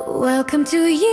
Welcome to Eugene.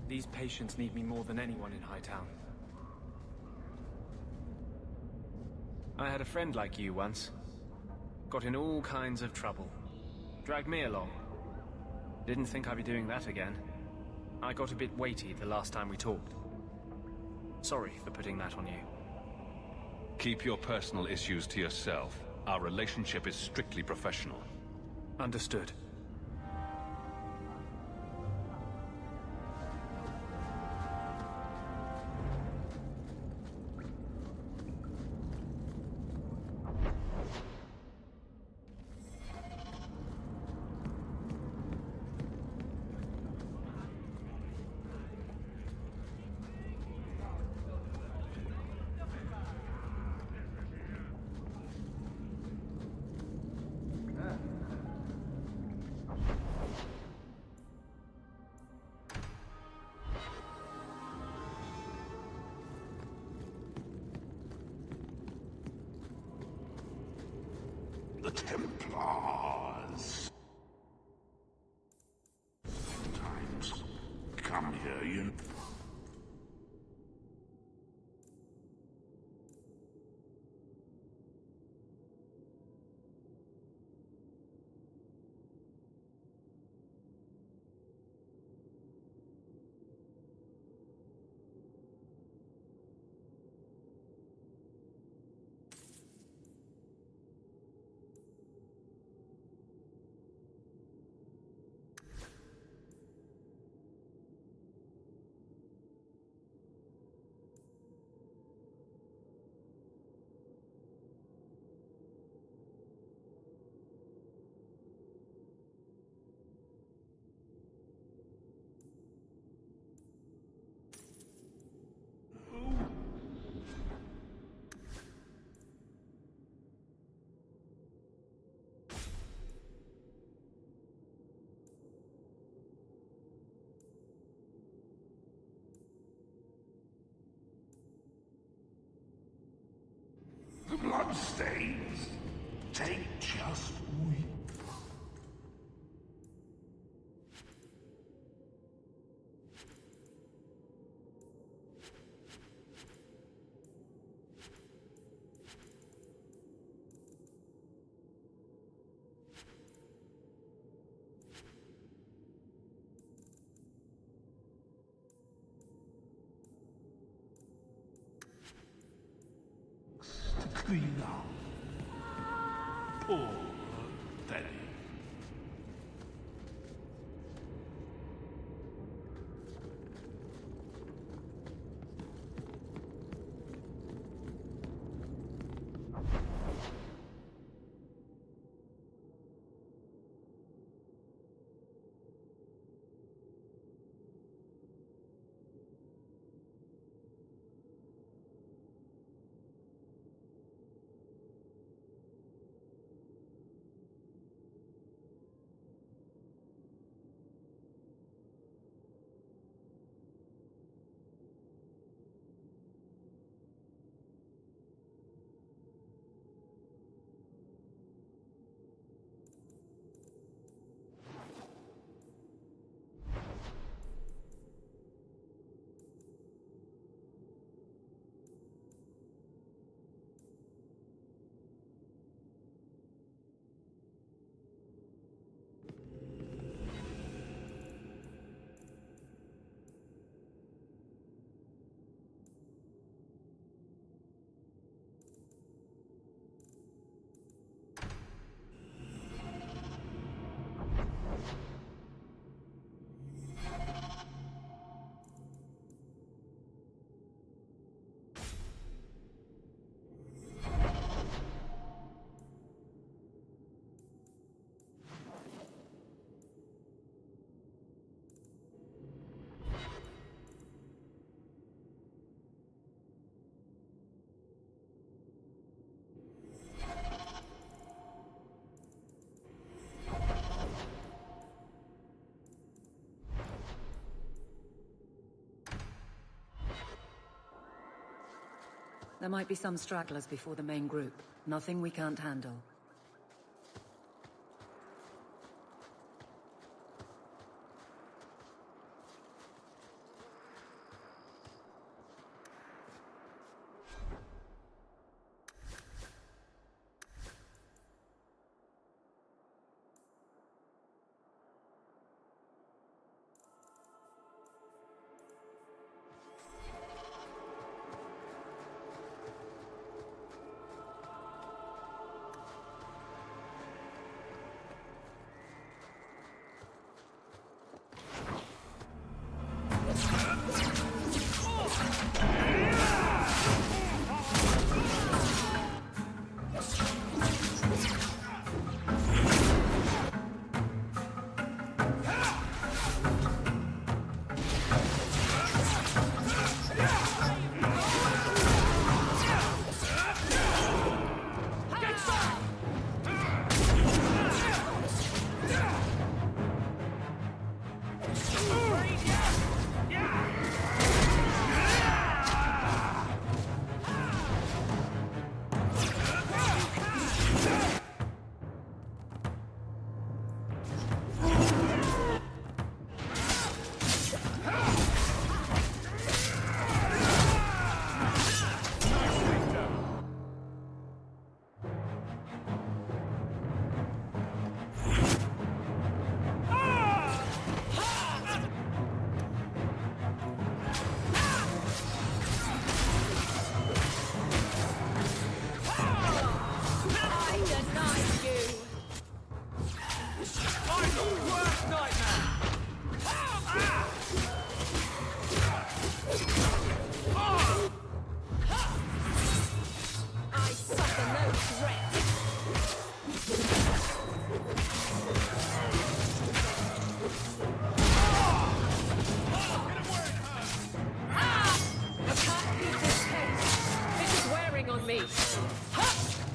These patients need me more than anyone in Hightown. I had a friend like you once. Got in all kinds of trouble. Dragged me along. Didn't think I'd be doing that again. I got a bit weighty the last time we talked. Sorry for putting that on you. Keep your personal issues to yourself. Our relationship is strictly professional. Understood. The Templars. Sometimes come here, you know. The bloodstains. Take just weep. Squealer. Poor Teddy. There might be some stragglers before the main group. Nothing we can't handle.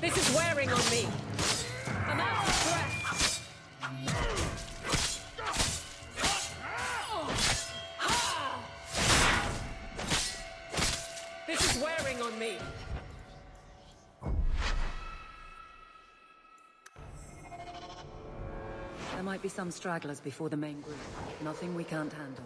This is wearing on me. I'm out of breath. This is wearing on me. There might be some stragglers before the main group. Nothing we can't handle.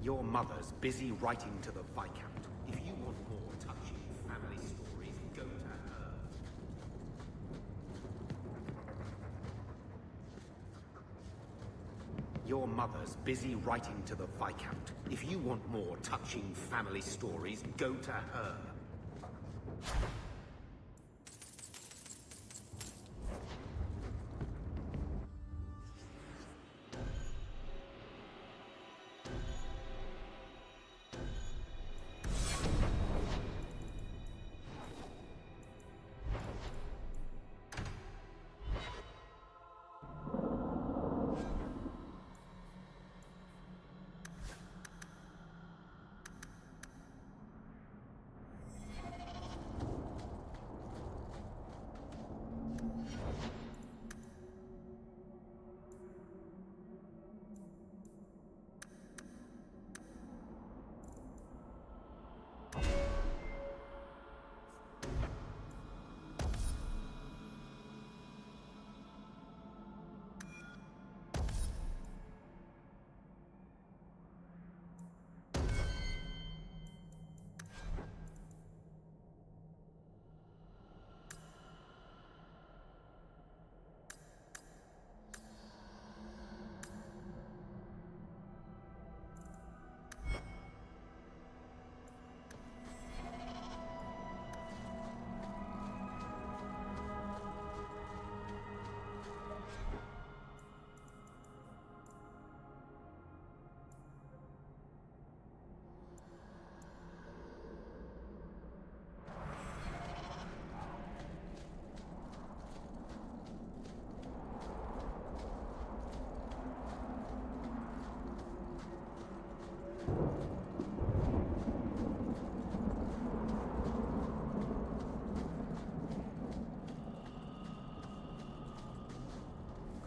Your mother's busy writing to the Viscount. If you want more touching family stories, go to her. Your mother's busy writing to the Viscount. If you want more touching family stories, go to her.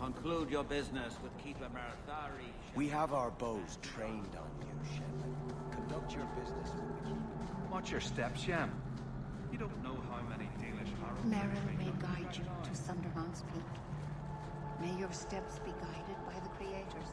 Conclude your business with Keeper Marathari. We have our bows trained on you, Shem. Conduct your business with the keeper. Watch your steps, Shem. You don't know how many Danish arrows... Merrill may guide you to Sundermount's Peak. May your steps be guided by the Creators.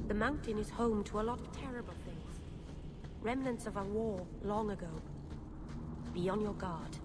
The mountain is home to a lot of terrible things. Remnants of a war long ago. Be on your guard.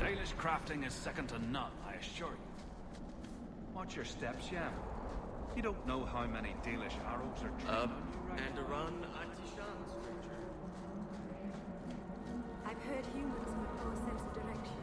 Dalish crafting is second to none, I assure you. Watch your steps, yeah. You don't know how many Dalish arrows are trained on you right And now. a run, Anti-Shan, stranger. I've heard humans have a poor sense of direction.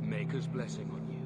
Maker's blessing on you.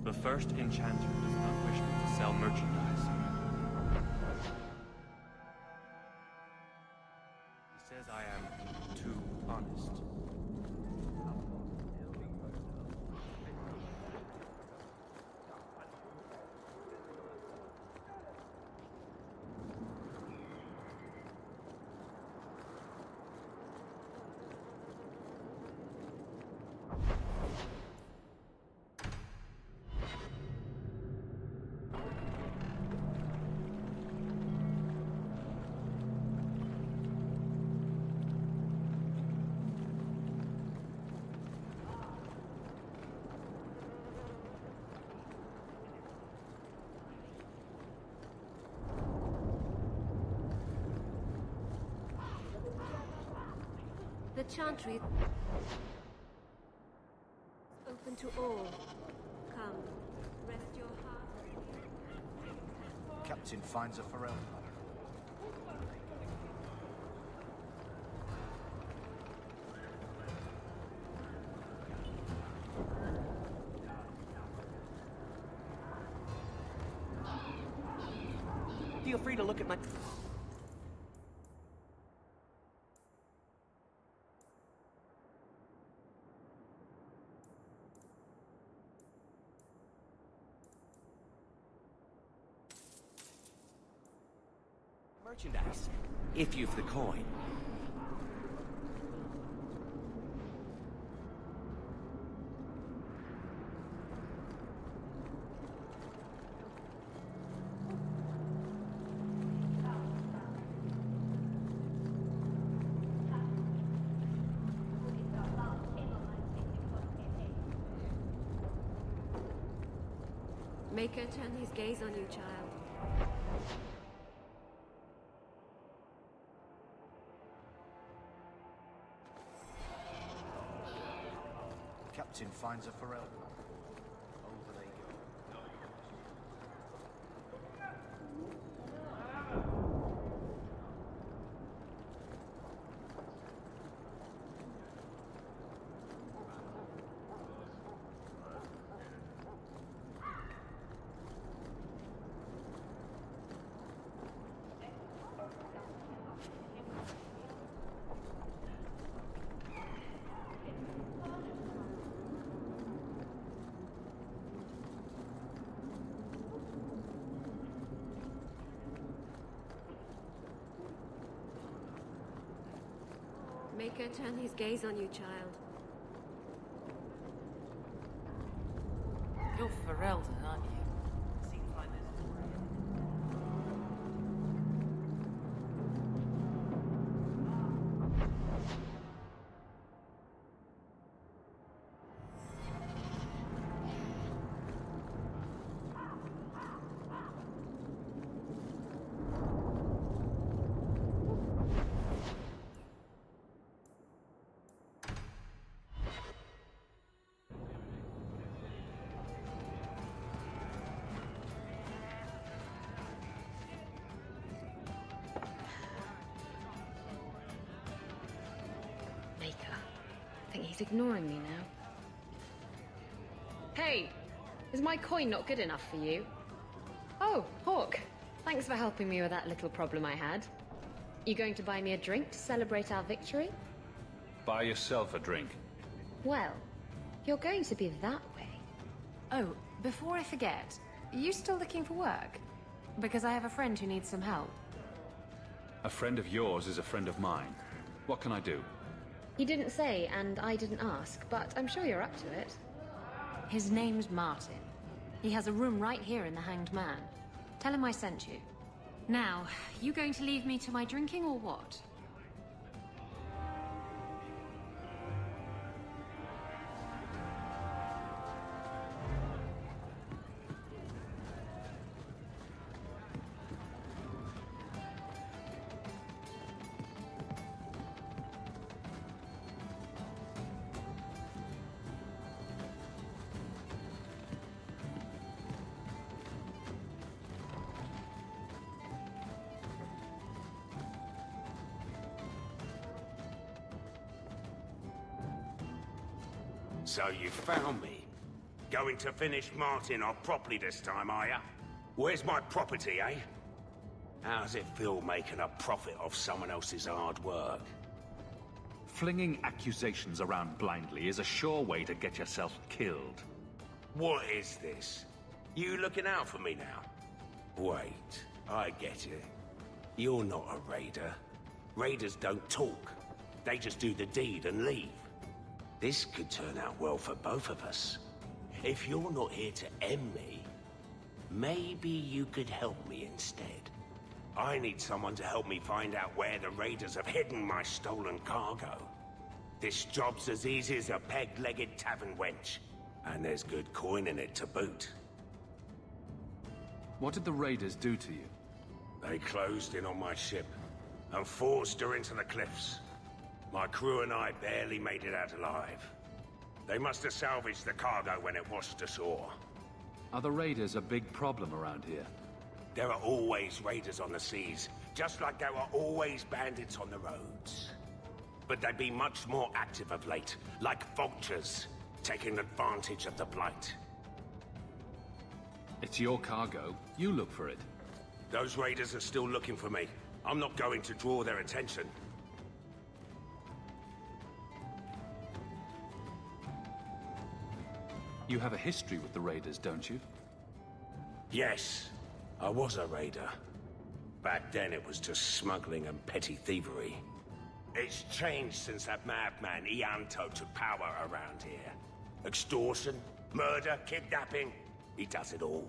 The first enchanter does not wish me to sell merchandise. He says I am too honest. The chantry is open to all. Come, rest your heart. Captain finds a Pharrell. Feel free to look at my... merchandise, if you've the coin. Maker turn his gaze on you, child. Martin finds a Pharrell plant. Over they go. Make her turn his gaze on you, child. You're Ferelden, aren't you? Seems like there's I think he's ignoring me now. Hey! Is my coin not good enough for you? Oh, Hawk. Thanks for helping me with that little problem I had. You going to buy me a drink to celebrate our victory? Buy yourself a drink. Well, you're going to be that way. Oh, before I forget, are you still looking for work? Because I have a friend who needs some help. A friend of yours is a friend of mine. What can I do? He didn't say, and I didn't ask, but I'm sure you're up to it. His name's Martin. He has a room right here in the Hanged Man. Tell him I sent you. Now, you going to leave me to my drinking or what? So you found me. Going to finish Martin off properly this time, are ya? Where's my property, eh? How's it feel making a profit off someone else's hard work? Flinging accusations around blindly is a sure way to get yourself killed. What is this? You looking out for me now? Wait, I get it. You're not a raider. Raiders don't talk. They just do the deed and leave. This could turn out well for both of us. If you're not here to end me, maybe you could help me instead. I need someone to help me find out where the raiders have hidden my stolen cargo. This job's as easy as a peg-legged tavern wench, and there's good coin in it to boot. What did the raiders do to you? They closed in on my ship and forced her into the cliffs. My crew and I barely made it out alive. They must have salvaged the cargo when it washed ashore. Are the raiders a big problem around here? There are always raiders on the seas, just like there are always bandits on the roads. But they've been much more active of late, like vultures, taking advantage of the plight. It's your cargo. You look for it. Those raiders are still looking for me. I'm not going to draw their attention. You have a history with the raiders, don't you? Yes, I was a raider. Back then it was just smuggling and petty thievery. It's changed since that madman Ianto took power around here. Extortion, murder, kidnapping, he does it all.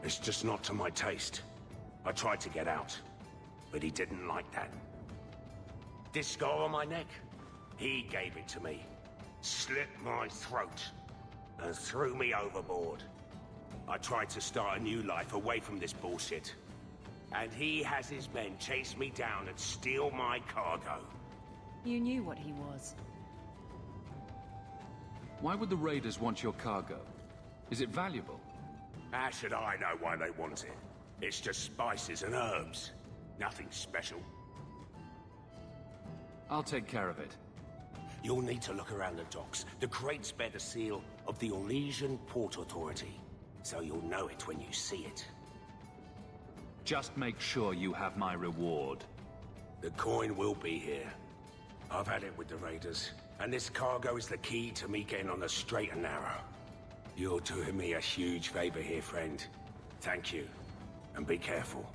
It's just not to my taste. I tried to get out, but he didn't like that. This scar on my neck? He gave it to me, slit my throat, and threw me overboard. I tried to start a new life away from this bullshit. And he has his men chase me down and steal my cargo. You knew what he was. Why would the raiders want your cargo? Is it valuable? How should I know why they want it? It's just spices and herbs. Nothing special. I'll take care of it. You'll need to look around the docks. The crates bear the seal of the Orlesian Port Authority, so you'll know it when you see it. Just make sure you have my reward. The coin will be here. I've had it with the raiders, and this cargo is the key to me getting on the straight and narrow. You're doing me a huge favor here, friend. Thank you, and be careful.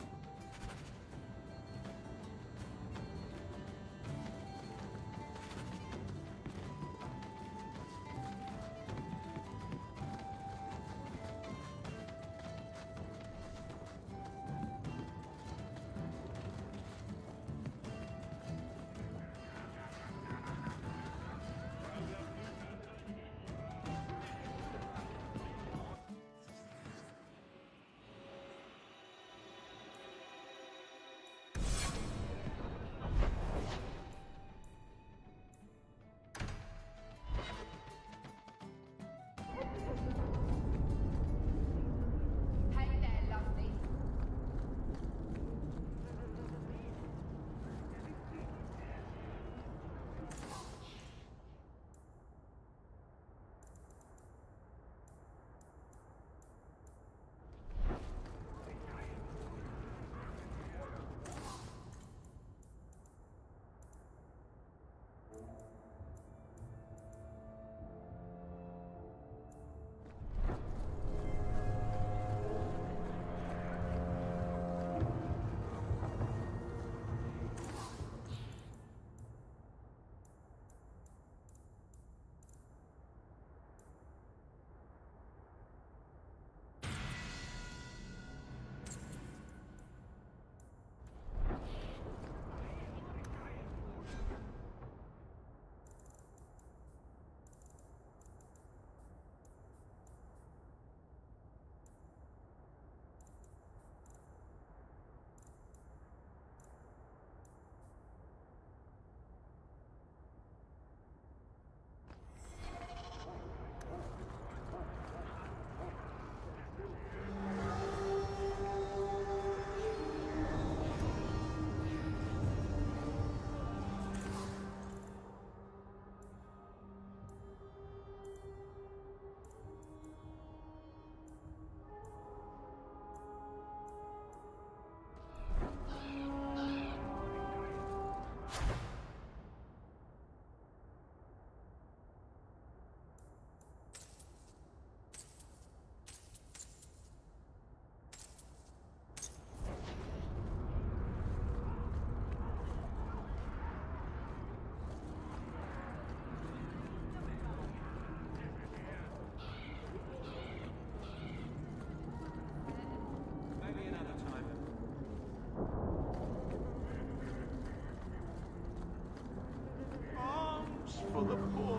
For the poor.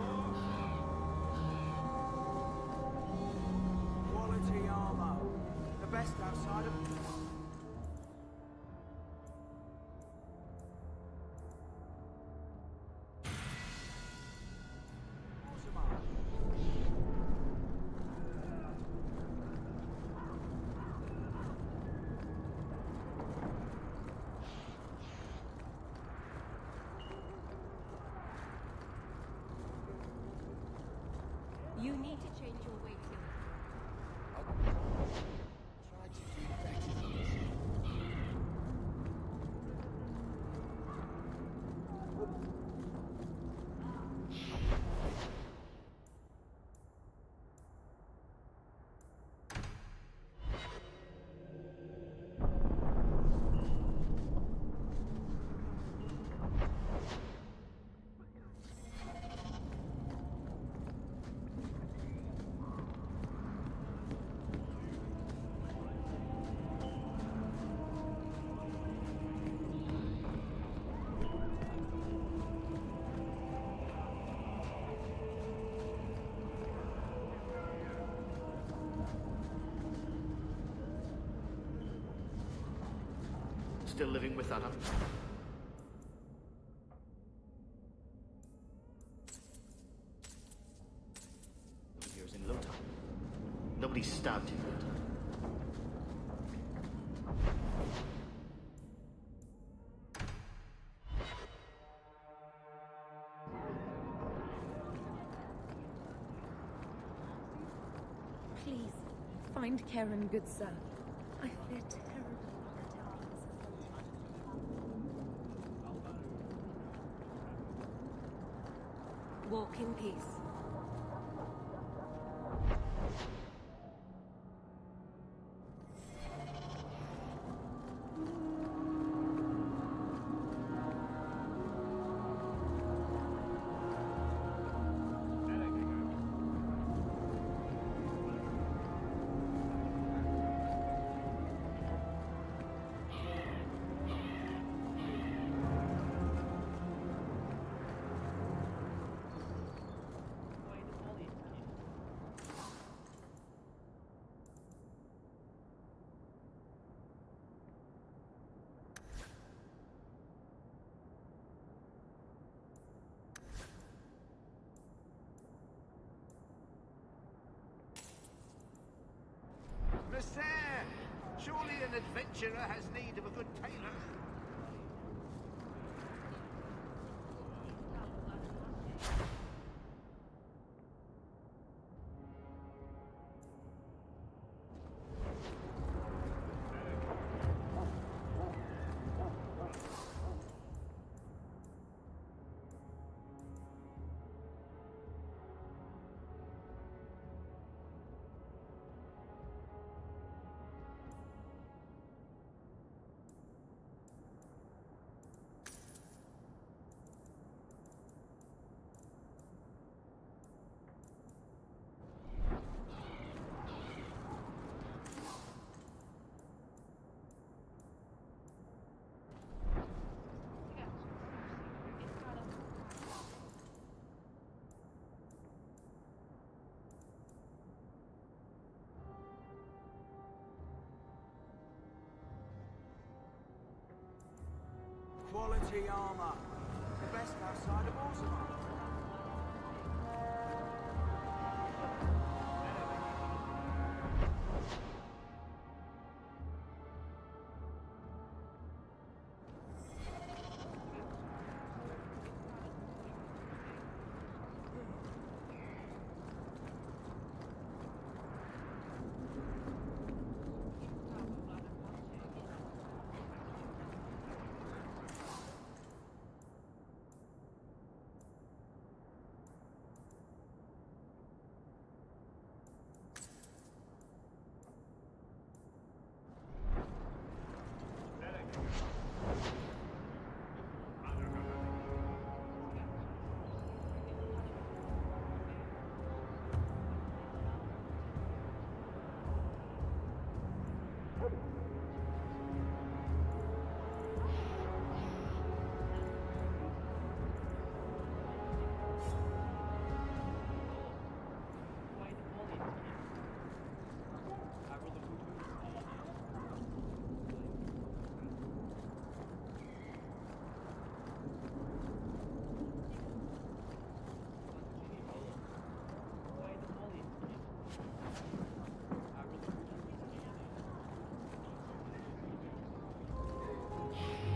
Quality armor. The best outside of... You need to change your way here. Try to do better than this. Still living with that? kind Karen, good sir. I fear terribly that our Walk in peace. Monsieur! Surely an adventurer has need of a good tailor. Quality armor. The best outside of Orzammar.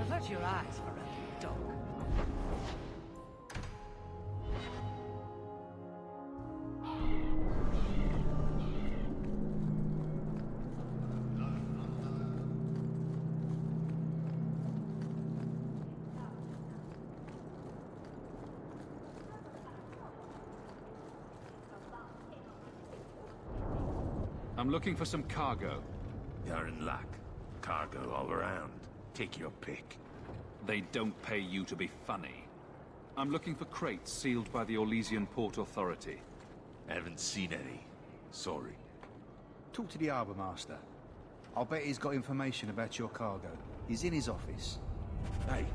Avert your eyes for a dog. I'm looking for some cargo. You're in luck. Cargo all around. Take your pick. They don't pay you to be funny. I'm looking for crates sealed by the Orlesian Port Authority. Haven't seen any. Sorry. Talk to the harbour master. I'll bet he's got information about your cargo. He's in his office. Hey,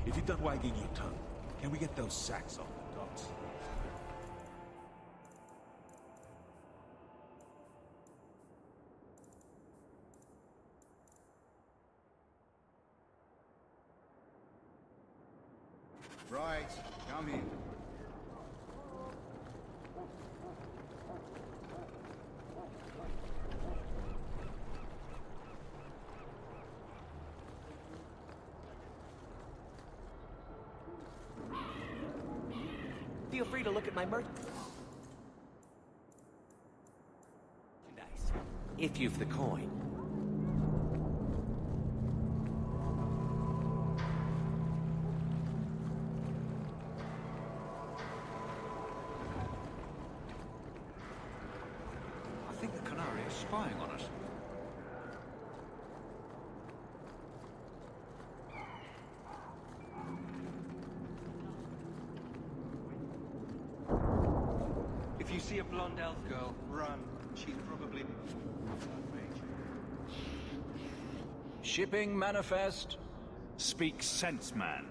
if you're done wagging your tongue, can we get those sacks off the docks? Right, come in. Feel free to look at my merchandise. If you've the coin. I think the Canary is spying on us. If you see a blonde elf girl, run. She's probably... Shipping manifest. Speak sense, man.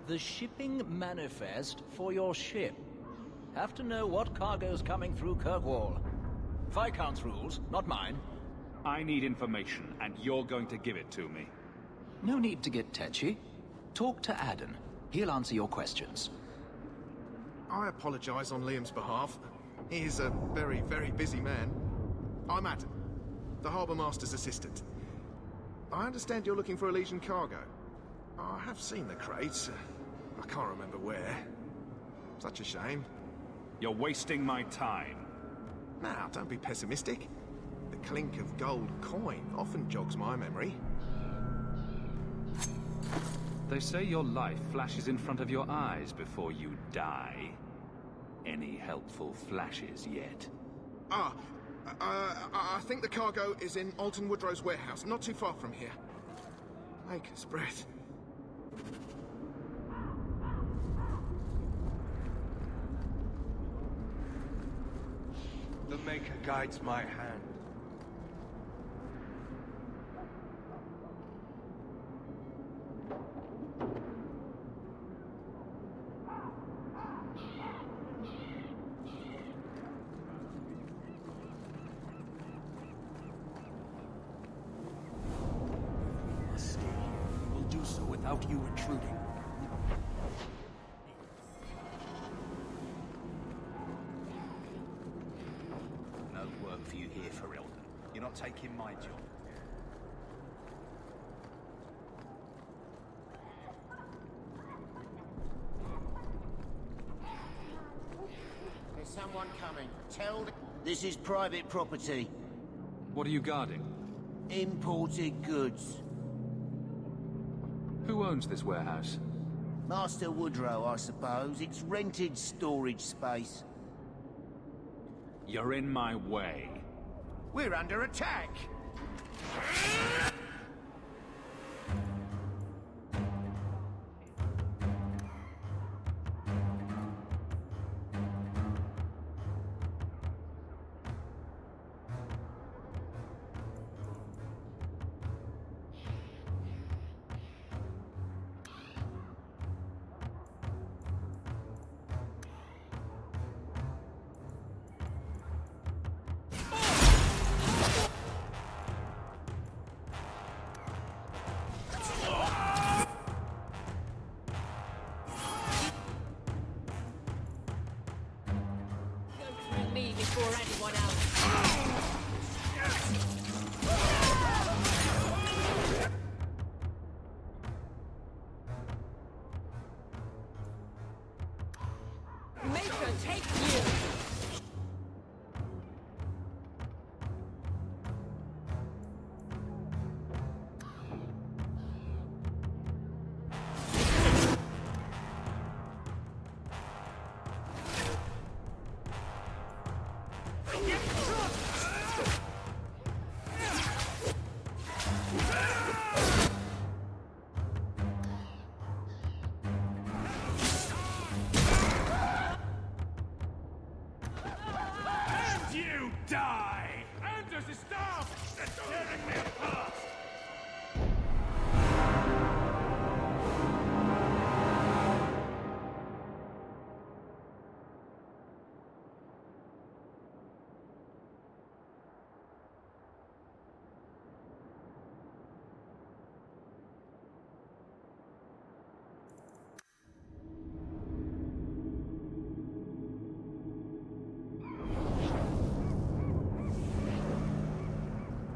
The shipping manifest for your ship. Have to know what cargo's coming through Kirkwall. Viscount's rules, not mine. I need information, and you're going to give it to me. No need to get tetchy. Talk to Adden. He'll answer your questions. I apologize on Liam's behalf. He is a very, very busy man. I'm Adam, the Harbour Master's assistant. I understand you're looking for a Legion cargo. I have seen the crates. I can't remember where. Such a shame. You're wasting my time. Now, don't be pessimistic. The clink of gold coin often jogs my memory. They say your life flashes in front of your eyes before you die. Any helpful flashes yet? I think the cargo is in Alton Woodrow's warehouse, not too far from here. Maker's breath. The Maker guides my hand. Must stay here. We'll do so without you intruding. No work for you here, for Eldon. You're not taking my job. There's someone coming. Tell the... This is private property. What are you guarding? Imported goods. Who owns this warehouse? Master Woodrow, I suppose. It's rented storage space. You're in my way. We're under attack! Me before anyone else. Maker, take you! You die! Anders is staff! They're tearing me apart!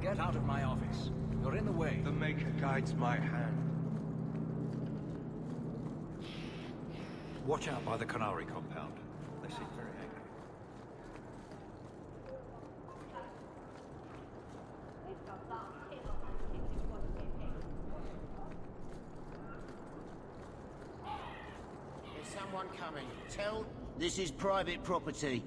Get out of my office. You're in the way. The Maker guides my hand. Watch out by the Canary compound. They seem very angry. someone coming. Tell... This is private property.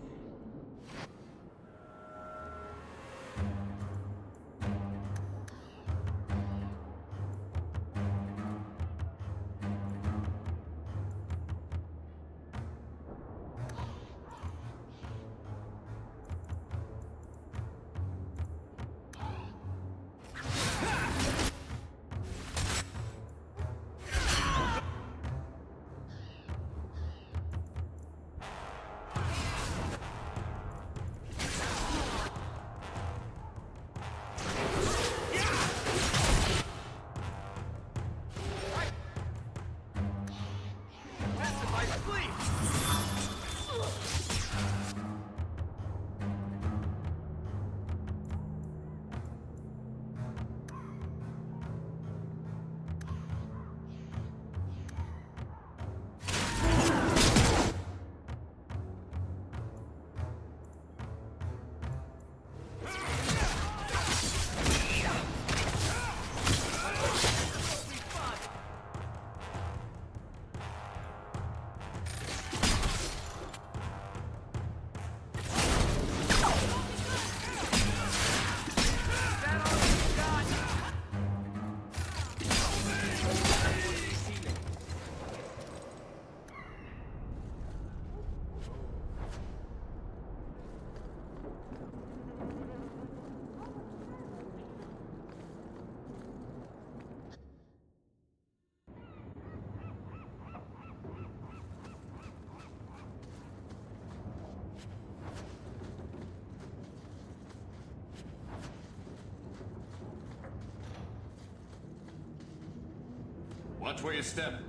Watch where you step.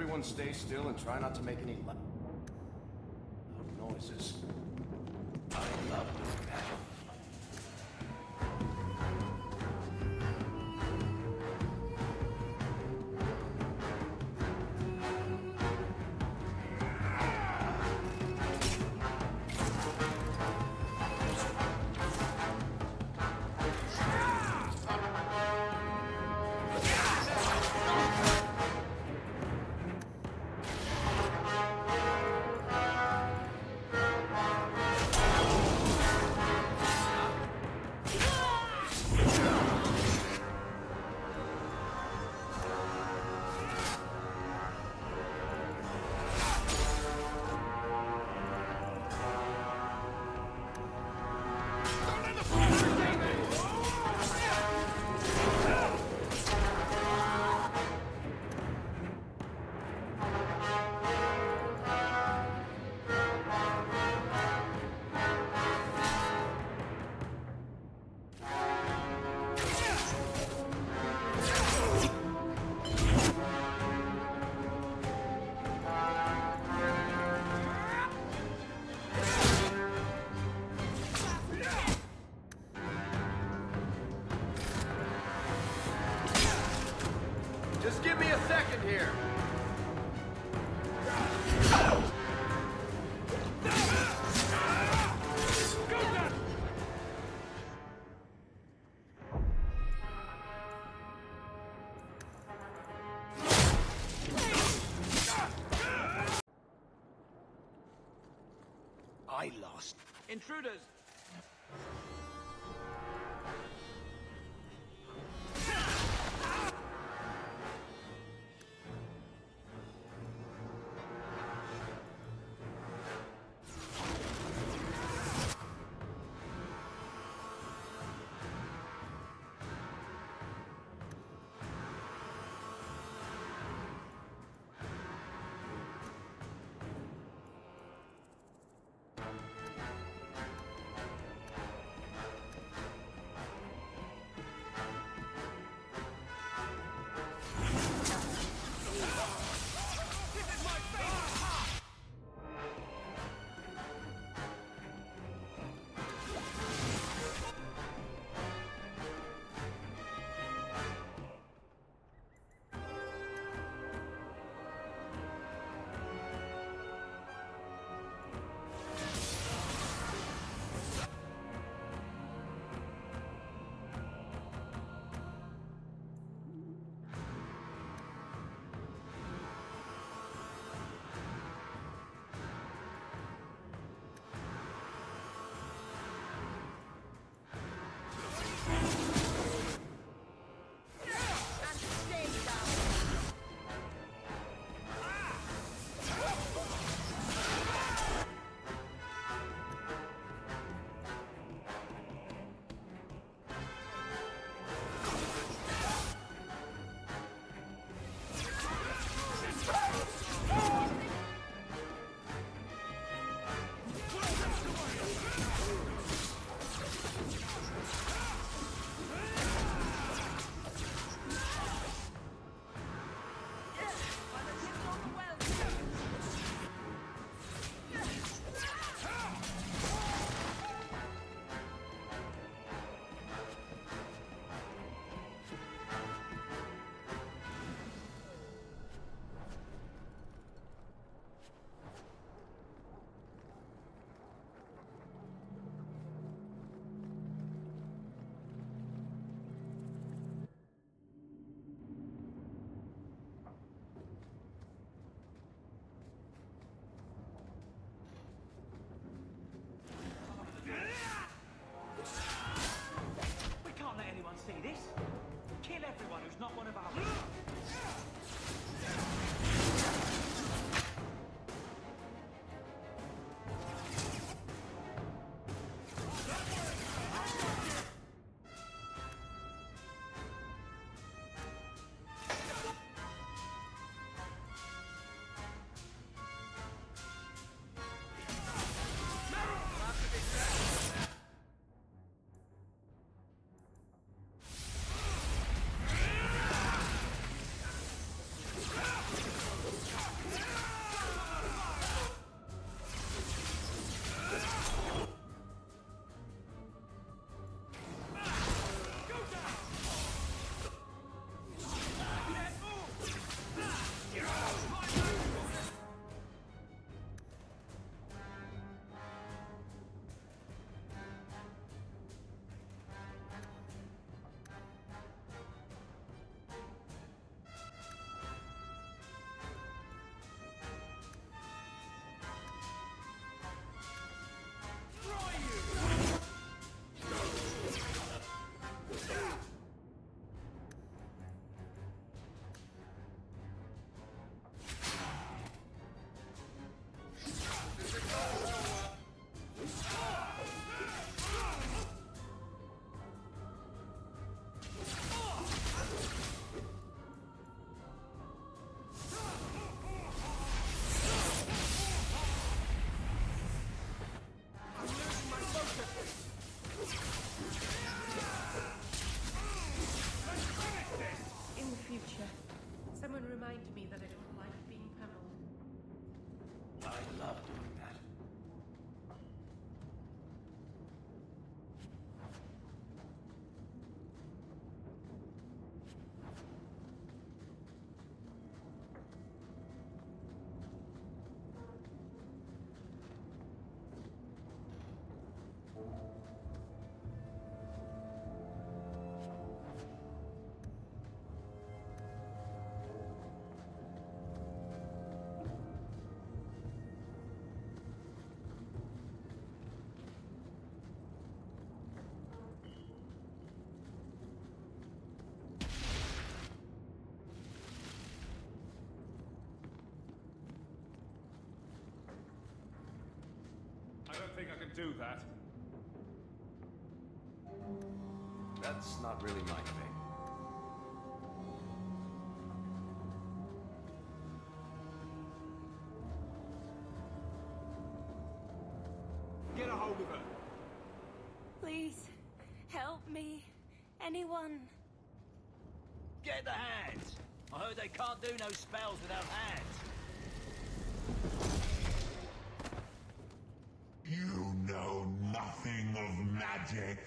Everyone stay still and try not to make any loud noises. I love doing that. Just give me a second here. I lost. Intruders! love doing that. I don't think I can do that. That's not really my thing. Get a hold of her. Please, help me. Anyone. Get the hands! I heard they can't do no spells without hands. You know nothing of magic.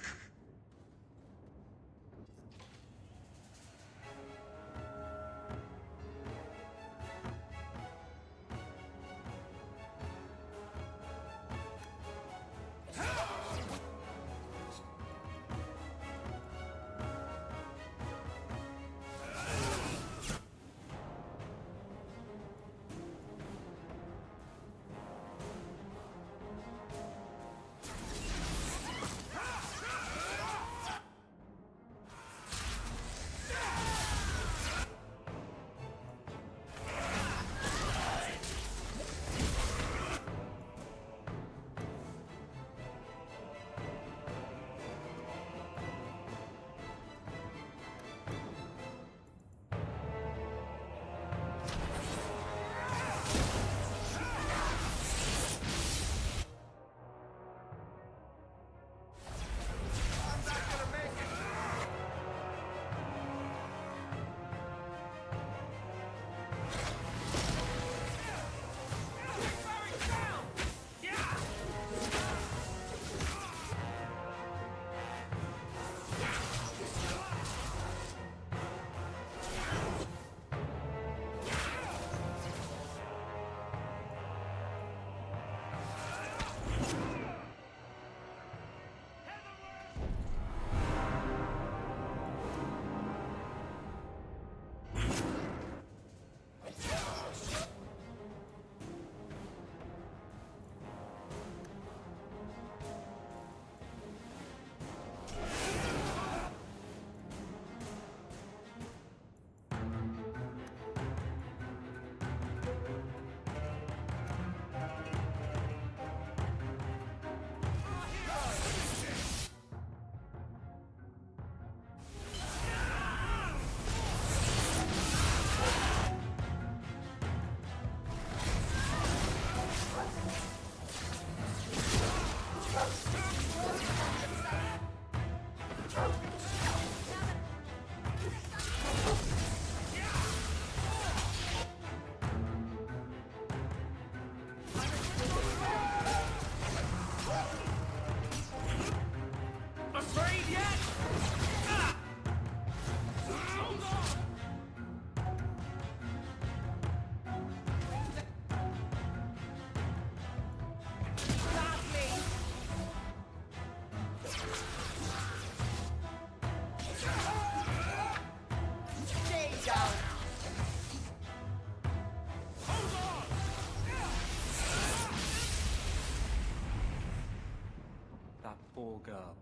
Poor girl.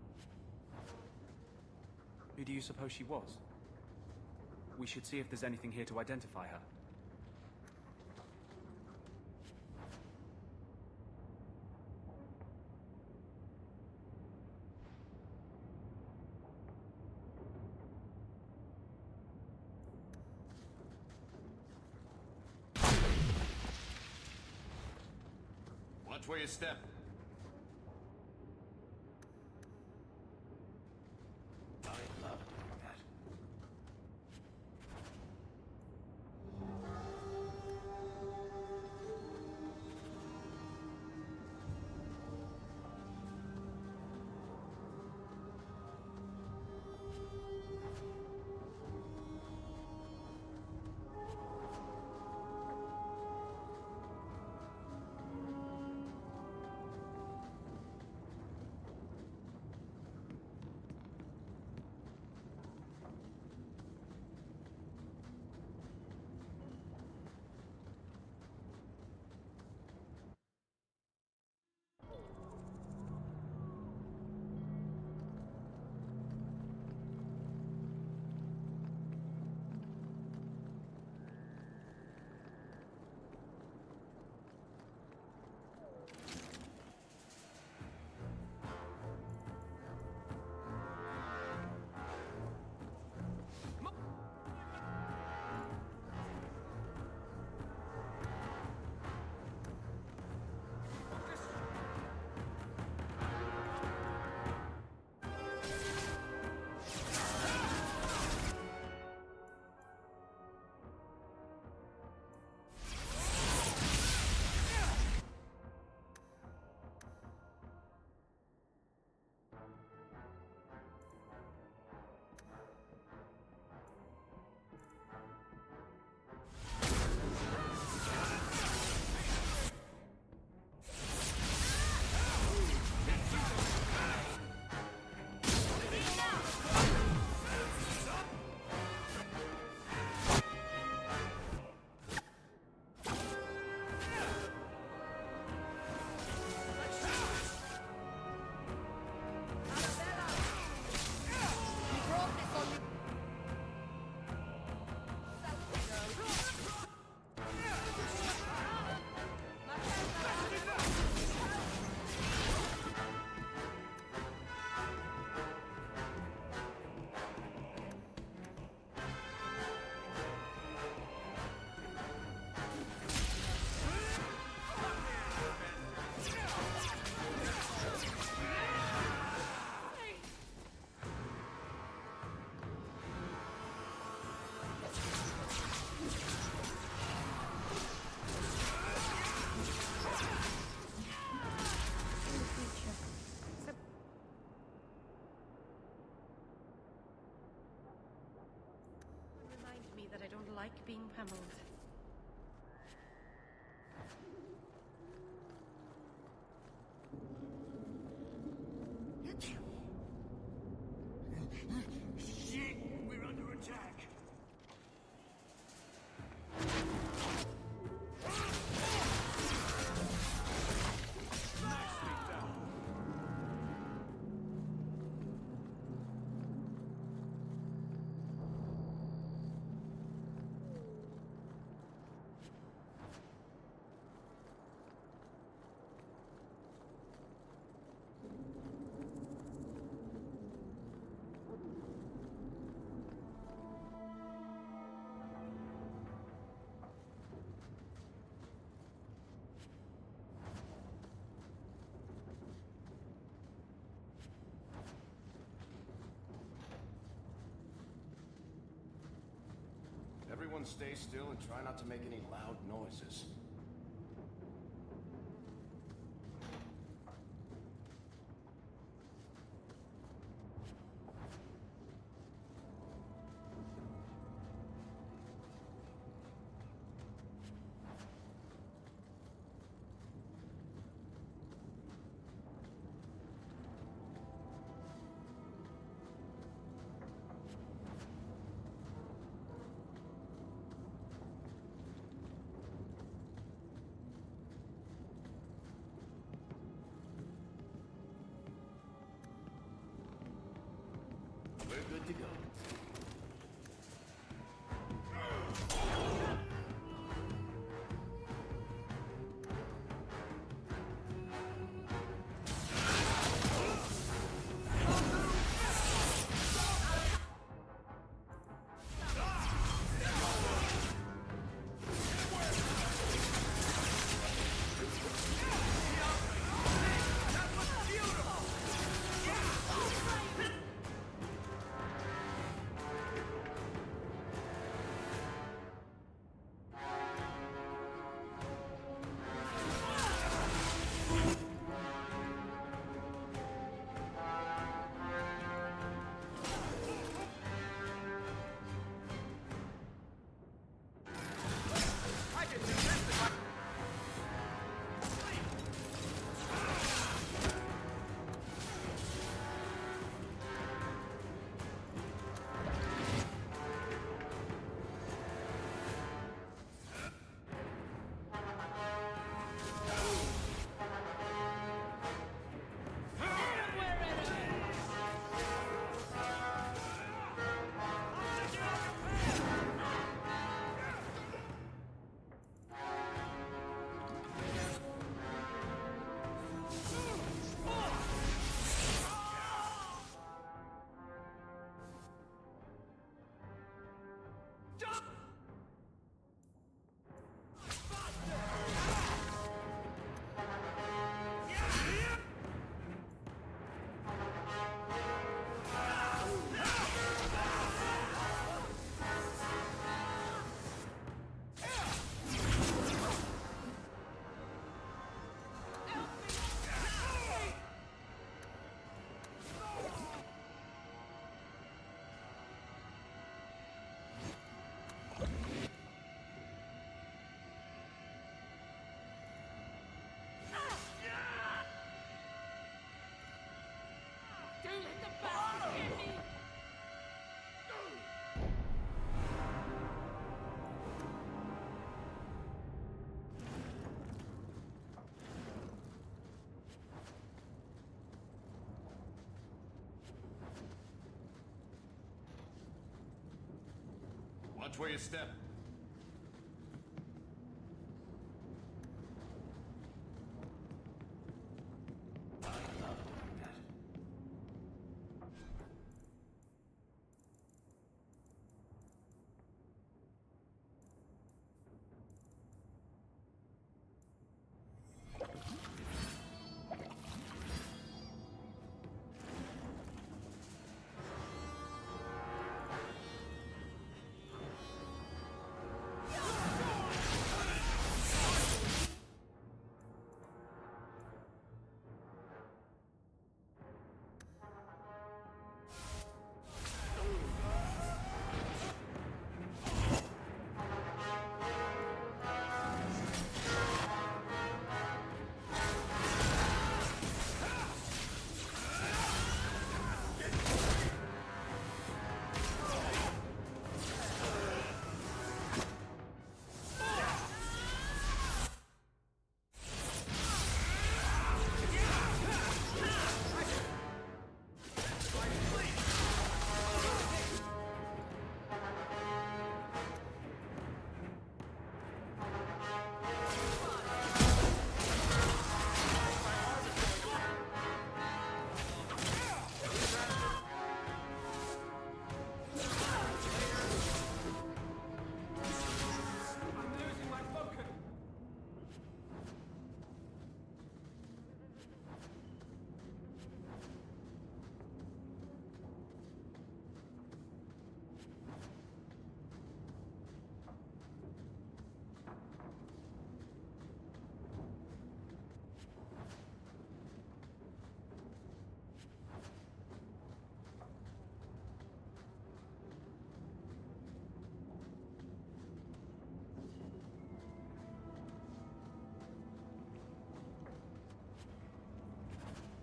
Who do you suppose she was? We should see if there's anything here to identify her. Watch where you step. I love doing that. hammered. Shit! We're under attack! Everyone stay still and try not to make any loud noises. We're good to go. Watch where you step.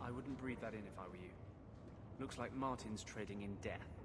I wouldn't breathe that in if I were you. Looks like Martin's trading in death.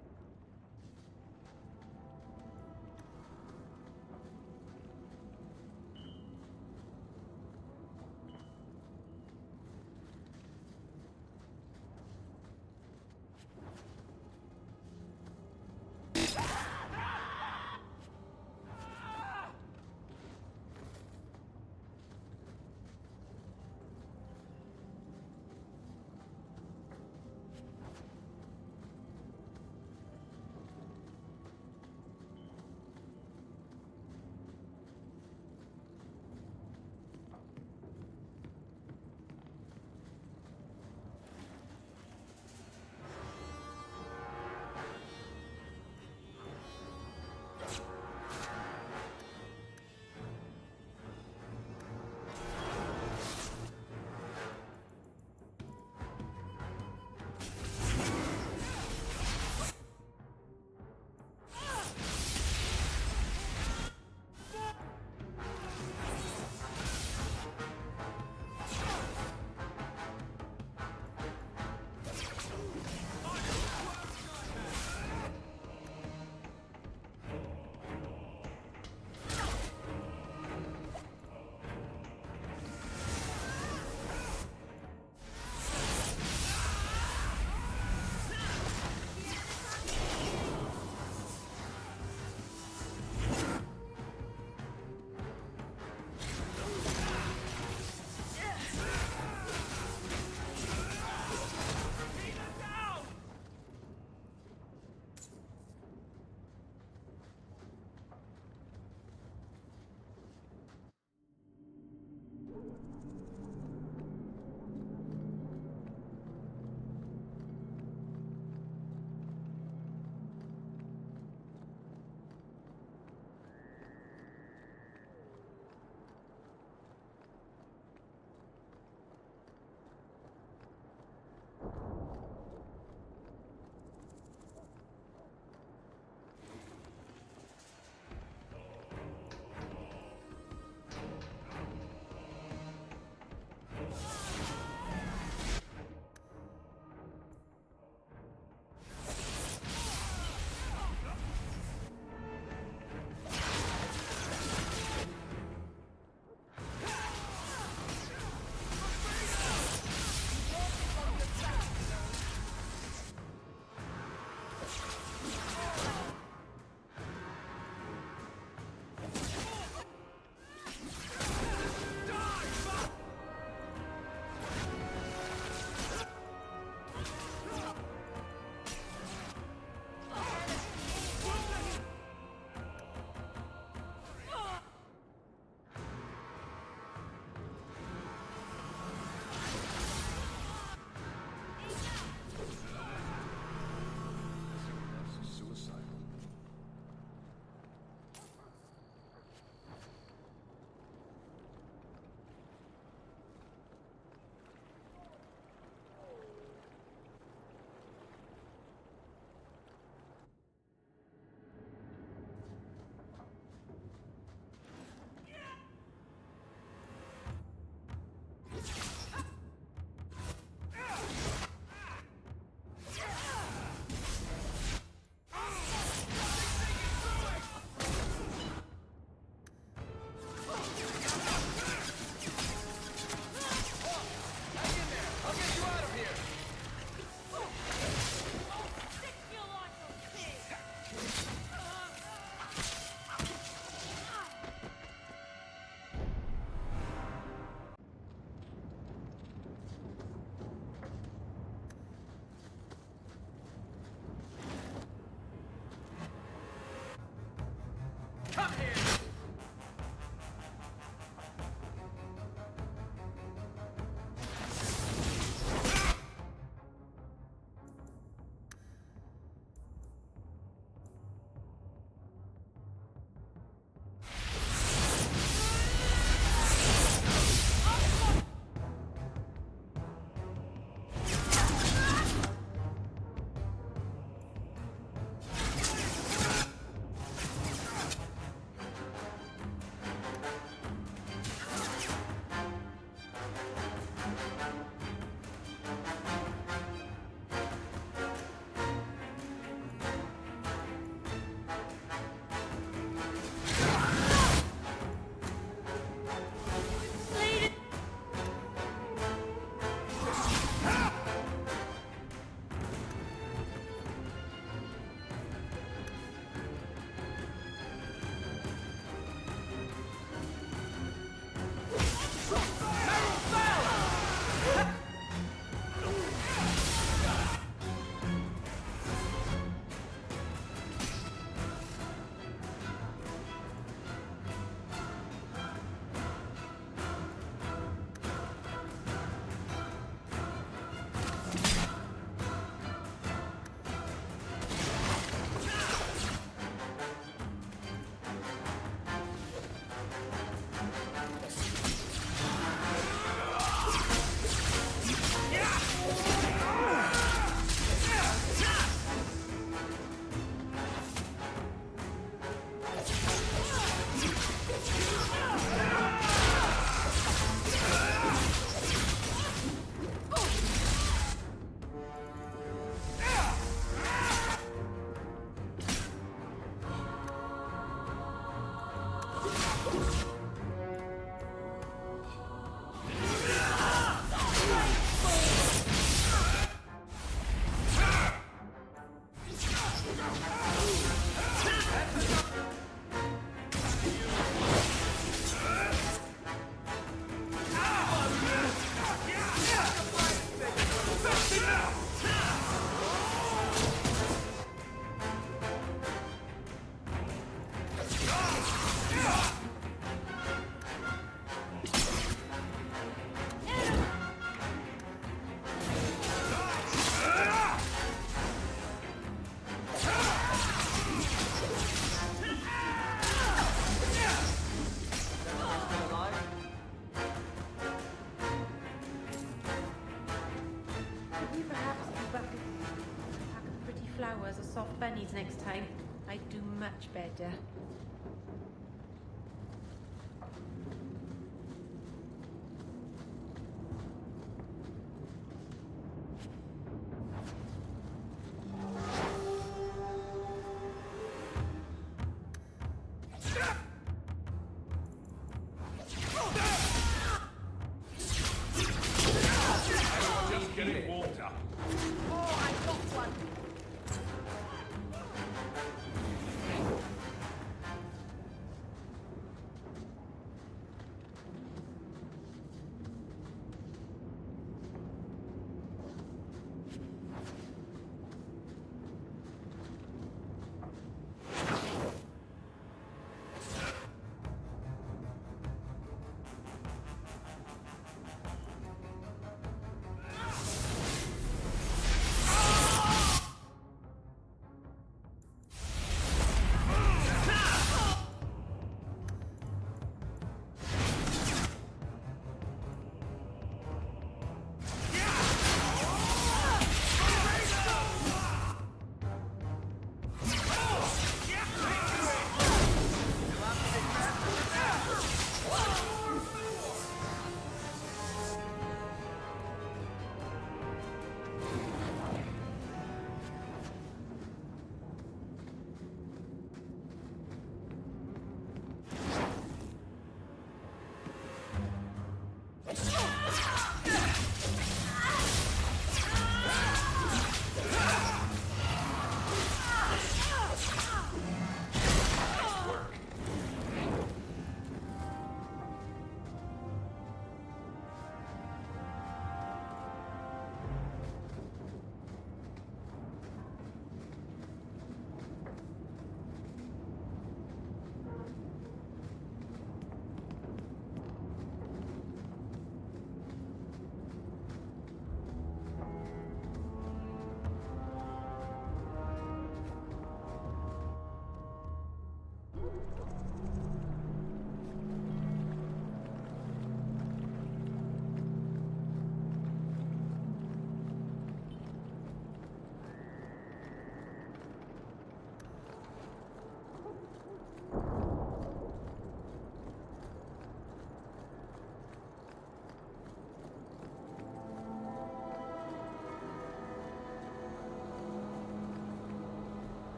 Could we perhaps do back a pack of pretty flowers or soft bunnies next time? I'd do much better.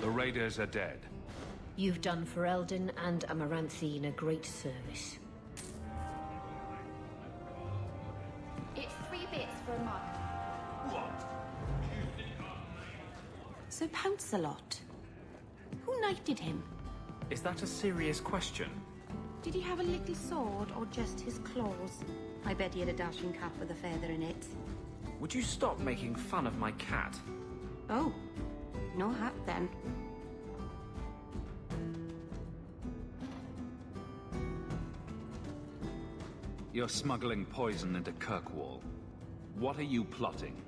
The raiders are dead. You've done for Eldon and Amaranthine a great service. It's 3 bits for a month. So Pouncelot, who knighted him? Is that a serious question? Did he have a little sword or just his claws? I bet he had a dashing cap with a feather in it. Would you stop making fun of my cat? Oh, no hat then. You're smuggling poison into Kirkwall. What are you plotting?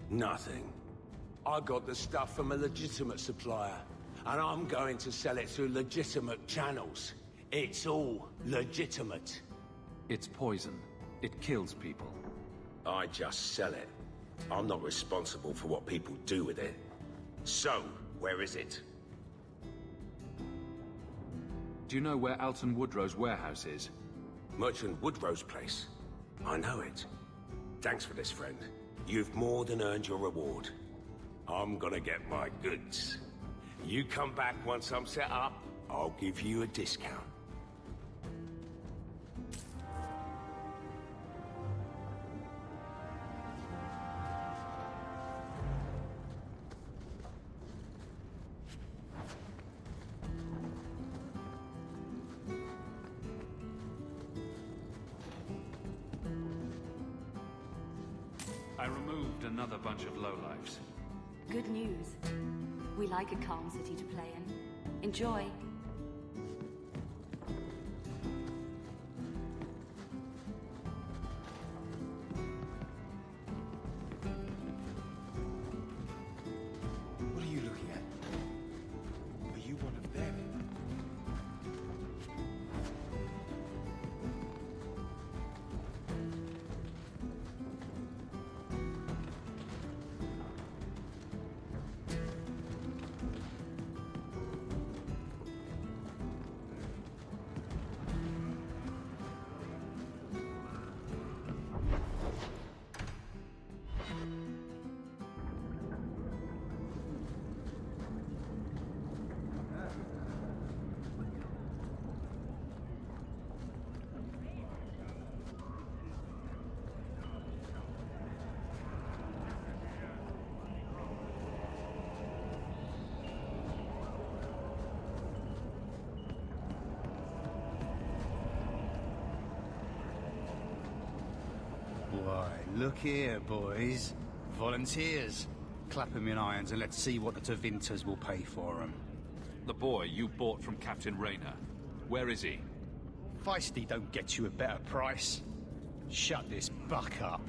Nothing. I got the stuff from a legitimate supplier, and I'm going to sell it through legitimate channels. It's all legitimate. It's poison. It kills people. I just sell it. I'm not responsible for what people do with it. So, where is it? Do you know where Alton Woodrow's warehouse is? Merchant Woodrow's place. I know it. Thanks for this, friend. You've more than earned your reward. I'm gonna get my goods. You come back once I'm set up, I'll give you a discount. I removed another bunch of lowlifes. Good news. We like a calm city to play in. Enjoy. What are you looking at? Are you one of them? Why, look here, boys. Volunteers. Clap 'em in irons and let's see what the Tevinters will pay for 'em. The boy you bought from Captain Rayner. Where is he? Feisty don't get you a better price. Shut this buck up.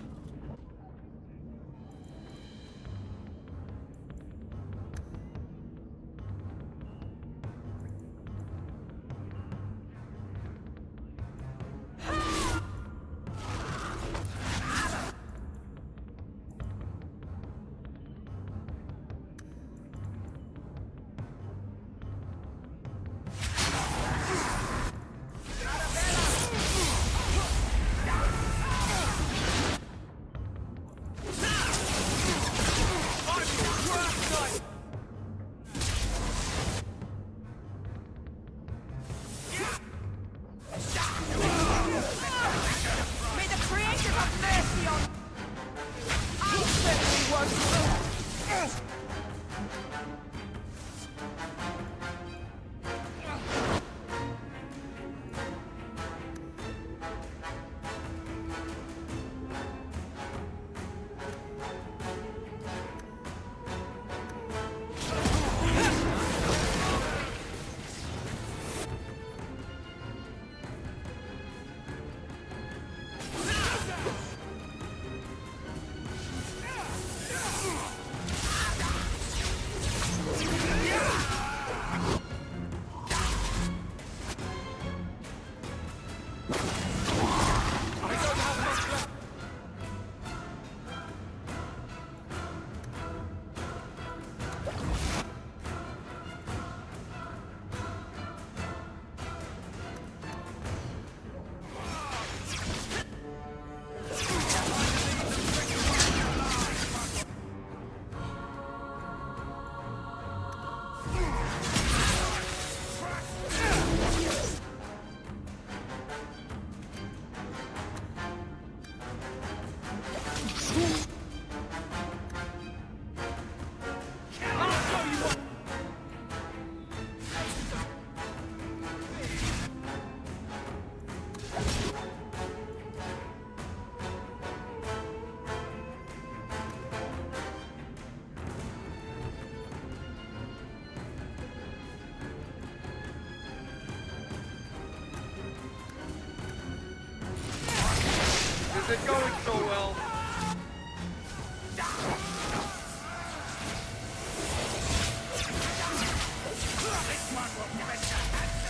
Is it going so well?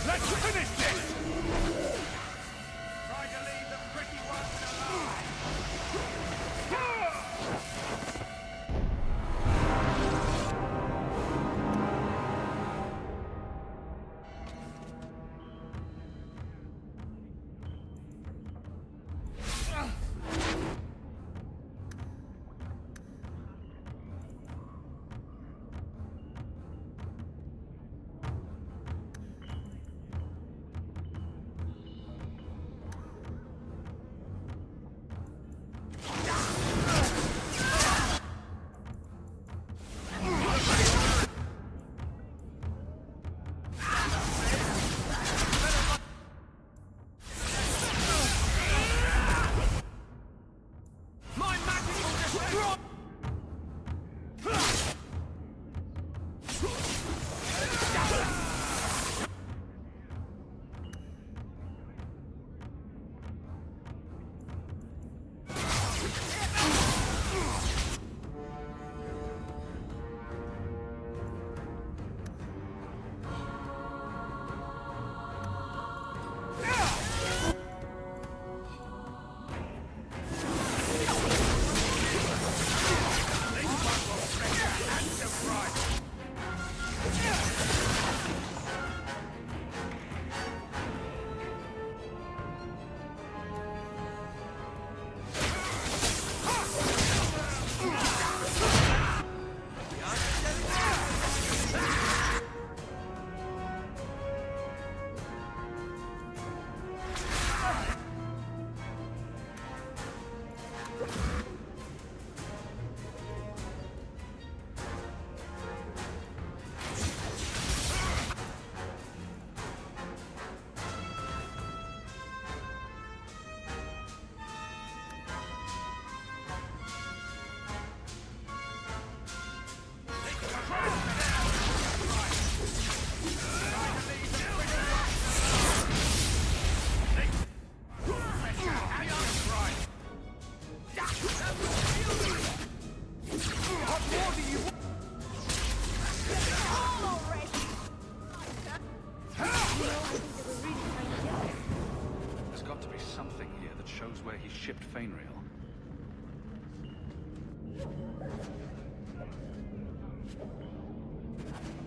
Let's finish this! Try to leave the pretty ones alive! shipped Fainriel.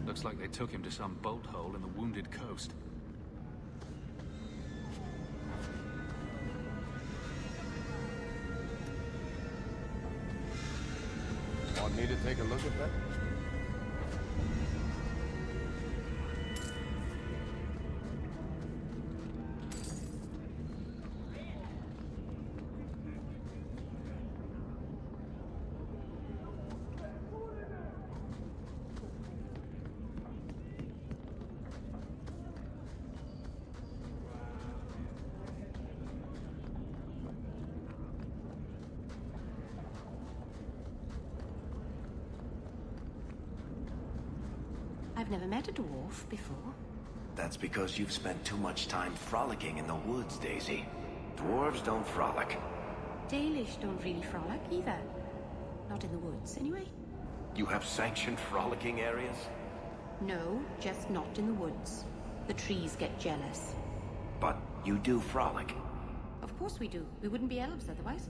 Looks like they took him to some bolt hole in the Wounded Coast. Want me to take a look at that? I've never met a dwarf before. That's because you've spent too much time frolicking in the woods, Daisy. Dwarves don't frolic. Dalish don't really frolic either. Not in the woods, anyway. You have sanctioned frolicking areas? No, just not in the woods. The trees get jealous. But you do frolic. Of course we do. We wouldn't be elves otherwise.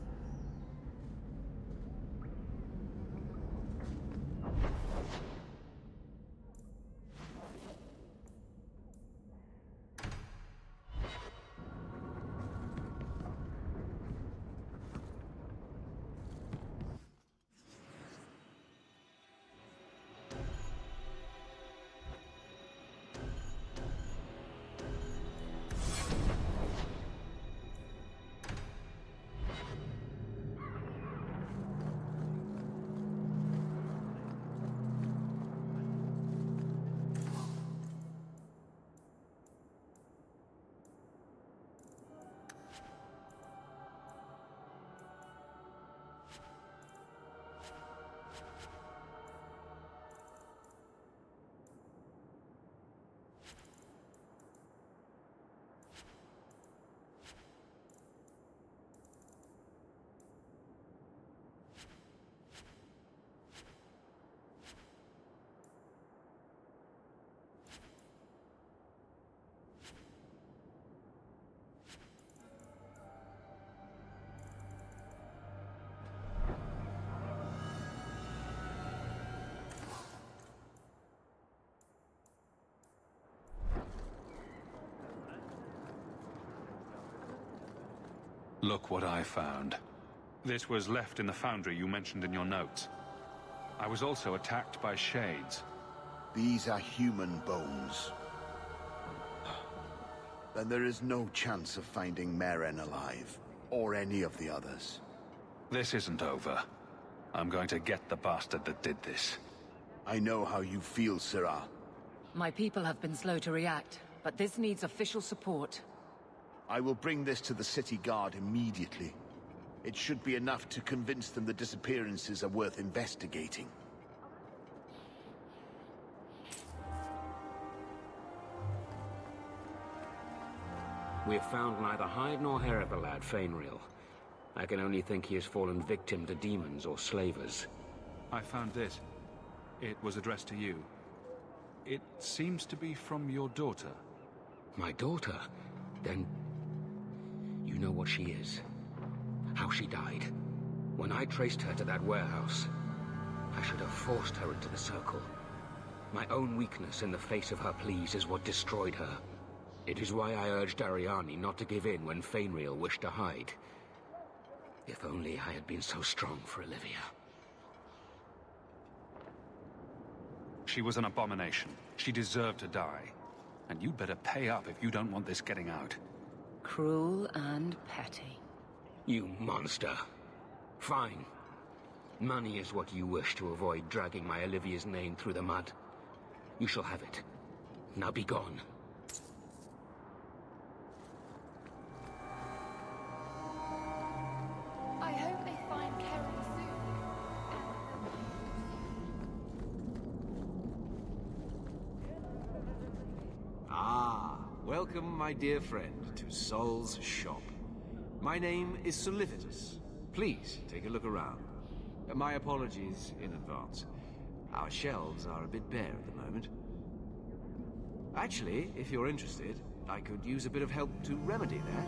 Look what I found. This was left in the foundry you mentioned in your notes. I was also attacked by shades. These are human bones. Then there is no chance of finding Meren alive, or any of the others. This isn't over. I'm going to get the bastard that did this. I know how you feel, Sirrah. My people have been slow to react, but this needs official support. I will bring this to the city guard immediately. It should be enough to convince them the disappearances are worth investigating. We have found neither hide nor hair of the lad, Fainriel. I can only think he has fallen victim to demons or slavers. I found this. It was addressed to you. It seems to be from your daughter. My daughter? Then you know what she is. How she died. When I traced her to that warehouse, I should have forced her into the circle. My own weakness in the face of her pleas is what destroyed her. It is why I urged Ariani not to give in when Fainriel wished to hide. If only I had been so strong for Olivia. She was an abomination. She deserved to die. And you'd better pay up if you don't want this getting out. Cruel and petty. You monster. Fine. Money is what you wish to avoid dragging my Olivia's name through the mud. You shall have it. Now be gone. I hope they find Karen soon. Ah, welcome, my dear friend, to Sol's shop. My name is Solivitus. Please, take a look around. My apologies in advance. Our shelves are a bit bare at the moment. Actually, if you're interested, I could use a bit of help to remedy that.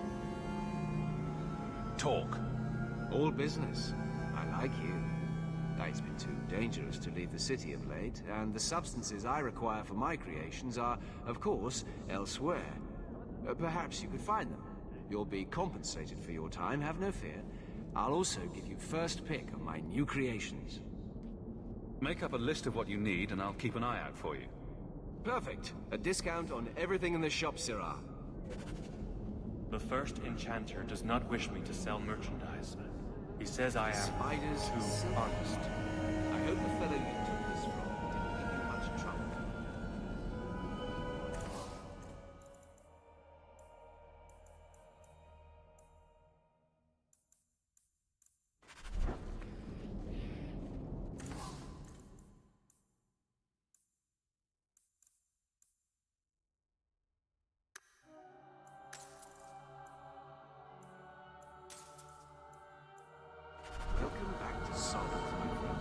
Talk. All business. I like you. It's been too dangerous to leave the city of late, and the substances I require for my creations are, of course, elsewhere. Perhaps you could find them. You'll be compensated for your time, have no fear. I'll also give you first pick of my new creations. Make up a list of what you need, and I'll keep an eye out for you. Perfect. A discount on everything in the shop, Sirrah. The first enchanter does not wish me to sell merchandise. He says I am Spiders too honest. I hope the fellow you took this from didn't give you much trouble. Welcome back to Souls, my friend.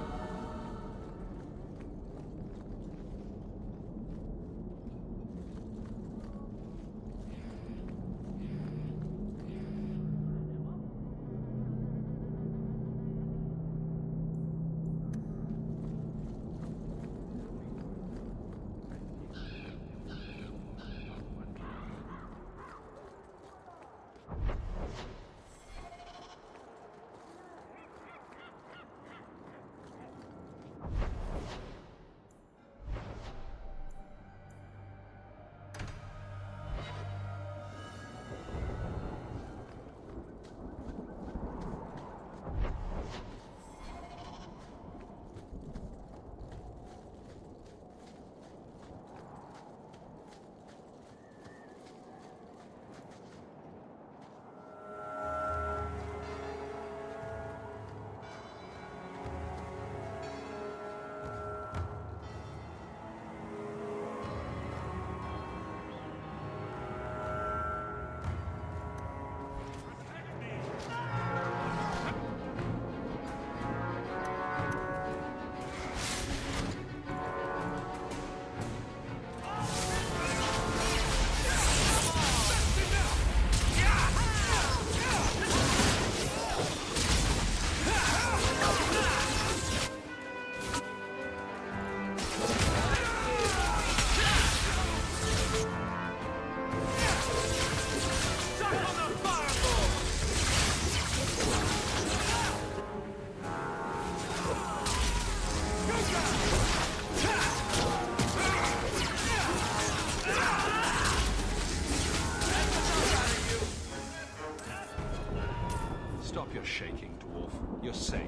Stop your shaking, dwarf. You're safe.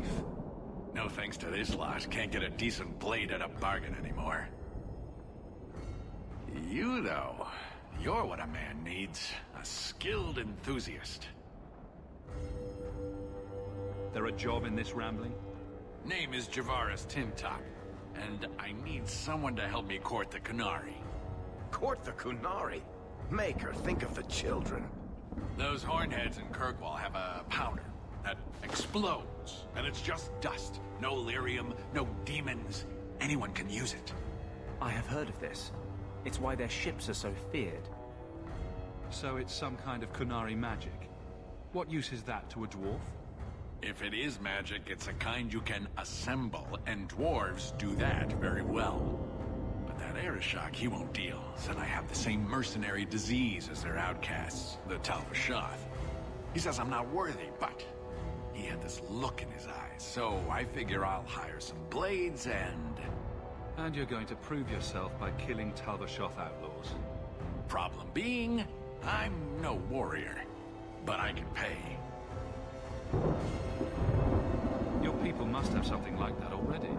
No thanks to this lot. Can't get a decent blade at a bargain anymore. You, though, you're what a man needs. A skilled enthusiast. There a job in this rambling? Name is Javaris Timtop, and I need someone to help me court the Kunari. Court the Kunari? Maker, think of the children. Those hornheads in Kirkwall have a powder that explodes, and it's just dust. No lyrium, no demons. Anyone can use it. I have heard of this. It's why their ships are so feared. So it's some kind of Kunari magic. What use is that to a dwarf? If it is magic, it's a kind you can assemble, and dwarves do that very well. But that Arishok, he won't deal. Said I have the same mercenary disease as their outcasts, the Talvashoth. He says I'm not worthy, but he had this look in his eyes, so I figure I'll hire some blades and... And you're going to prove yourself by killing Talvashoth outlaws. Problem being, I'm no warrior, but I can pay. Your people must have something like that already.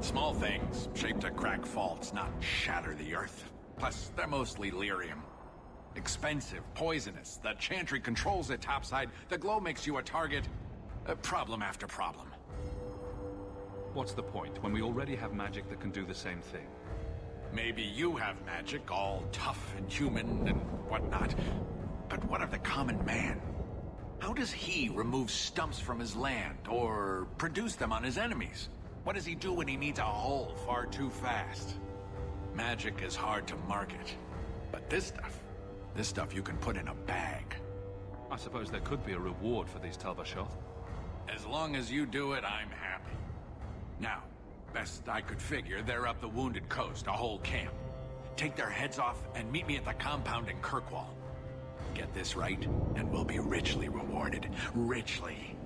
Small things, shaped to crack faults, not shatter the earth. Plus, they're mostly lyrium. Expensive, poisonous. The chantry controls it topside. The glow makes you a target. Problem after problem. What's the point, when we already have magic that can do the same thing? Maybe you have magic, all tough and human and whatnot. But what of the common man? How does he remove stumps from his land, or produce them on his enemies? What does he do when he needs a hole far too fast? Magic is hard to market. But this stuff you can put in a bag. I suppose there could be a reward for these Talvashoth. As long as you do it, I'm happy. Now, best I could figure, they're up the Wounded Coast, a whole camp. Take their heads off and meet me at the compound in Kirkwall. Get this right, and we'll be richly rewarded. Richly.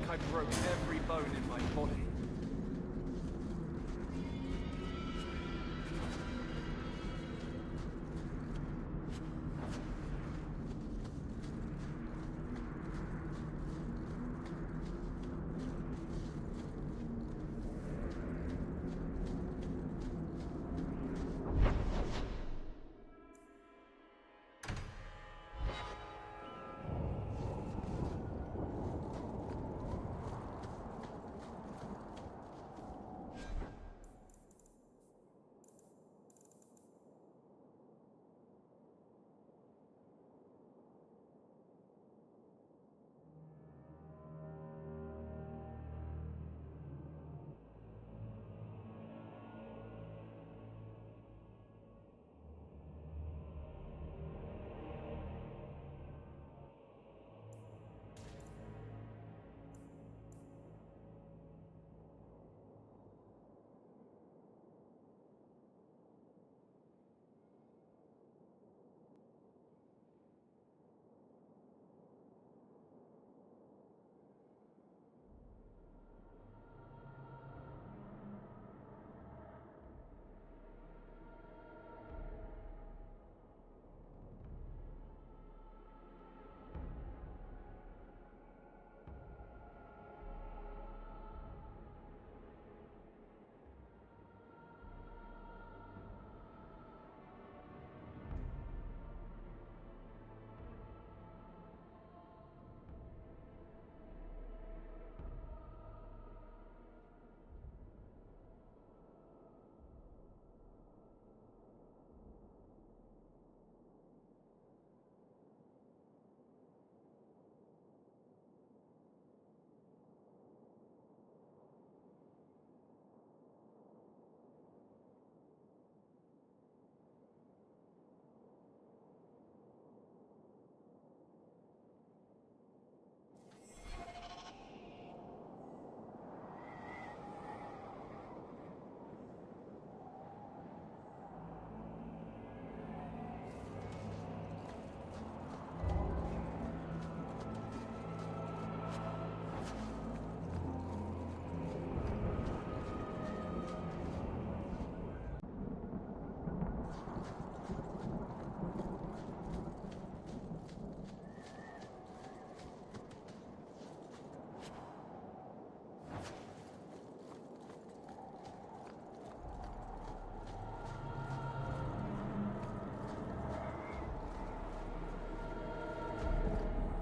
think I broke every bone in my body.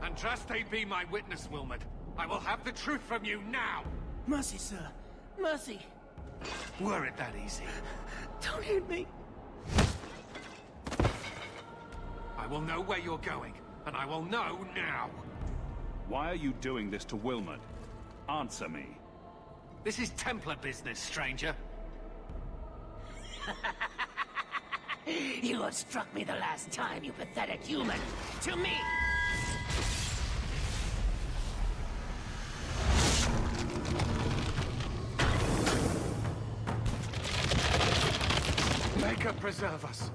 Andraste be my witness, Wilmot. I will have the truth from you now! Mercy, sir. Mercy. Were it that easy? Don't hit me. I will know where you're going, and I will know now. Why are you doing this to Wilmot? Answer me. This is Templar business, stranger. You have struck me the last time, you pathetic human. To me! Maker preserve us.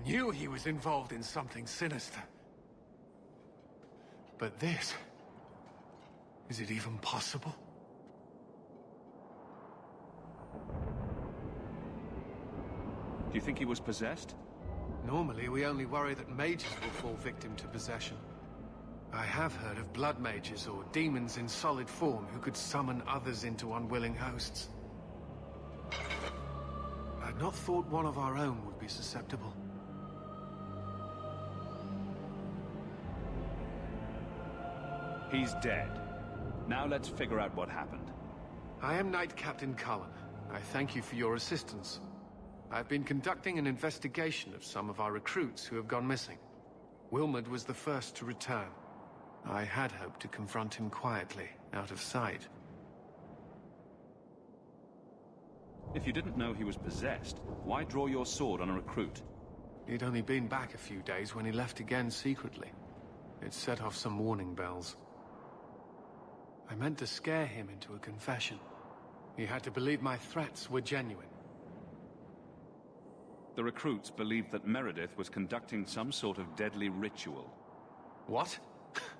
knew he was involved in something sinister. But this... is it even possible? Do you think he was possessed? Normally, we only worry that mages will fall victim to possession. I have heard of blood mages or demons in solid form who could summon others into unwilling hosts. I'd not thought one of our own would be susceptible. He's dead. Now let's figure out what happened. I am Knight Captain Cullen. I thank you for your assistance. I've been conducting an investigation of some of our recruits who have gone missing. Wilmot was the first to return. I had hoped to confront him quietly, out of sight. If you didn't know he was possessed, why draw your sword on a recruit? He'd only been back a few days when he left again secretly. It set off some warning bells. I meant to scare him into a confession. He had to believe my threats were genuine. The recruits believed that Meredith was conducting some sort of deadly ritual. What?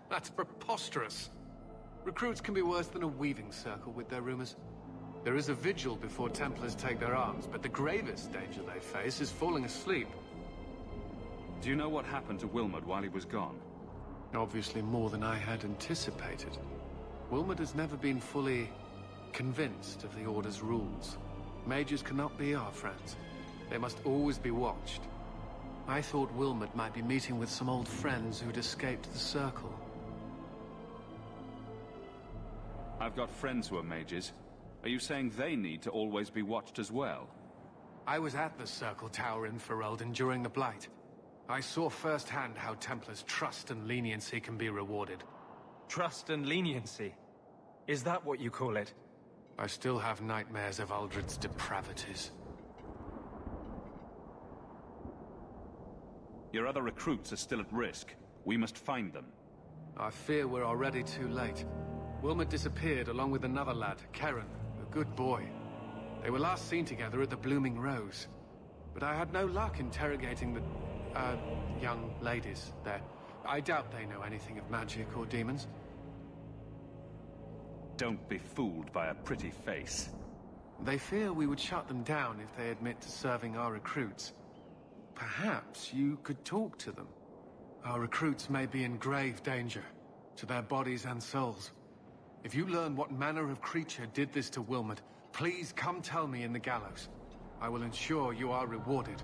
That's preposterous. Recruits can be worse than a weaving circle with their rumors. There is a vigil before Templars take their arms, but the gravest danger they face is falling asleep. Do you know what happened to Wilmot while he was gone? Obviously more than I had anticipated. Wilmot has never been fully convinced of the Order's rules. Mages cannot be our friends. They must always be watched. I thought Wilmot might be meeting with some old friends who'd escaped the Circle. I've got friends who are mages. Are you saying they need to always be watched as well? I was at the Circle Tower in Ferelden during the Blight. I saw firsthand how Templars' trust and leniency can be rewarded. Trust and leniency? Is that what you call it? I still have nightmares of Uldred's depravities. Your other recruits are still at risk. We must find them. I fear we're already too late. Wilmot disappeared along with another lad, Karen, a good boy. They were last seen together at the Blooming Rose. But I had no luck interrogating the, young ladies there. I doubt they know anything of magic or demons. Don't be fooled by a pretty face. They fear we would shut them down if they admit to serving our recruits. Perhaps you could talk to them. Our recruits may be in grave danger, to their bodies and souls. If you learn what manner of creature did this to Wilmot, please come tell me in the gallows. I will ensure you are rewarded.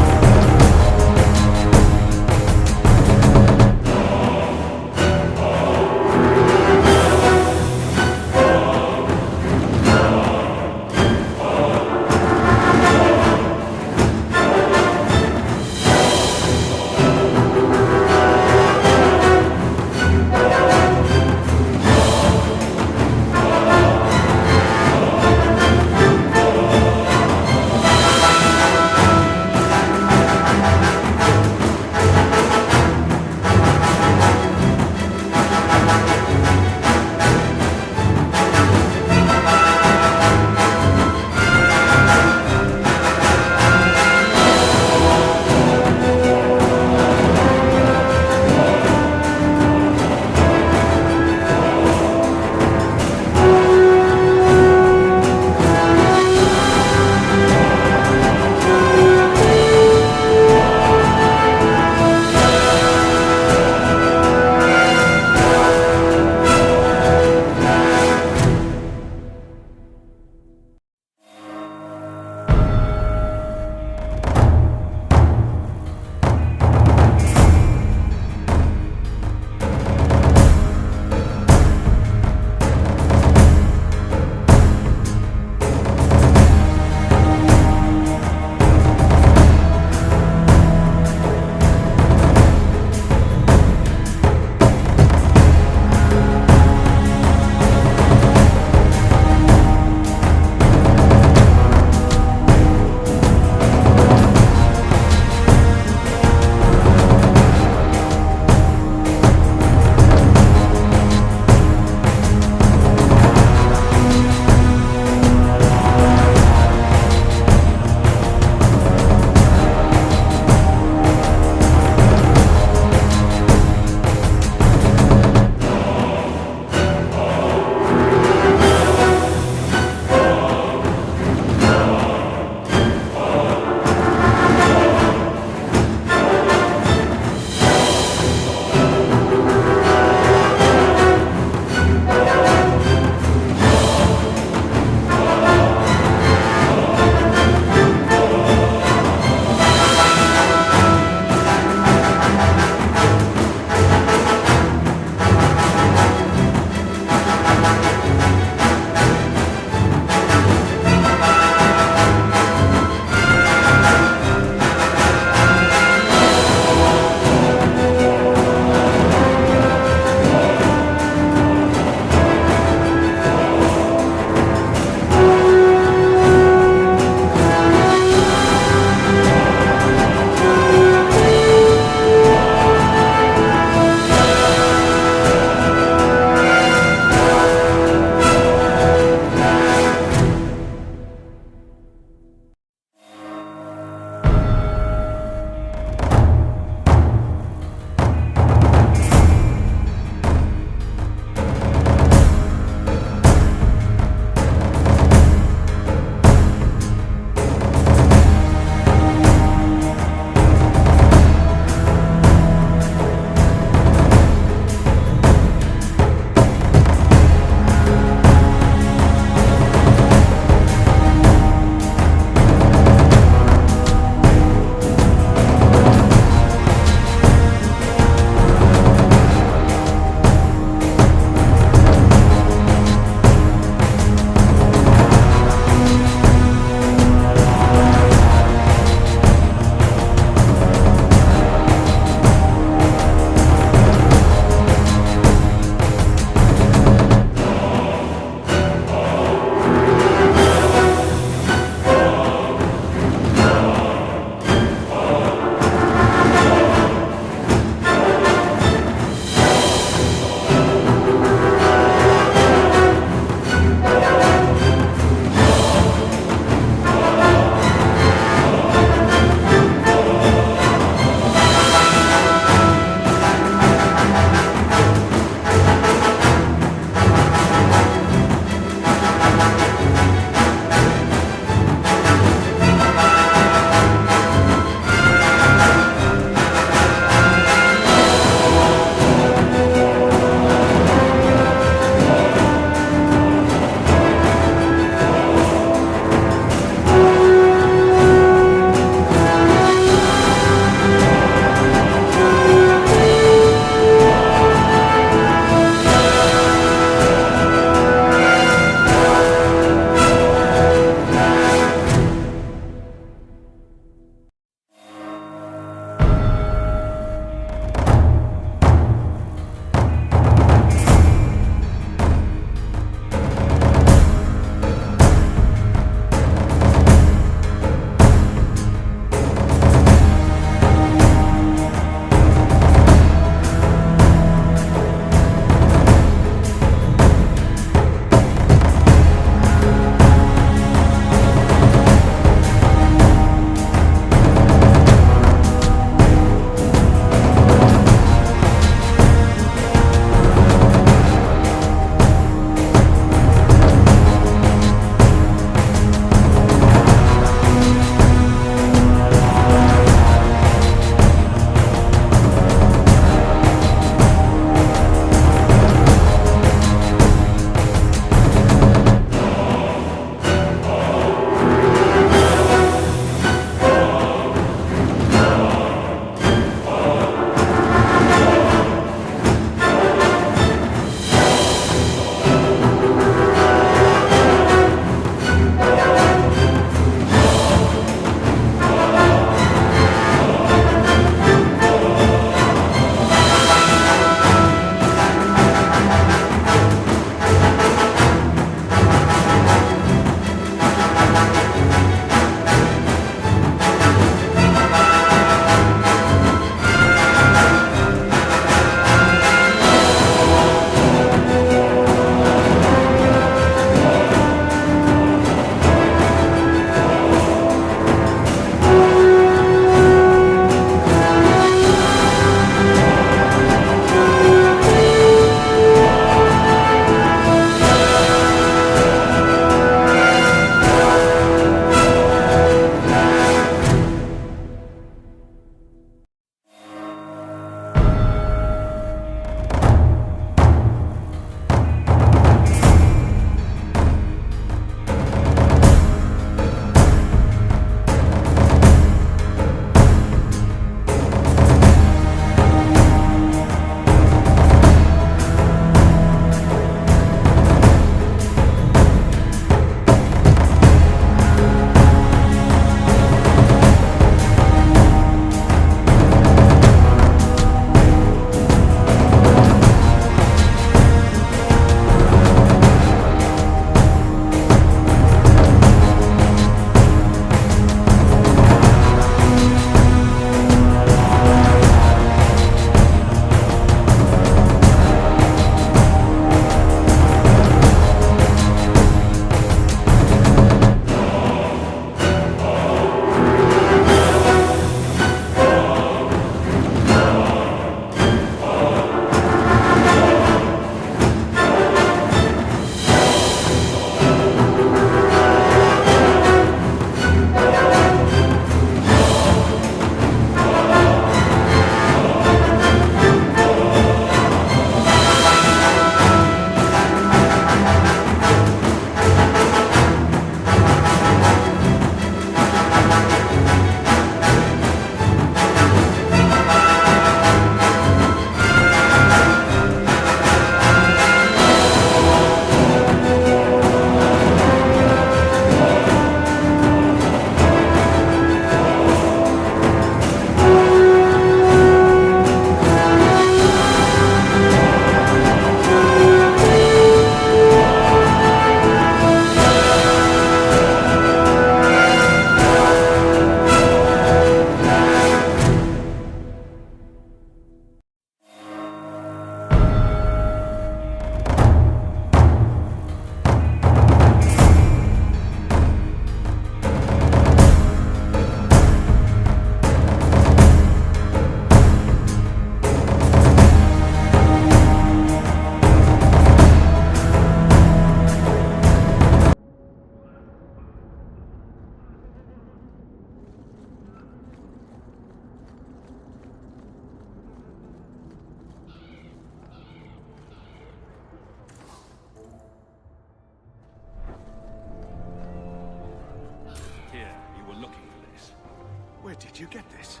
Where did you get this?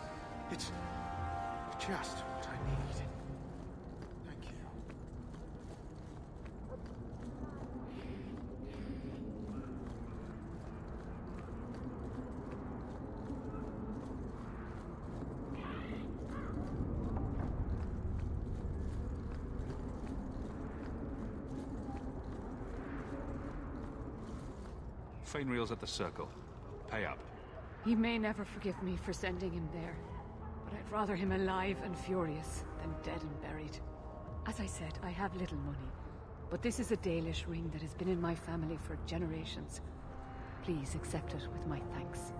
It's just what I need. Thank you. Fainreal's at the circle. Pay up. He may never forgive me for sending him there, but I'd rather him alive and furious than dead and buried. As I said, I have little money, but this is a Dalish ring that has been in my family for generations. Please accept it with my thanks.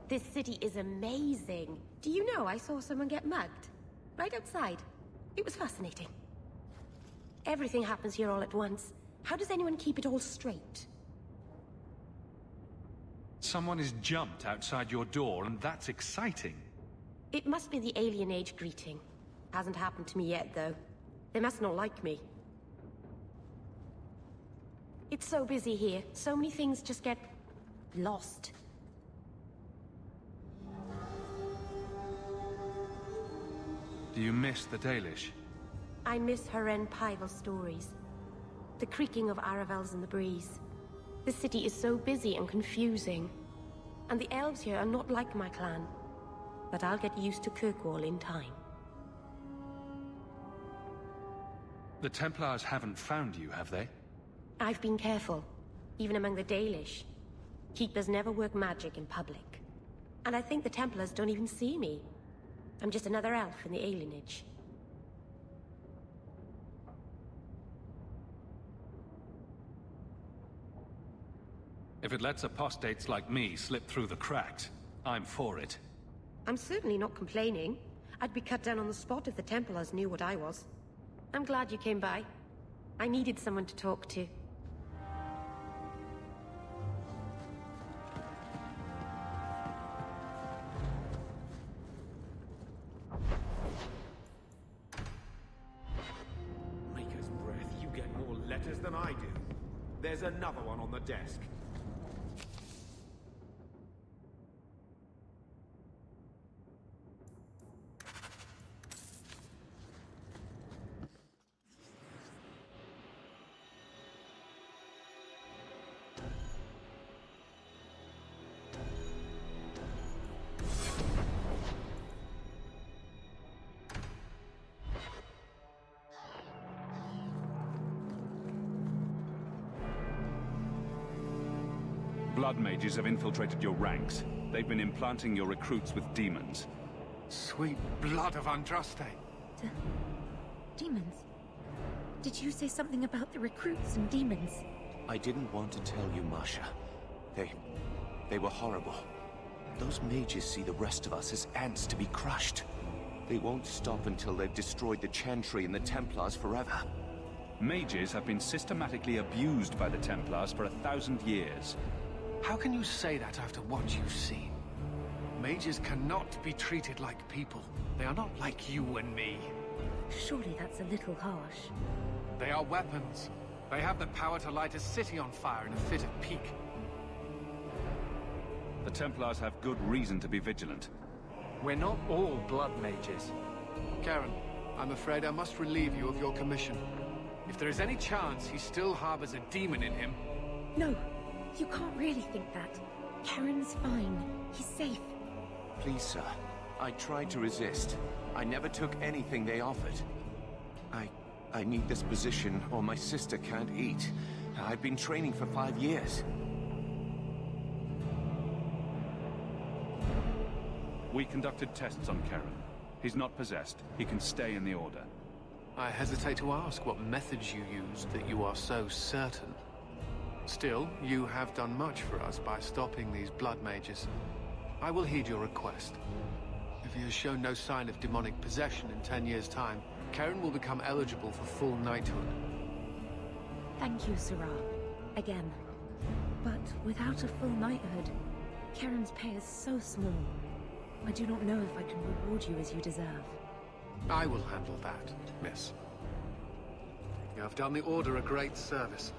This city is amazing. Do you know I saw someone get mugged? Right outside. It was fascinating. Everything happens here all at once. How does anyone keep it all straight? Someone is jumped outside your door, and that's exciting. It must be the alien age greeting. Hasn't happened to me yet, though. They must not like me. It's so busy here. So many things just get lost. Do you miss the Dalish? I miss Haren Pival stories. The creaking of Aravels in the breeze. The city is so busy and confusing. And the elves here are not like my clan. But I'll get used to Kirkwall in time. The Templars haven't found you, have they? I've been careful, even among the Dalish. Keepers never work magic in public. And I think the Templars don't even see me. I'm just another elf in the alienage. If it lets apostates like me slip through the cracks, I'm for it. I'm certainly not complaining. I'd be cut down on the spot if the Templars knew what I was. I'm glad you came by. I needed someone to talk to. Maker's breath, you get more letters than I do. There's another one on the desk. Blood mages have infiltrated your ranks. They've been implanting your recruits with demons. Sweet blood of Andraste. Demons? Did you say something about the recruits and demons? I didn't want to tell you, Masha. They were horrible. Those mages see the rest of us as ants to be crushed. They won't stop until they've destroyed the Chantry and the Templars forever. Mages have been systematically abused by the Templars for 1,000 years. How can you say that after what you've seen? Mages cannot be treated like people. They are not like you and me. Surely that's a little harsh. They are weapons. They have the power to light a city on fire in a fit of pique. The Templars have good reason to be vigilant. We're not all blood mages. Karen, I'm afraid I must relieve you of your commission. If there is any chance he still harbors a demon in him... No, you can't really think that. Karen's fine. He's safe. Please, sir. I tried to resist. I never took anything they offered. I need this position, or my sister can't eat. I've been training for 5 years. We conducted tests on Karen. He's not possessed. He can stay in the Order. I hesitate to ask what methods you used that you are so certain. Still, you have done much for us by stopping these blood mages. I will heed your request. If he has shown no sign of demonic possession in 10 years' time, Karen will become eligible for full knighthood. Thank you, Sarah. Again. But without a full knighthood, Charon's pay is so small. I do not know if I can reward you as you deserve. I will handle that, miss. You have done the Order a great service.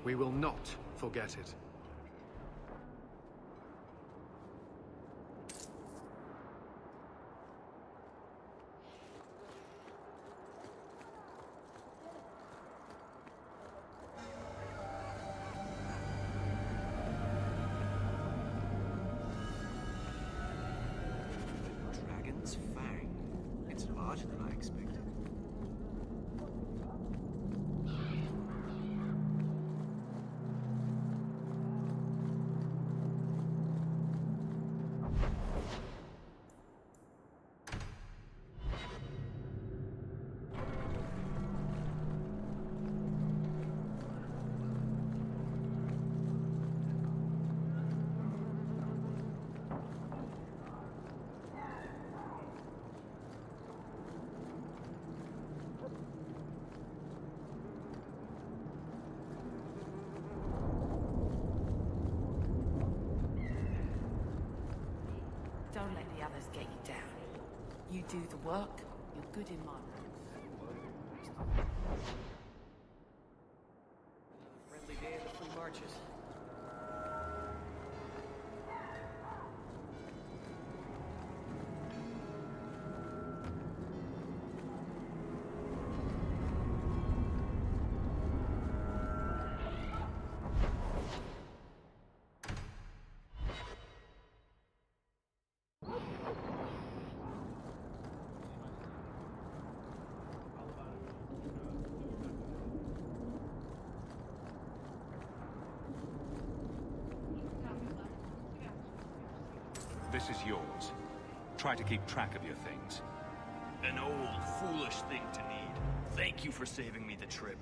We will not forget it. Dragon's Fang. It's larger than I expected. Don't let the others get you down. You do the work, you're good in my books. Friendly day of the Free Marches. This is yours. Try to keep track of your things. An old, foolish thing to need. Thank you for saving me the trip.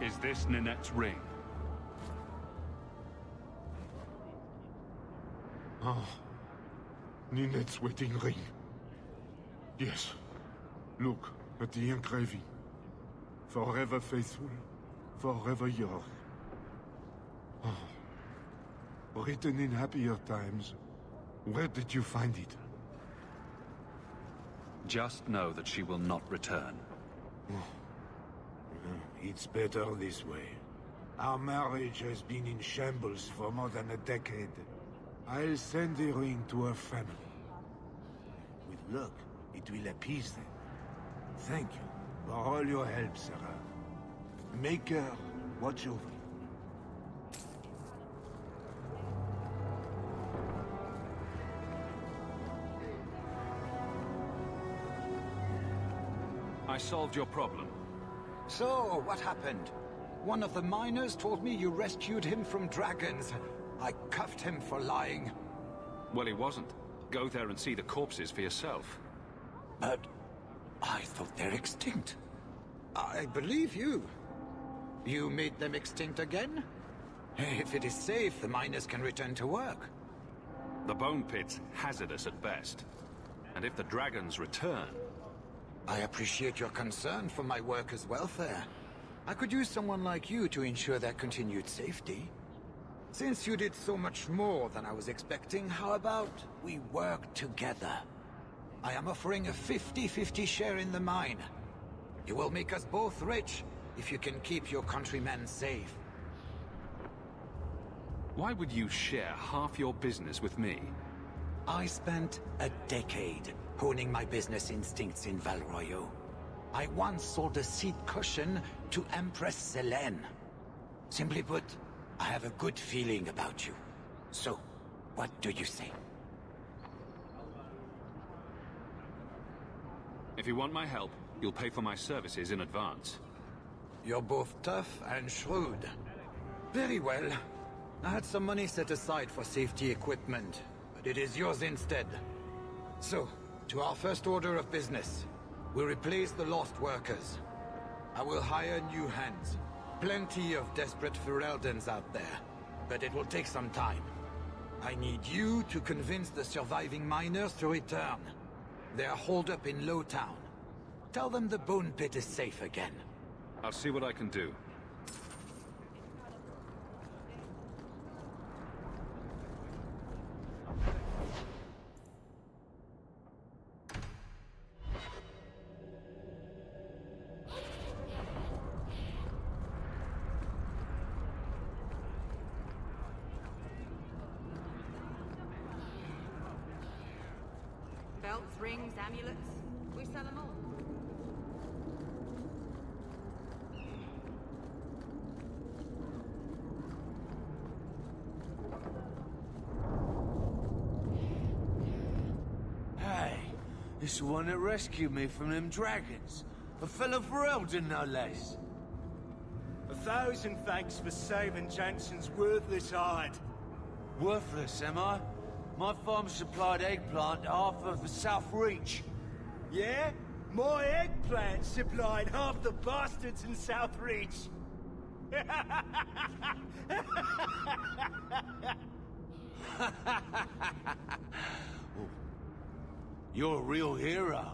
Is this Ninette's ring? Ah, Ninette's wedding ring. Yes. Look at the engraving. Forever faithful, forever yours. Oh. Written in happier times. Where did you find it? Just know that she will not return. It's better this way. Our marriage has been in shambles for more than a decade. I'll send the ring to her family. With luck, it will appease them. Thank you for all your help, Sarah. Make her watch over you. I solved your problem. So, what happened? One of the miners told me you rescued him from dragons. I cuffed him for lying. Well, he wasn't. Go there and see the corpses for yourself. But I thought they're extinct. I believe you. You made them extinct again? If it is safe, the miners can return to work. The bone pit's hazardous at best. And if the dragons return... I appreciate your concern for my workers' welfare. I could use someone like you to ensure their continued safety. Since you did so much more than I was expecting, how about we work together? I am offering a 50-50 share in the mine. You will make us both rich if you can keep your countrymen safe. Why would you share half your business with me? I spent a decade honing my business instincts in Val Royeaux. I once sold a seat cushion to Empress Selene. Simply put, I have a good feeling about you. So, what do you say? If you want my help, you'll pay for my services in advance. You're both tough and shrewd. Very well. I had some money set aside for safety equipment, but it is yours instead. So, to our first order of business. We'll replace the lost workers. I will hire new hands. Plenty of desperate Fereldans out there. but it will take some time. I need you to convince the surviving miners to return. They're holed up in Lowtown. Tell them the Bone Pit is safe again. I'll see what I can do. Belts, rings, amulets. We sell them all. Hey, this is the one that rescued me from them dragons. A fellow for Eldon, no less. 1,000 thanks for saving Jansen's worthless hide. Worthless, am I? My farm supplied eggplant to half of the South Reach. Yeah? My eggplant supplied half the bastards in South Reach. You're a real hero.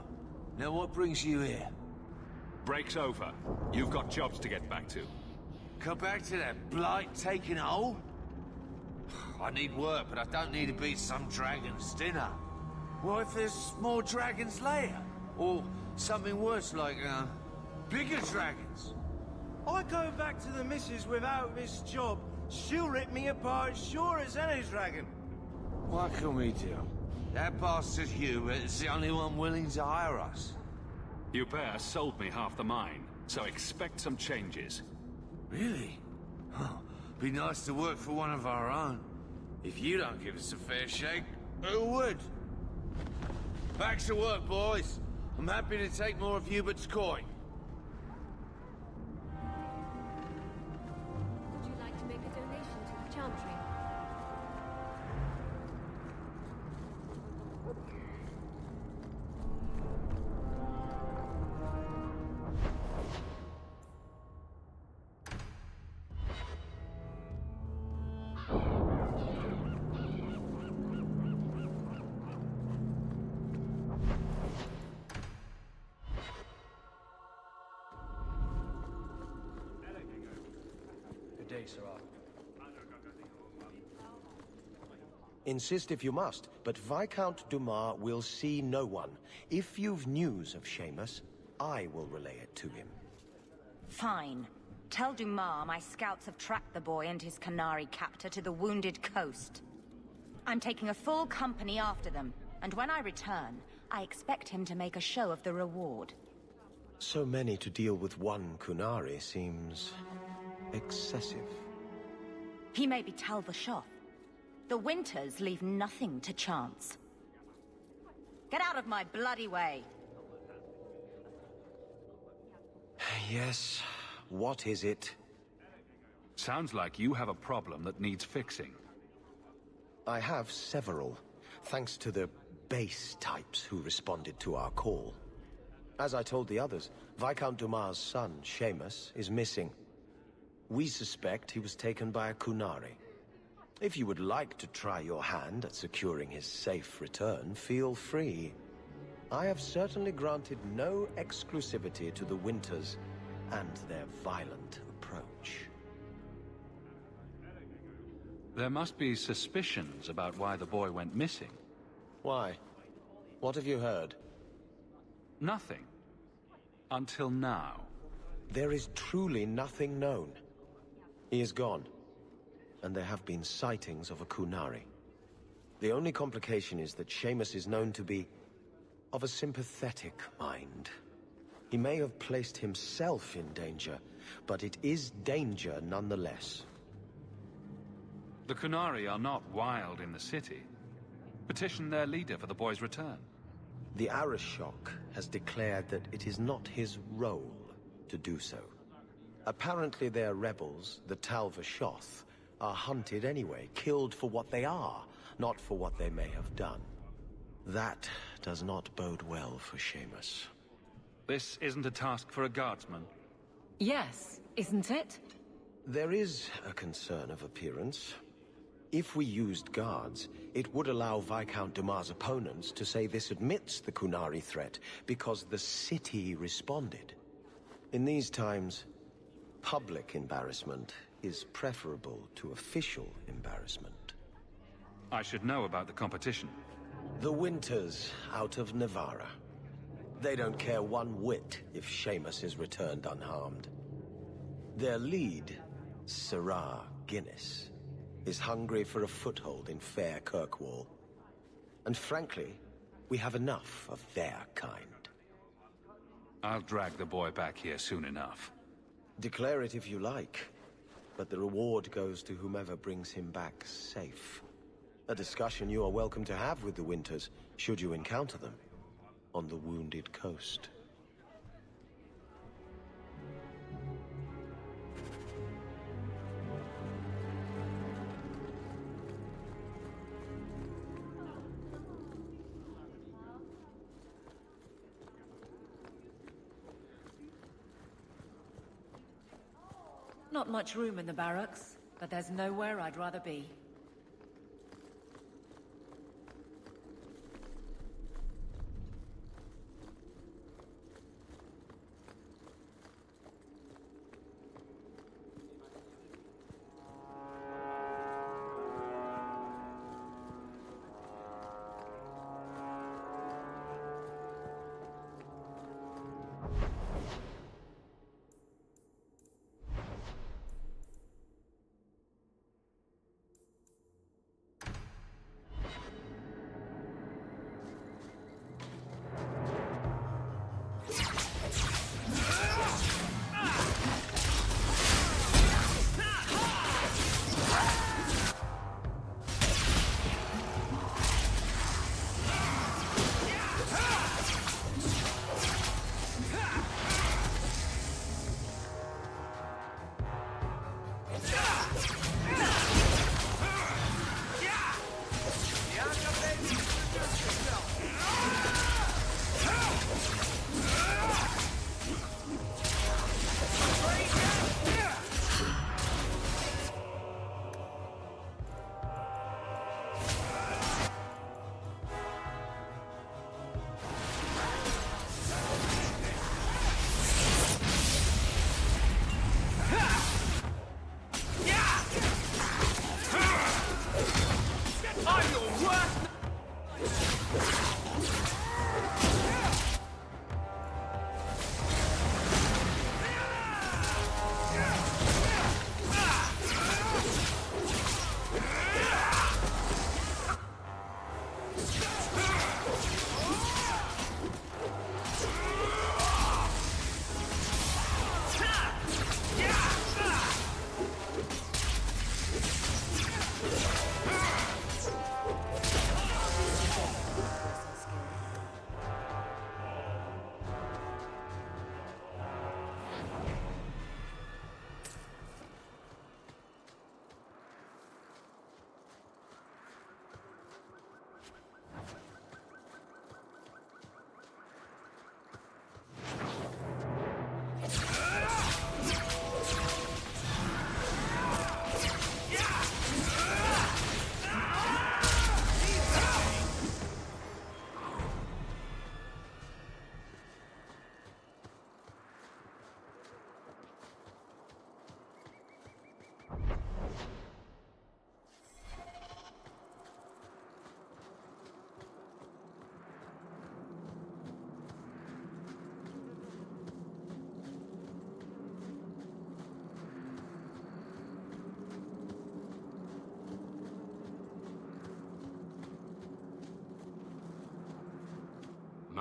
Now what brings you here? Break's over. You've got jobs to get back to. Come back to that blight-taking hole? I need work, but I don't need to be some dragon's dinner. What if there's more dragons later? Or something worse like, bigger dragons? I go back to the missus without this job, she'll rip me apart sure as any dragon. What can we do? That bastard Hubert is the only one willing to hire us. Hubert sold me half the mine, so expect some changes. Really? Oh, be nice to work for one of our own. If you don't give us a fair shake, who would? Back to work, boys. I'm happy to take more of Hubert's coin. Would you like to make a donation to the Chantry? Good day, Sirrah. Insist if you must, but Viscount Dumas will see no one. If you've news of Seamus, I will relay it to him. Fine. Tell Dumas my scouts have tracked the boy and his Canary captor to the Wounded Coast. I'm taking a full company after them, and when I return, I expect him to make a show of the reward. So many to deal with one Kunari seems excessive. He may be Tal Vashoth. The Winters leave nothing to chance. Get out of my bloody way! Yes, what is it? Sounds like you have a problem that needs fixing. I have several, thanks to the base types who responded to our call. As I told the others, Viscount Dumas' son, Seamus, is missing. We suspect he was taken by a Kunari. If you would like to try your hand at securing his safe return, feel free. I have certainly granted no exclusivity to the Winters and their violent approach. There must be suspicions about why the boy went missing. Why? What have you heard? Nothing. Until now. There is truly nothing known. He is gone, and there have been sightings of a Kunari. The only complication is that Seamus is known to be of a sympathetic mind. He may have placed himself in danger, but it is danger nonetheless. The Kunari are not wild in the city. Petition their leader for the boy's return. The Arishok has declared that it is not his role to do so. Apparently their rebels, the Tal Vashoth, are hunted anyway, killed for what they are, not for what they may have done. That does not bode well for Seamus. This isn't a task for a guardsman. Yes, isn't it? There is a concern of appearance. If we used guards, it would allow Viscount Dumas' opponents to say this admits the Qunari threat because the city responded. In these times, public embarrassment is preferable to official embarrassment. I should know about the competition. The Winters out of Navarra. They don't care one whit if Seamus is returned unharmed. Their lead, Sirrah Guinness, is hungry for a foothold in fair Kirkwall. And frankly, we have enough of their kind. I'll drag the boy back here soon enough. Declare it if you like, but the reward goes to whomever brings him back safe. A discussion you are welcome to have with the Winters, should you encounter them, on the Wounded Coast. Not much room in the barracks, but there's nowhere I'd rather be.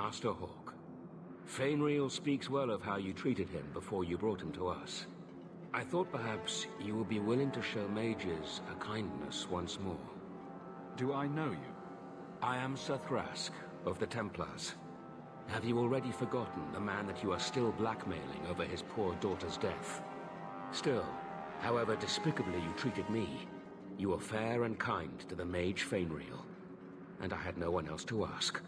Master Hawk, Fainriel speaks well of how you treated him before you brought him to us. I thought perhaps you would be willing to show mages a kindness once more. Do I know you? I am Sir Thrask, of the Templars. Have you already forgotten the man that you are still blackmailing over his poor daughter's death? Still, however despicably you treated me, you were fair and kind to the mage Fainriel, and I had no one else to ask.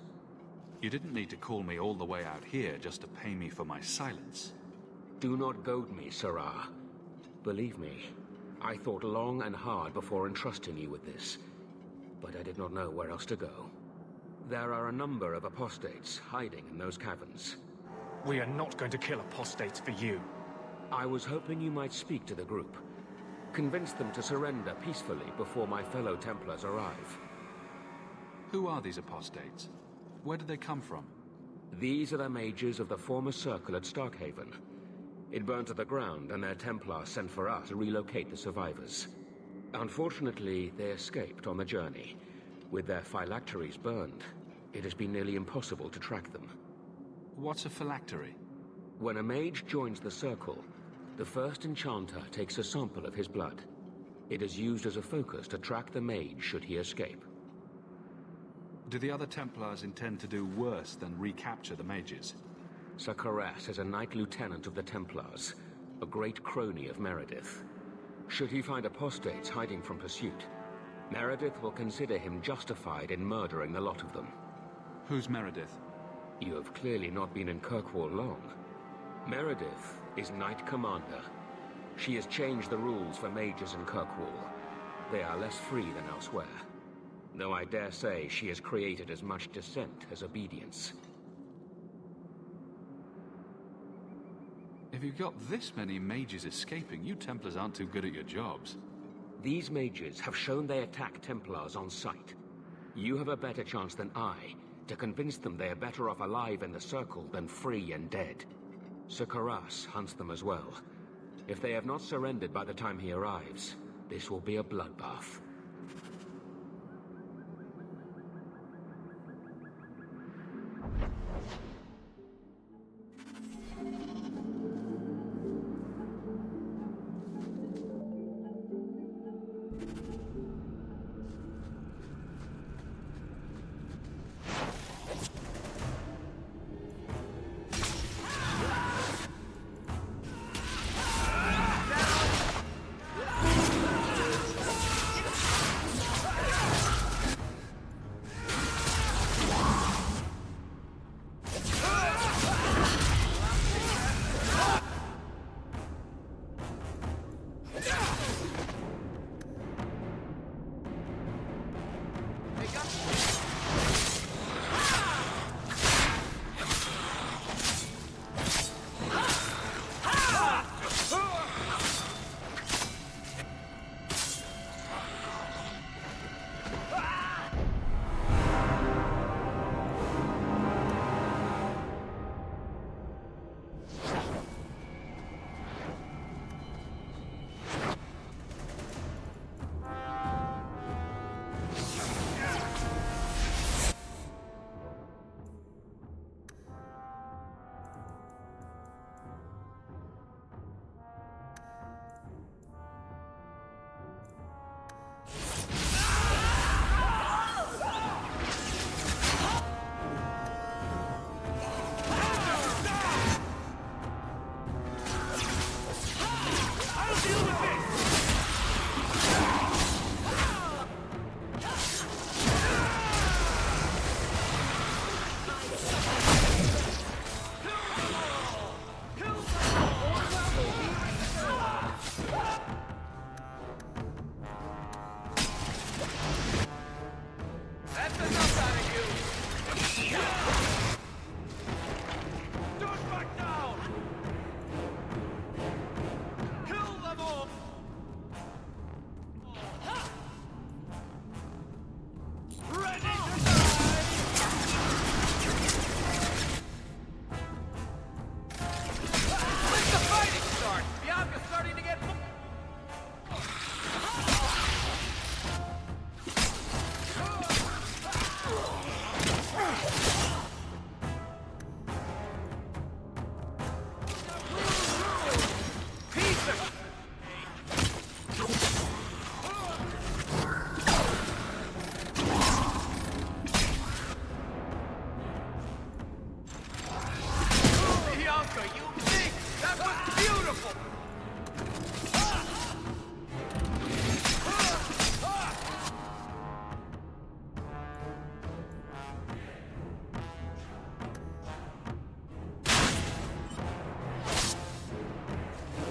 You didn't need to call me all the way out here just to pay me for my silence. Do not goad me, Sirrah. Believe me, I thought long and hard before entrusting you with this, but I did not know where else to go. There are a number of apostates hiding in those caverns. We are not going to kill apostates for you. I was hoping you might speak to the group. Convince them to surrender peacefully before my fellow Templars arrive. Who are these apostates? Where did they come from? These are the mages of the former circle at Starkhaven. It burned to the ground, and their Templars sent for us to relocate the survivors. Unfortunately, they escaped on the journey. With their phylacteries burned, it has been nearly impossible to track them. What's a phylactery? When a mage joins the circle, the first enchanter takes a sample of his blood. It is used as a focus to track the mage should he escape. Do the other Templars intend to do worse than recapture the mages? Sakaras is a Knight Lieutenant of the Templars, a great crony of Meredith. Should he find apostates hiding from pursuit, Meredith will consider him justified in murdering the lot of them. Who's Meredith? You have clearly not been in Kirkwall long. Meredith is Knight Commander. She has changed the rules for mages in Kirkwall. They are less free than elsewhere. Though I dare say she has created as much dissent as obedience. If you've got this many mages escaping, you Templars aren't too good at your jobs. These mages have shown they attack Templars on sight. You have a better chance than I to convince them they are better off alive in the Circle than free and dead. Sakaras hunts them as well. If they have not surrendered by the time he arrives, this will be a bloodbath.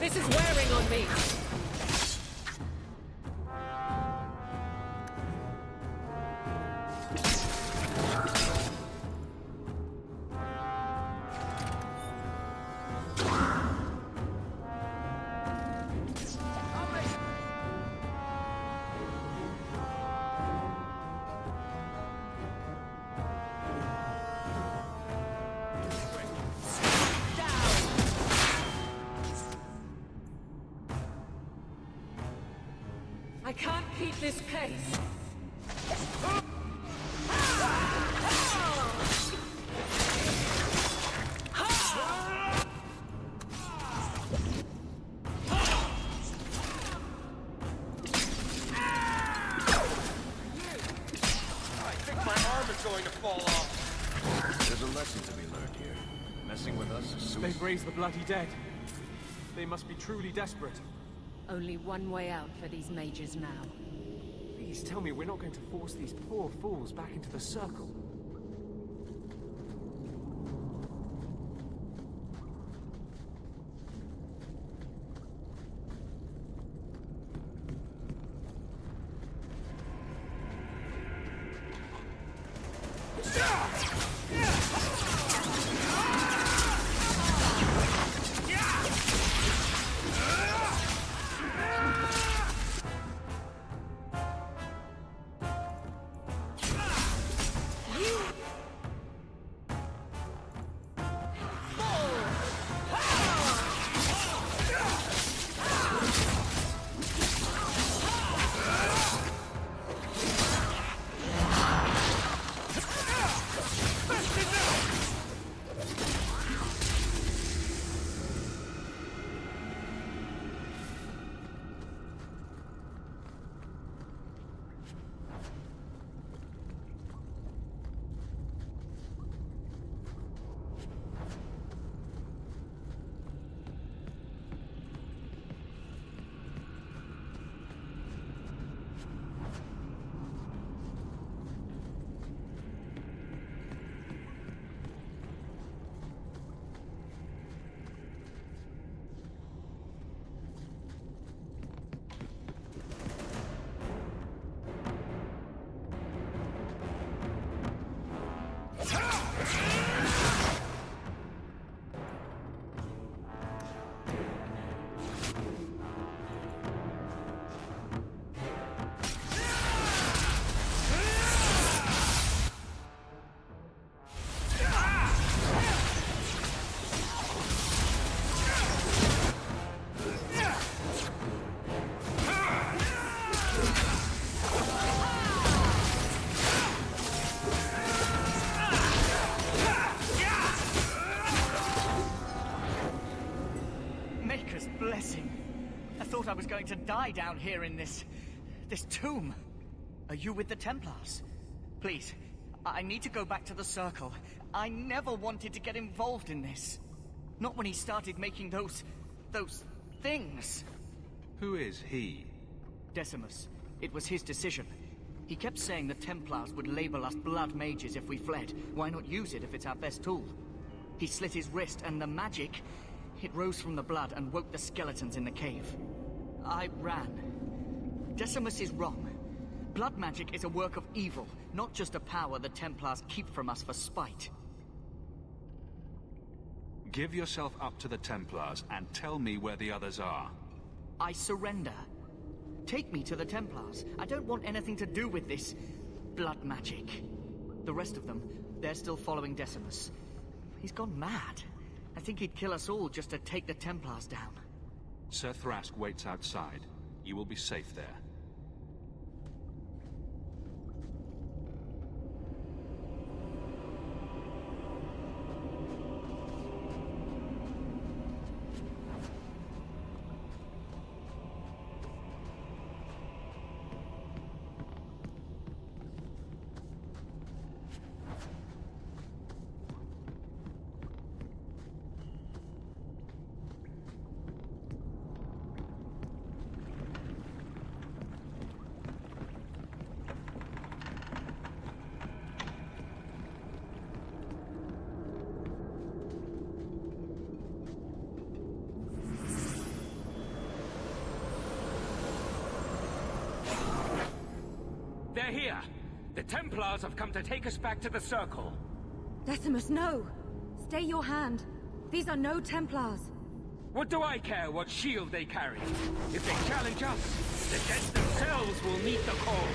This is wearing on me. I can't keep this pace. Going to fall off. There's a lesson to be learned here. Messing with us is suicide. They've raised the bloody dead. They must be truly desperate. Only one way out for these mages now. Please tell me we're not going to force these poor fools back into the circle. I was going to die down here in this tomb. Are you with the Templars? Please, I need to go back to the Circle. I never wanted to get involved in this. Not when he started making those things. Who is he? Decimus. It was his decision. He kept saying the Templars would label us blood mages if we fled. Why not use it if it's our best tool? He slit his wrist, and the magic, it rose from the blood and woke the skeletons in the cave. I ran. Decimus is wrong. Blood magic is a work of evil, not just a power the Templars keep from us for spite. Give yourself up to the Templars and tell me where the others are. I surrender. Take me to the Templars. I don't want anything to do with this blood magic. The rest of them, they're still following Decimus. He's gone mad. I think he'd kill us all just to take the Templars down. Sir Thrask waits outside. You will be safe there. They're here! The Templars have come to take us back to the Circle! Decimus, no! Stay your hand. These are no Templars. What do I care what shield they carry? If they challenge us, the dead themselves will meet the call.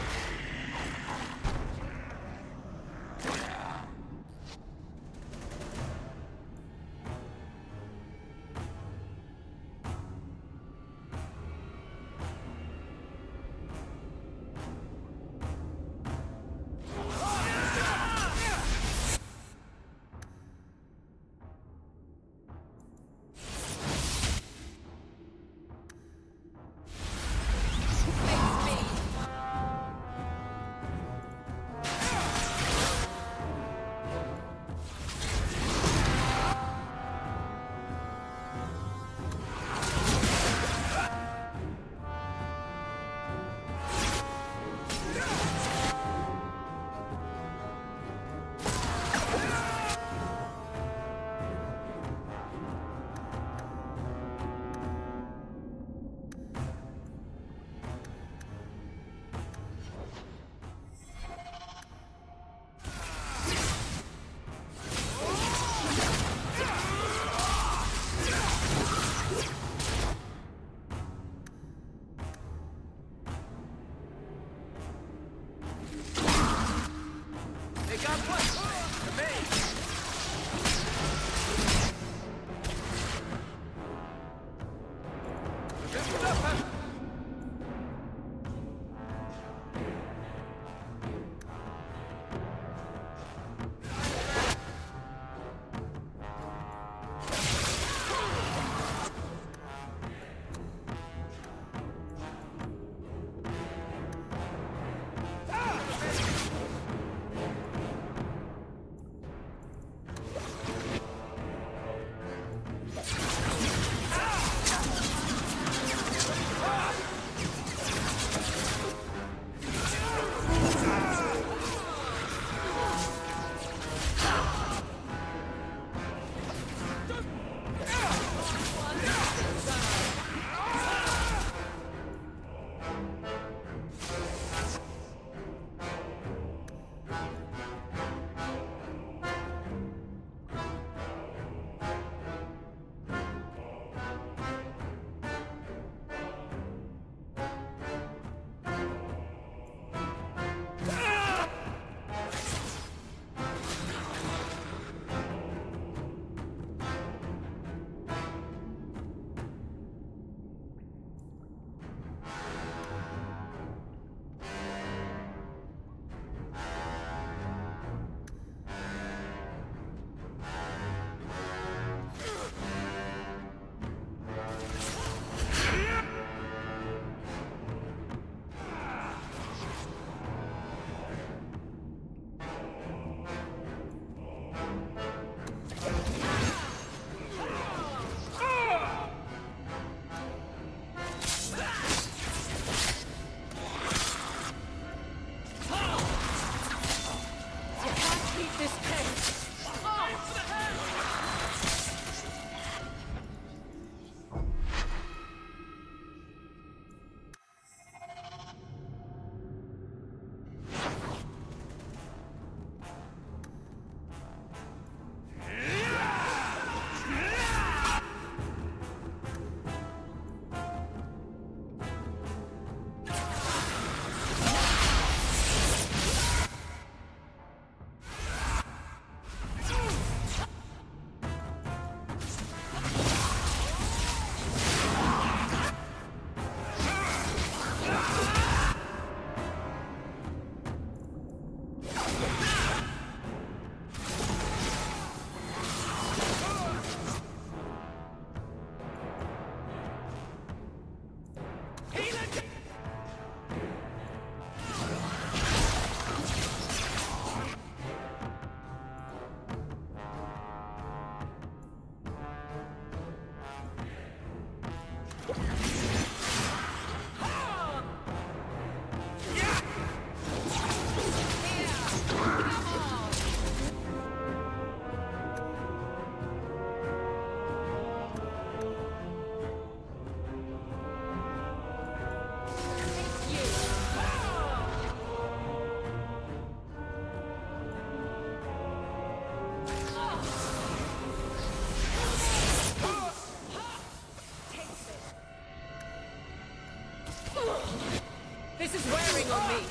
This is wearing on me.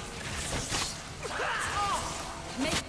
Make...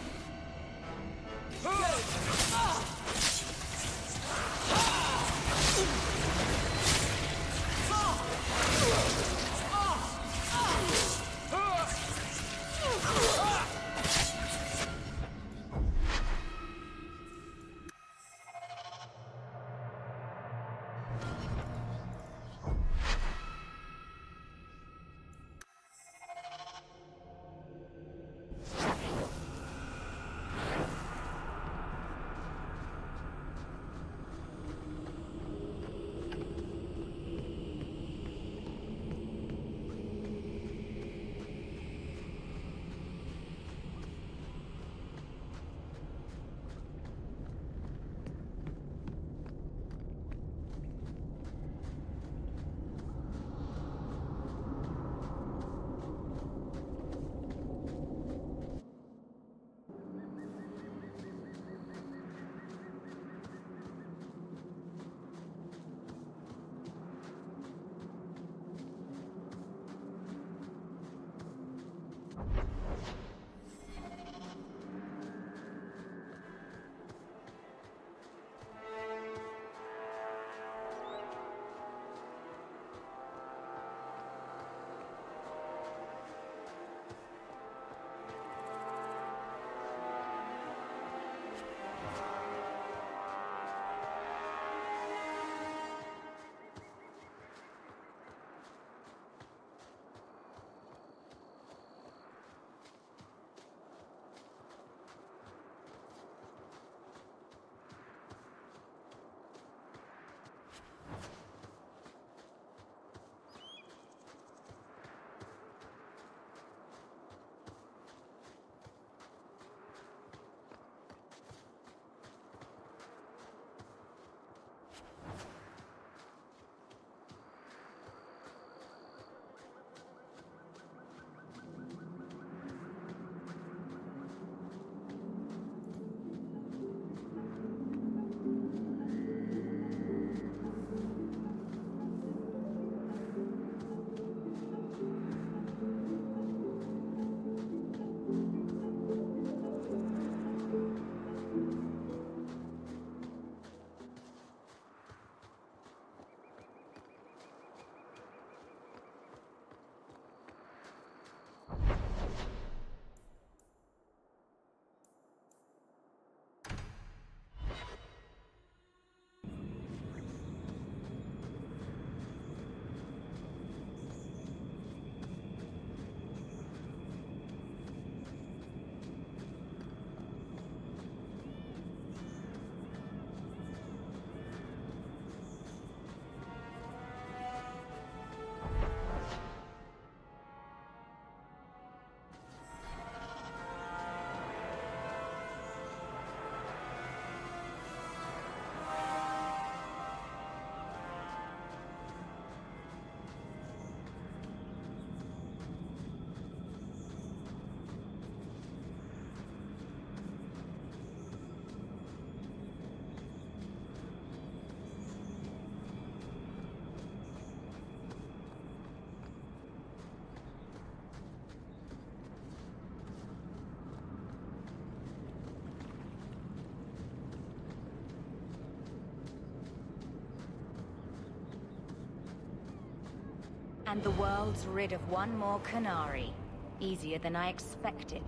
And the world's rid of one more Canary. Easier than I expected.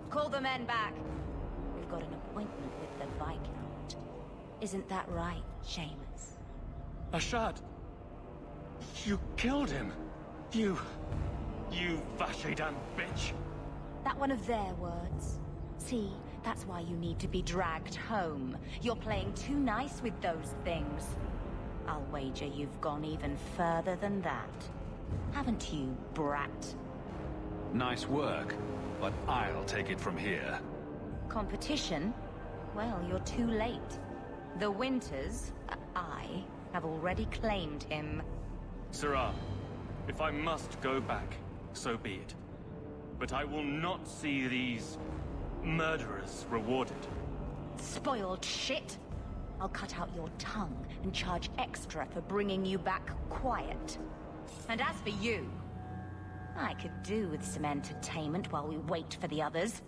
Call the men back. We've got an appointment with the Viscount. Isn't that right, Seamus? Ashad! You killed him! You Vashedan bitch! That one of their words. See, that's why you need to be dragged home. You're playing too nice with those things. I'll wager you've gone even further than that. Haven't you, brat? Nice work, but I'll take it from here. Competition? Well, you're too late. The Winters, I, have already claimed him. Sirrah, if I must go back, so be it. But I will not see these murderers rewarded. Spoiled shit! I'll cut out your tongue and charge extra for bringing you back quiet. And as for you, I could do with some entertainment while we wait for the others.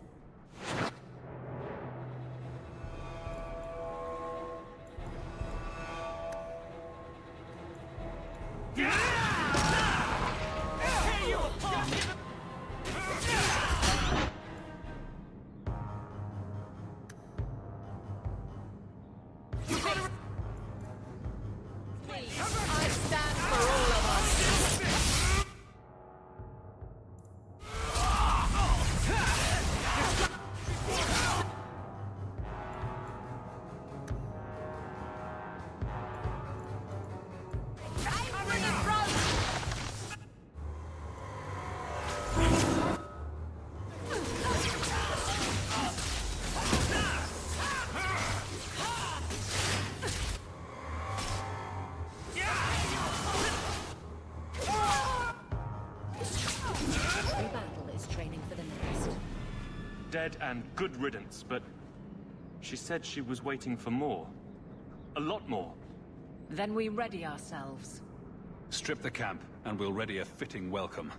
Dead and good riddance, but she said she was waiting for more. A lot more. Then we ready ourselves. Strip the camp, and we'll ready a fitting welcome.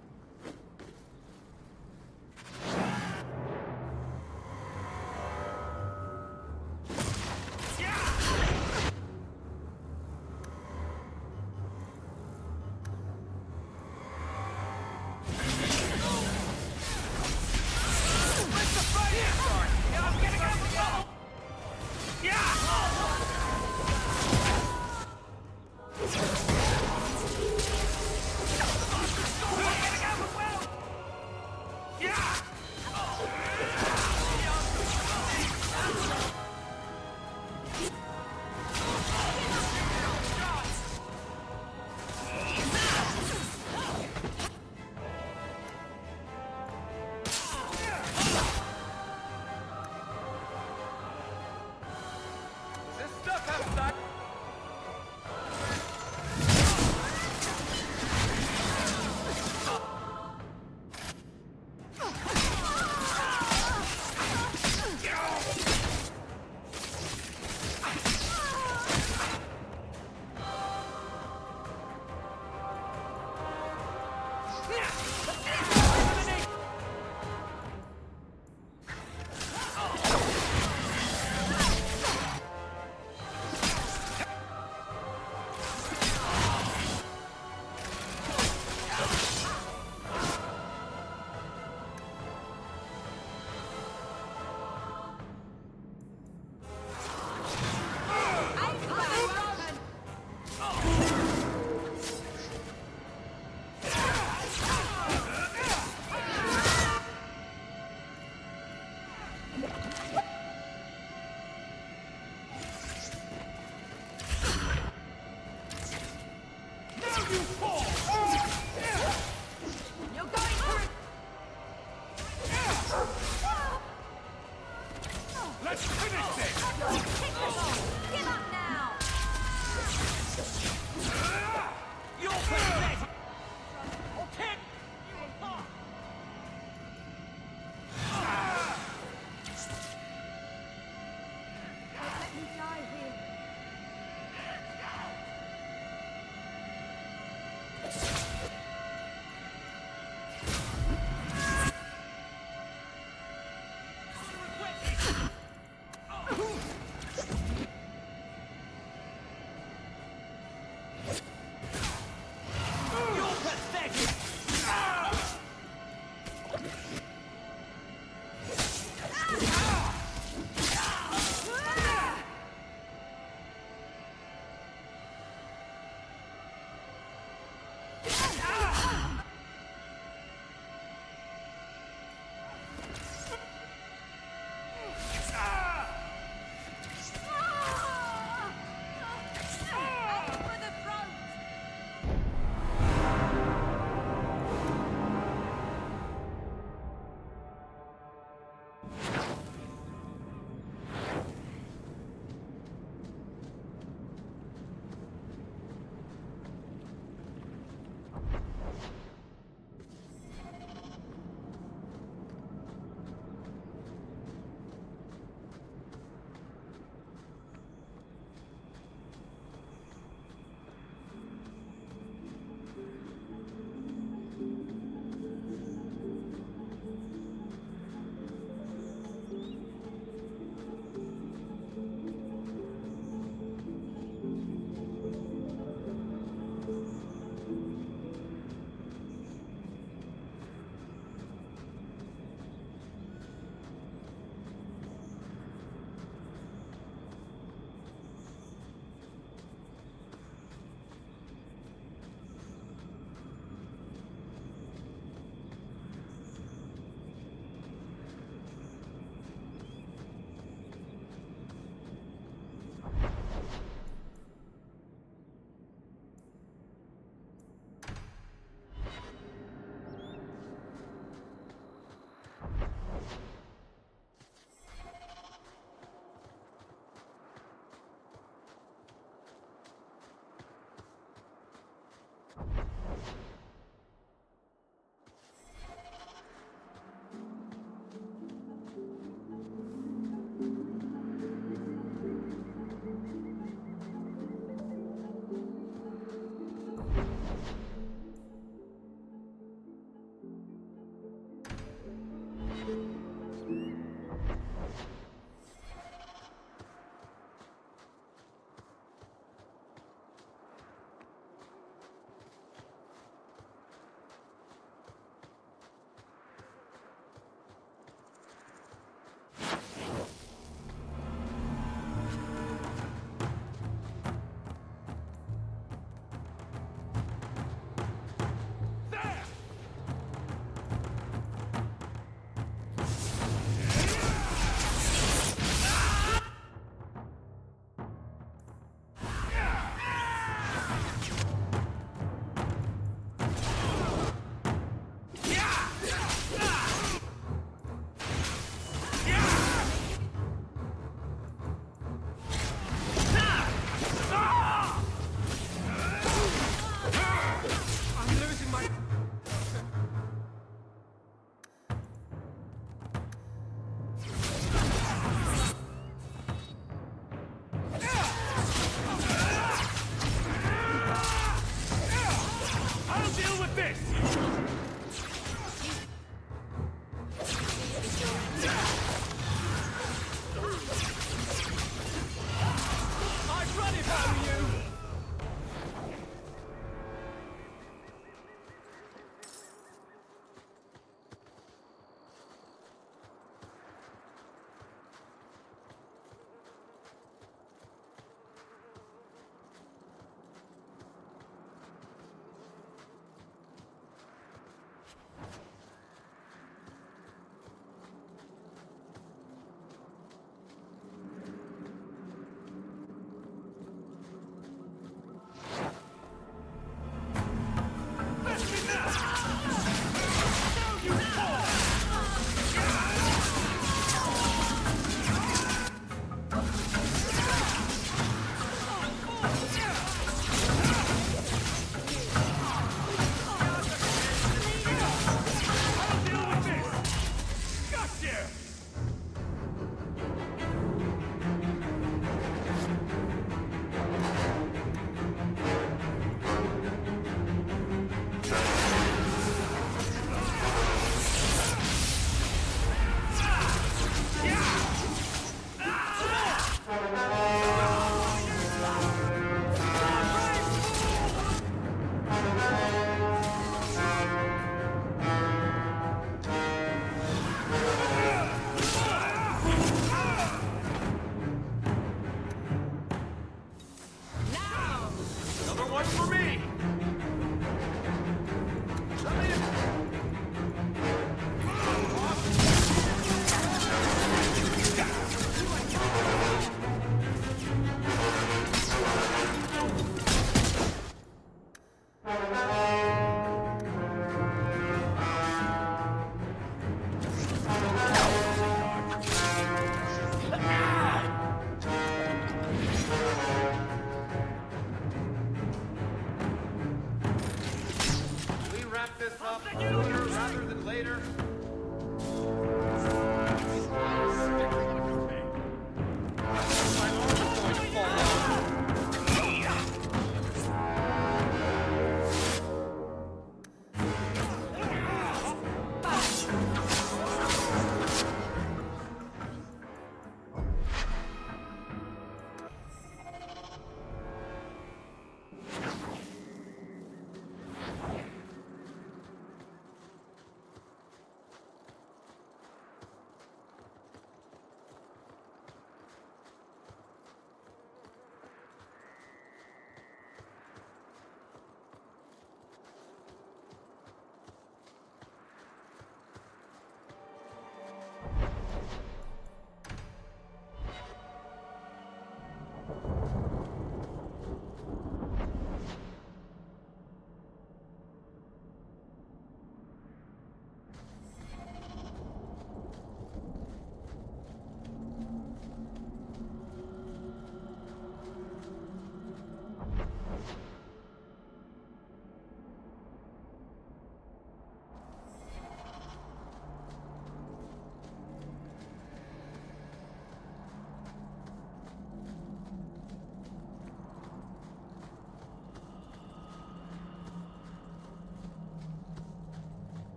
up sooner rather than later.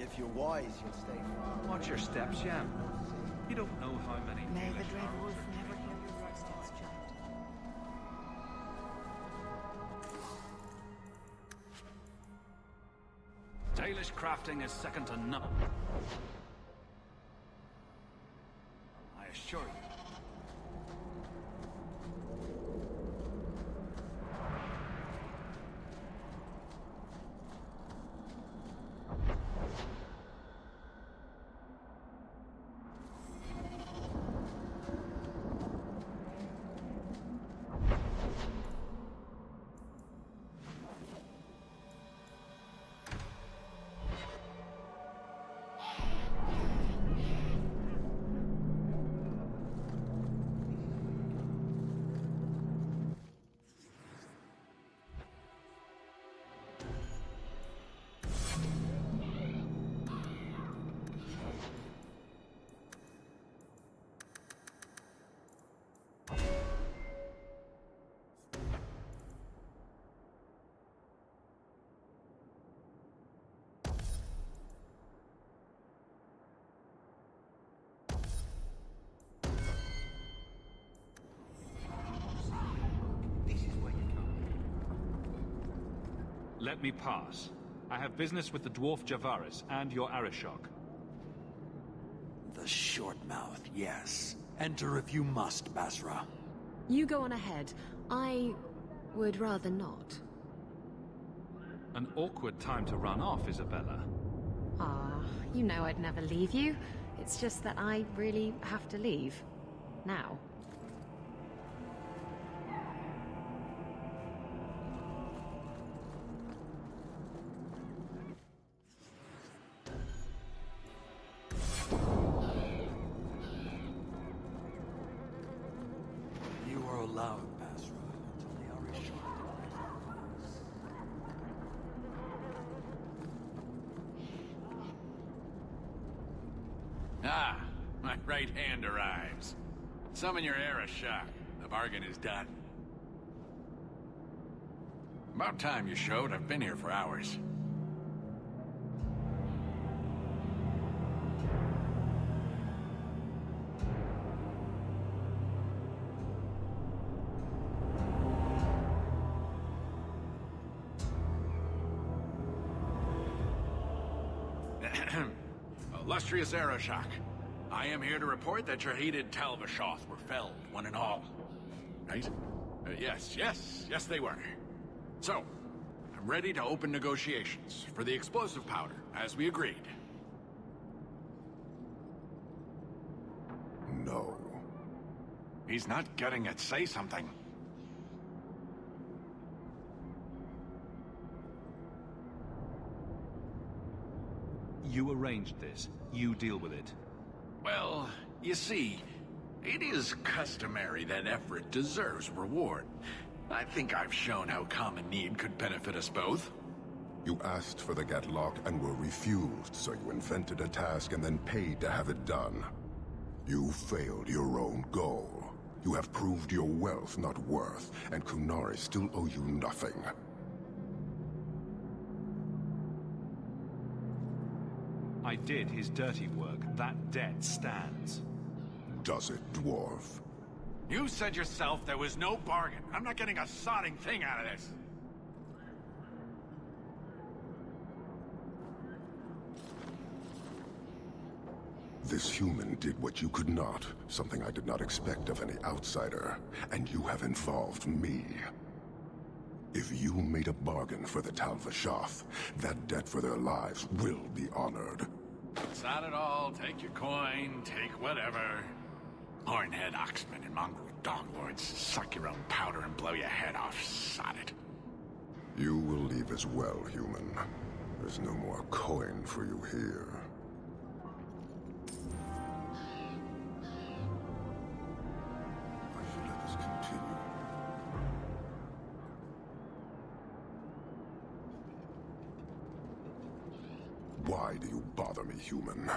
If you're wise, you'll stay far. Watch your steps, Yam. You don't know how many May the Danish Dread arrows Wolf are never trained hear on your your footsteps, side. child. Dalish crafting is second to none. I assure you. Let me pass. I have business with the dwarf Javaris and your Arishok. The short mouth, yes. Enter if you must, Basra. You go on ahead. I would rather not. An awkward time to run off, Isabella. Ah, you know I'd never leave you. It's just that I really have to leave. Now. You are allowed, Basra, until the Arishok. Ah, my right hand arrives. Summon your Arishok. The bargain is done. About time you showed. I've been here for hours. Illustrious Arishok, I am here to report that your hated Talvashoth were felled, one and all. Right? Yes, they were. So, I'm ready to open negotiations for the explosive powder, as we agreed. No. He's not getting it. Say something. You arranged this. You deal with it. Well, you see, It is customary that effort deserves reward. I think I've shown how common need could benefit us both. You asked for the Gatlock and were refused, so you invented a task and then paid to have it done. You failed your own goal. You have proved your wealth not worth, and Kunari still owe you nothing. I did his dirty work. That debt stands. Does it, dwarf? You said yourself there was no bargain. I'm not getting a sodding thing out of this. This human did what you could not, something I did not expect of any outsider, and you have involved me. If you made a bargain for the Tal Vashoth, that debt for their lives will be honored. It's not at all. Take your coin, take whatever. Hornhead Oxman and mongrel doglords suck your own powder and blow your head off. Sod it. You will leave as well, human. There's no more coin for you here. I should let this continue. Why do you bother me, human?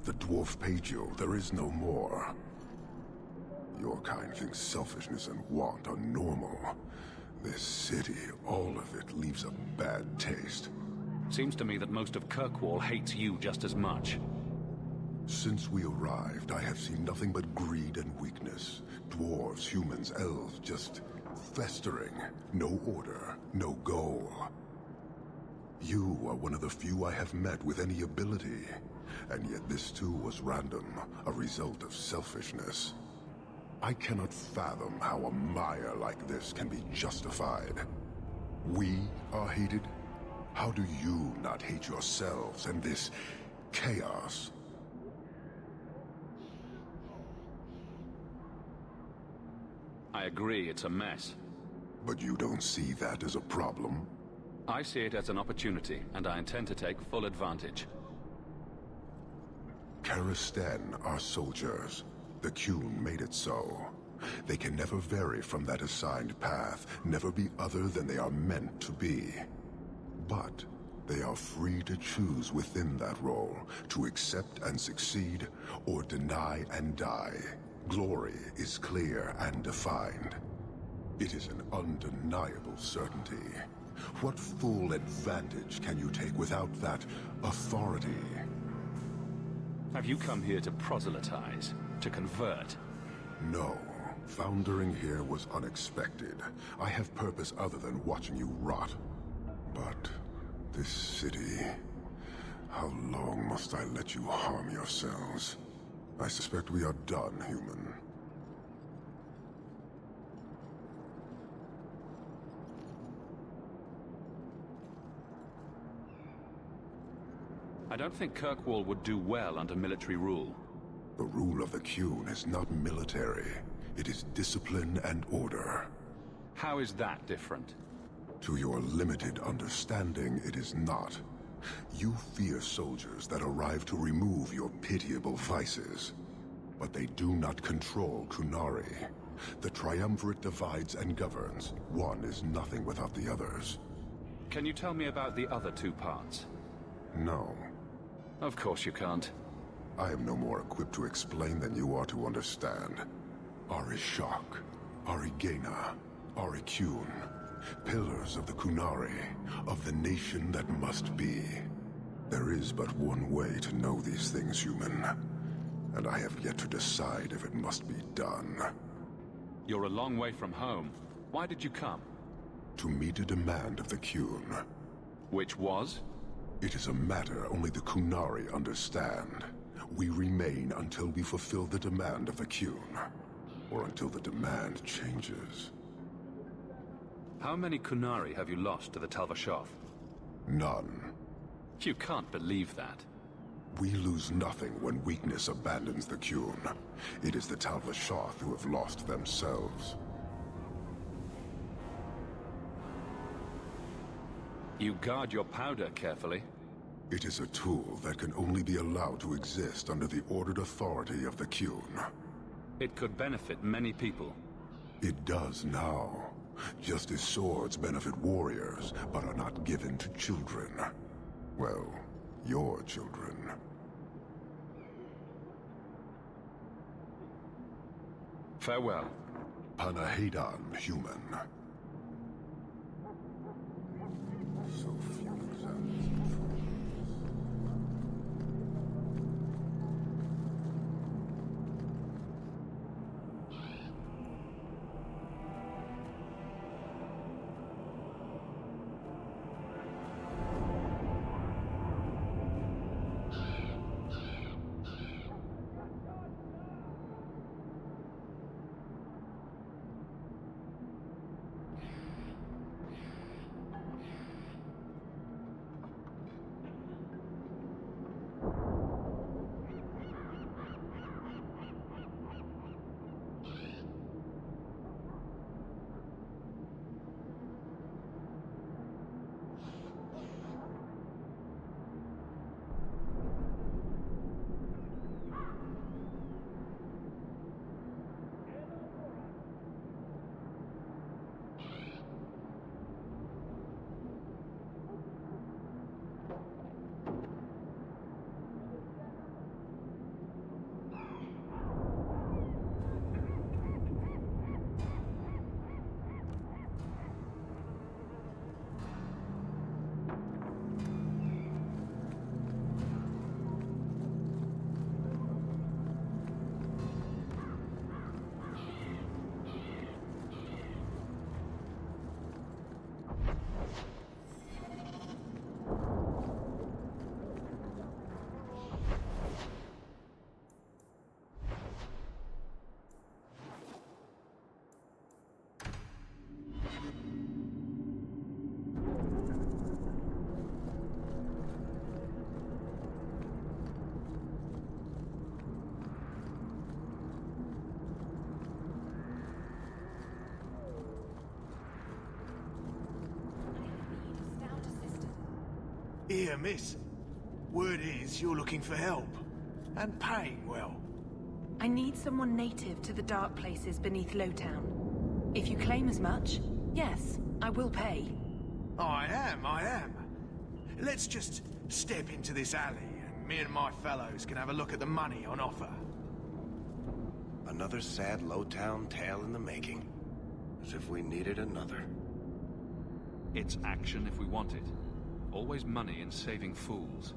The dwarf paid you. There is no more. Your kind thinks selfishness and want are normal. This city, all of it, leaves a bad taste. Seems to me that most of Kirkwall hates you just as much. Since we arrived, I have seen nothing but greed and weakness. Dwarves, humans, elves, just festering. No order, no goal. You are one of the few I have met with any ability. And yet this too was random, a result of selfishness. I cannot fathom how a mire like this can be justified. We are hated? How do you not hate yourselves and this chaos? I agree, it's a mess. But you don't see that as a problem? I see it as an opportunity, and I intend to take full advantage. Karisten are soldiers. The Qun made it so. They can never vary from that assigned path, never be other than they are meant to be. But they are free to choose within that role, to accept and succeed, or deny and die. Glory is clear and defined. It is an undeniable certainty. What full advantage can you take without that authority? Have you come here to proselytize? To convert? No. Foundering here was unexpected. I have purpose other than watching you rot. But this city... How long must I let you harm yourselves? I suspect we are done, human. I don't think Kirkwall would do well under military rule. The rule of the Qun is not military. It is discipline and order. How is that different? To your limited understanding, it is not. You fear soldiers that arrive to remove your pitiable vices. But they do not control Kunari. The Triumvirate divides and governs. One is nothing without the others. Can you tell me about the other two parts? No. Of course you can't. I am no more equipped to explain than you are to understand. Arishak, Arigena, Ariqun, pillars of the Kunari, of the nation that must be. There is but one way to know these things, human. And I have yet to decide if it must be done. You're a long way from home. Why did you come? To meet a demand of the Qun. Which was? It is a matter only the Kunari understand. We remain until we fulfill the demand of the Qun. Or until the demand changes. How many Kunari have you lost to the Tal Vashoth? None. You can't believe that. We lose nothing when weakness abandons the Qun. It is the Tal Vashoth who have lost themselves. You guard your powder carefully. It is a tool that can only be allowed to exist under the ordered authority of the Qun. It could benefit many people. It does now. Just as swords benefit warriors, but are not given to children. Well, your children. Farewell. Panahedan, human. So few examples. Here, miss. Word is you're looking for help. And paying well. I need someone native to the dark places beneath Lowtown. If you claim as much, yes, I will pay. I am. Let's just step into this alley, and me and my fellows can have a look at the money on offer. Another sad Lowtown tale in the making. As if we needed another. It's action if we want it. Always money in saving fools.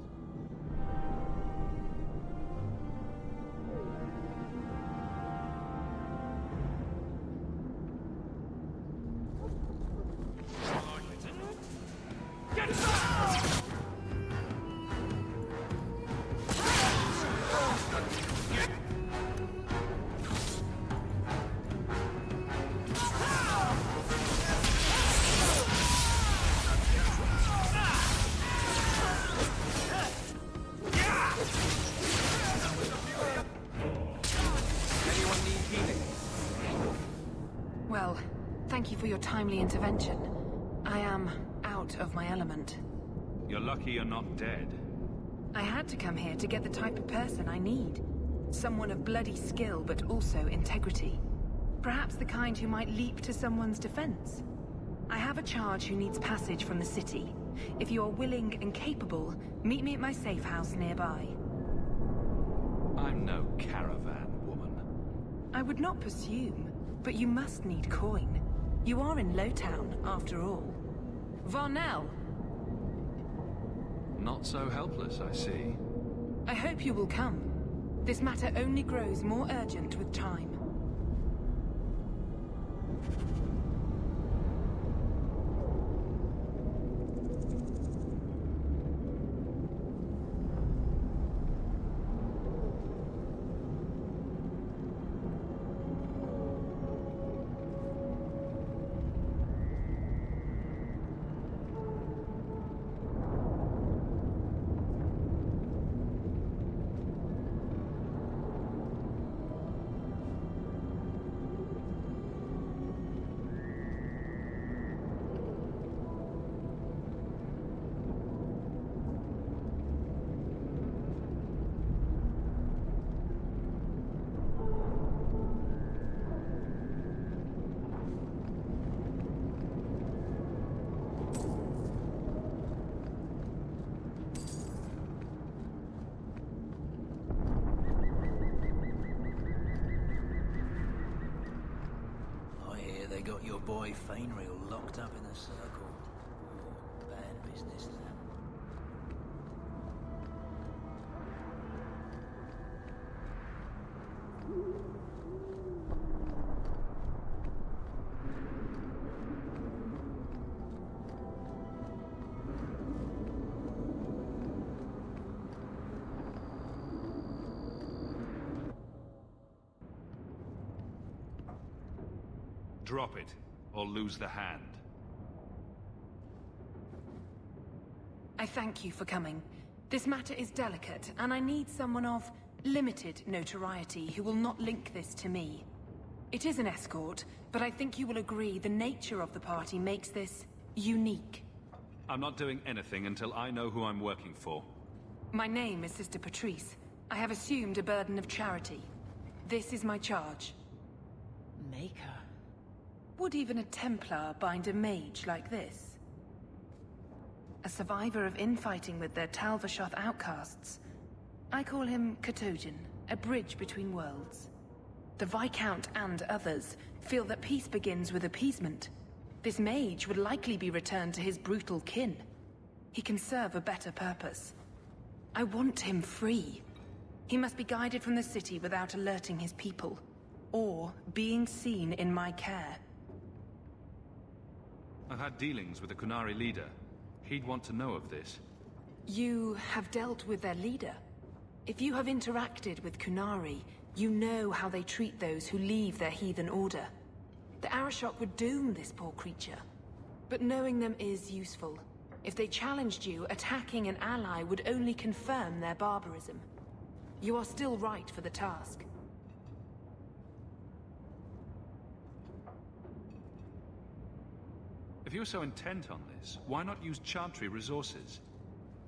Well, thank you for your timely intervention. I am out of my element. You're lucky you're not dead. I had to come here to get the type of person I need. Someone of bloody skill, but also integrity. Perhaps the kind who might leap to someone's defense. I have a charge who needs passage from the city. If you are willing and capable, meet me at my safe house nearby. I'm no caravan woman. I would not presume, but you must need coin. You are in Lowtown, after all. Varnell! Not so helpless, I see. I hope you will come. This matter only grows more urgent with time. hear they got your boy Fainreal locked up in the circle. Oh, bad business, that. Drop it, or lose the hand. I thank you for coming. This matter is delicate, and I need someone of limited notoriety who will not link this to me. It is an escort, but I think you will agree the nature of the party makes this unique. I'm not doing anything until I know who I'm working for. My name is Sister Patrice. I have assumed a burden of charity. This is my charge. Maker. Would even a Templar bind a mage like this? A survivor of infighting with their Talvashoth outcasts. I call him Katojan, a bridge between worlds. The Viscount and others feel that peace begins with appeasement. This mage would likely be returned to his brutal kin. He can serve a better purpose. I want him free. He must be guided from the city without alerting his people, or being seen in my care. I've had dealings with the Kunari leader. He'd want to know of this. You have dealt with their leader? If you have interacted with Kunari, you know how they treat those who leave their heathen order. The Arashok would doom this poor creature. But knowing them is useful. If they challenged you, attacking an ally would only confirm their barbarism. You are still right for the task. If you're so intent on this, why not use Chantry resources?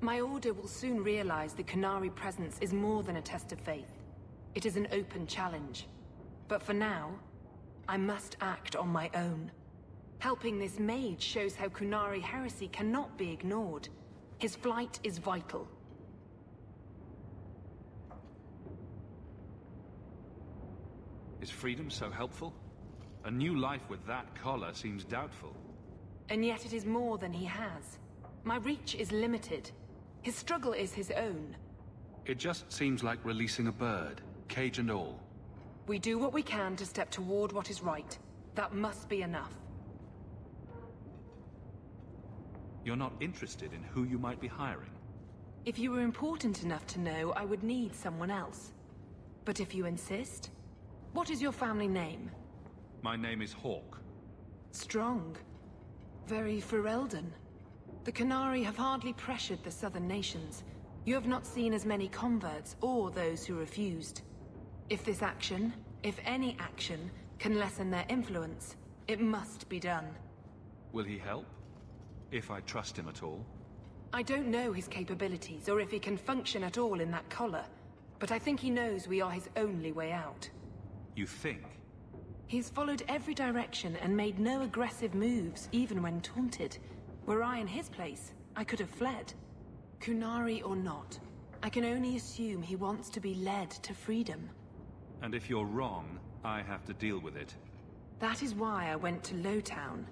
My order will soon realize the Kunari presence is more than a test of faith. It is an open challenge. But for now, I must act on my own. Helping this mage shows how Kunari heresy cannot be ignored. His flight is vital. Is freedom so helpful? A new life with that collar seems doubtful. And yet it is more than he has. My reach is limited. His struggle is his own. It just seems like releasing a bird, cage and all. We do what we can to step toward what is right. That must be enough. You're not interested in who you might be hiring? If you were important enough to know, I would need someone else. But if you insist... What is your family name? My name is Hawk. Strong. Very Ferelden. The Kunari have hardly pressured the southern nations. You have not seen as many converts or those who refused. If this action, if any action, can lessen their influence, it must be done. Will he help? If I trust him at all? I don't know his capabilities, or if he can function at all in that collar, but I think he knows we are his only way out. You think? He's followed every direction and made no aggressive moves, even when taunted. Were I in his place, I could have fled. Kunari or not, I can only assume he wants to be led to freedom. And if you're wrong, I have to deal with it. That is why I went to Lowtown.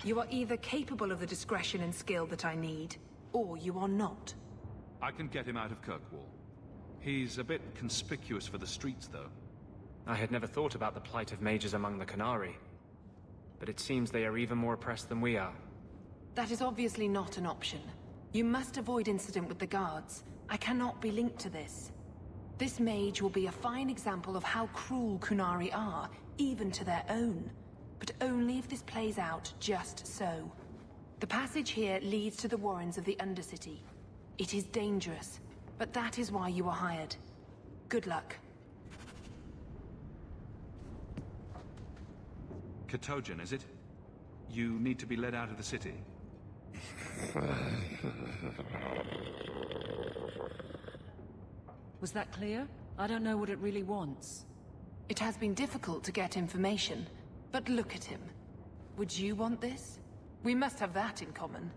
You are either capable of the discretion and skill that I need, or you are not. I can get him out of Kirkwall. He's a bit conspicuous for the streets, though. I had never thought about the plight of mages among the Kunari. But it seems they are even more oppressed than we are. That is obviously not an option. You must avoid incident with the guards. I cannot be linked to this. This mage will be a fine example of how cruel Kunari are, even to their own. But only if this plays out just so. The passage here leads to the warrens of the Undercity. It is dangerous, but that is why you are hired. Good luck. Katojan, is it? You need to be led out of the city. Was that clear? I don't know what it really wants. It has been difficult to get information, but look at him. Would you want this? We must have that in common.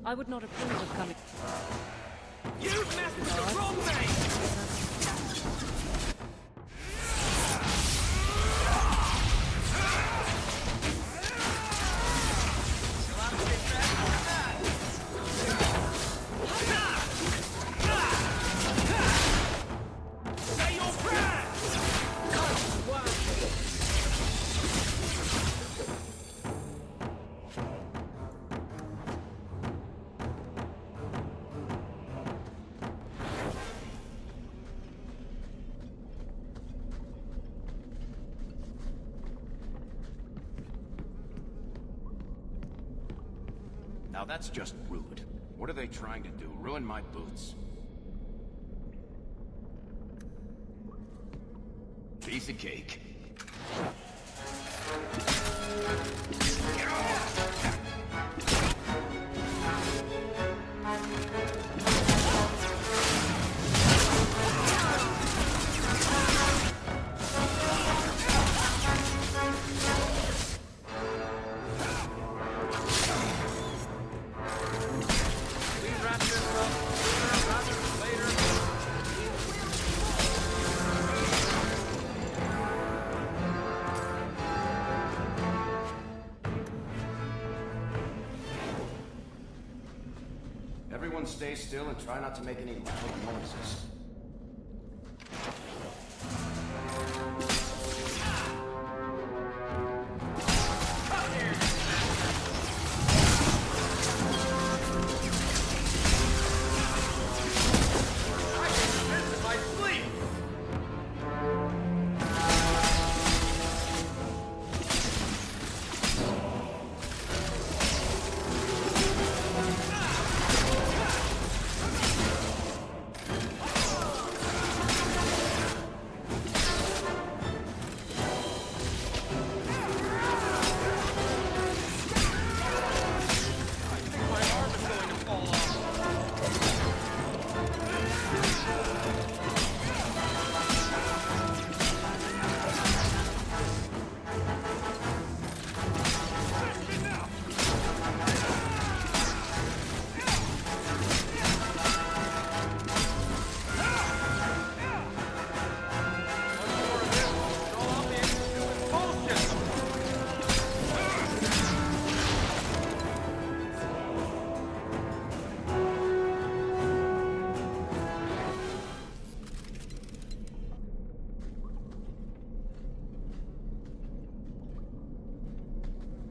I would not approve of coming. You messed with the wrong man! Now that's just rude. What are they trying to do? Ruin my boots? Piece of cake. Everyone stay still and try not to make any loud noises.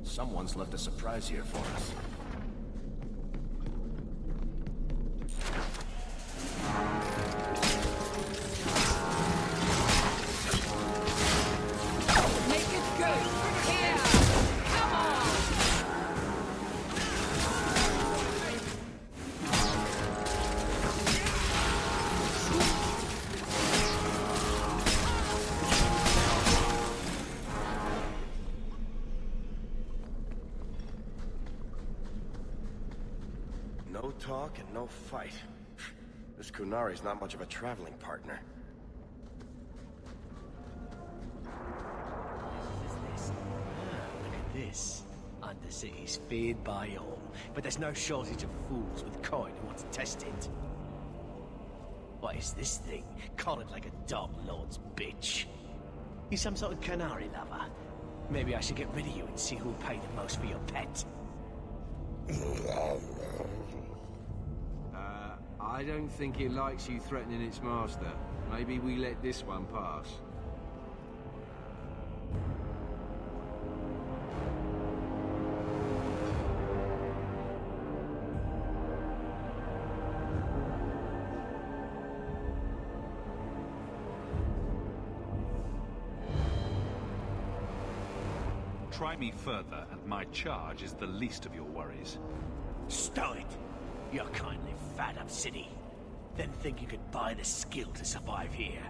Someone's left a surprise here for us. Make it good! Here! Come on! No talk and no fight. This Kunari's not much of a traveling partner. Look at this. Undercity's feared by all, but there's no shortage of fools with coin who want to test it. What is this thing? Collared like a dog lord's bitch. You some sort of canary lover? Maybe I should get rid of you and see who'll pay the most for your pet. I don't think it likes you threatening its master. Maybe we let this one pass. Try me further, and my charge is the least of your worries. Stow it! You're kindly fat up city. Then think you could buy the skill to survive here.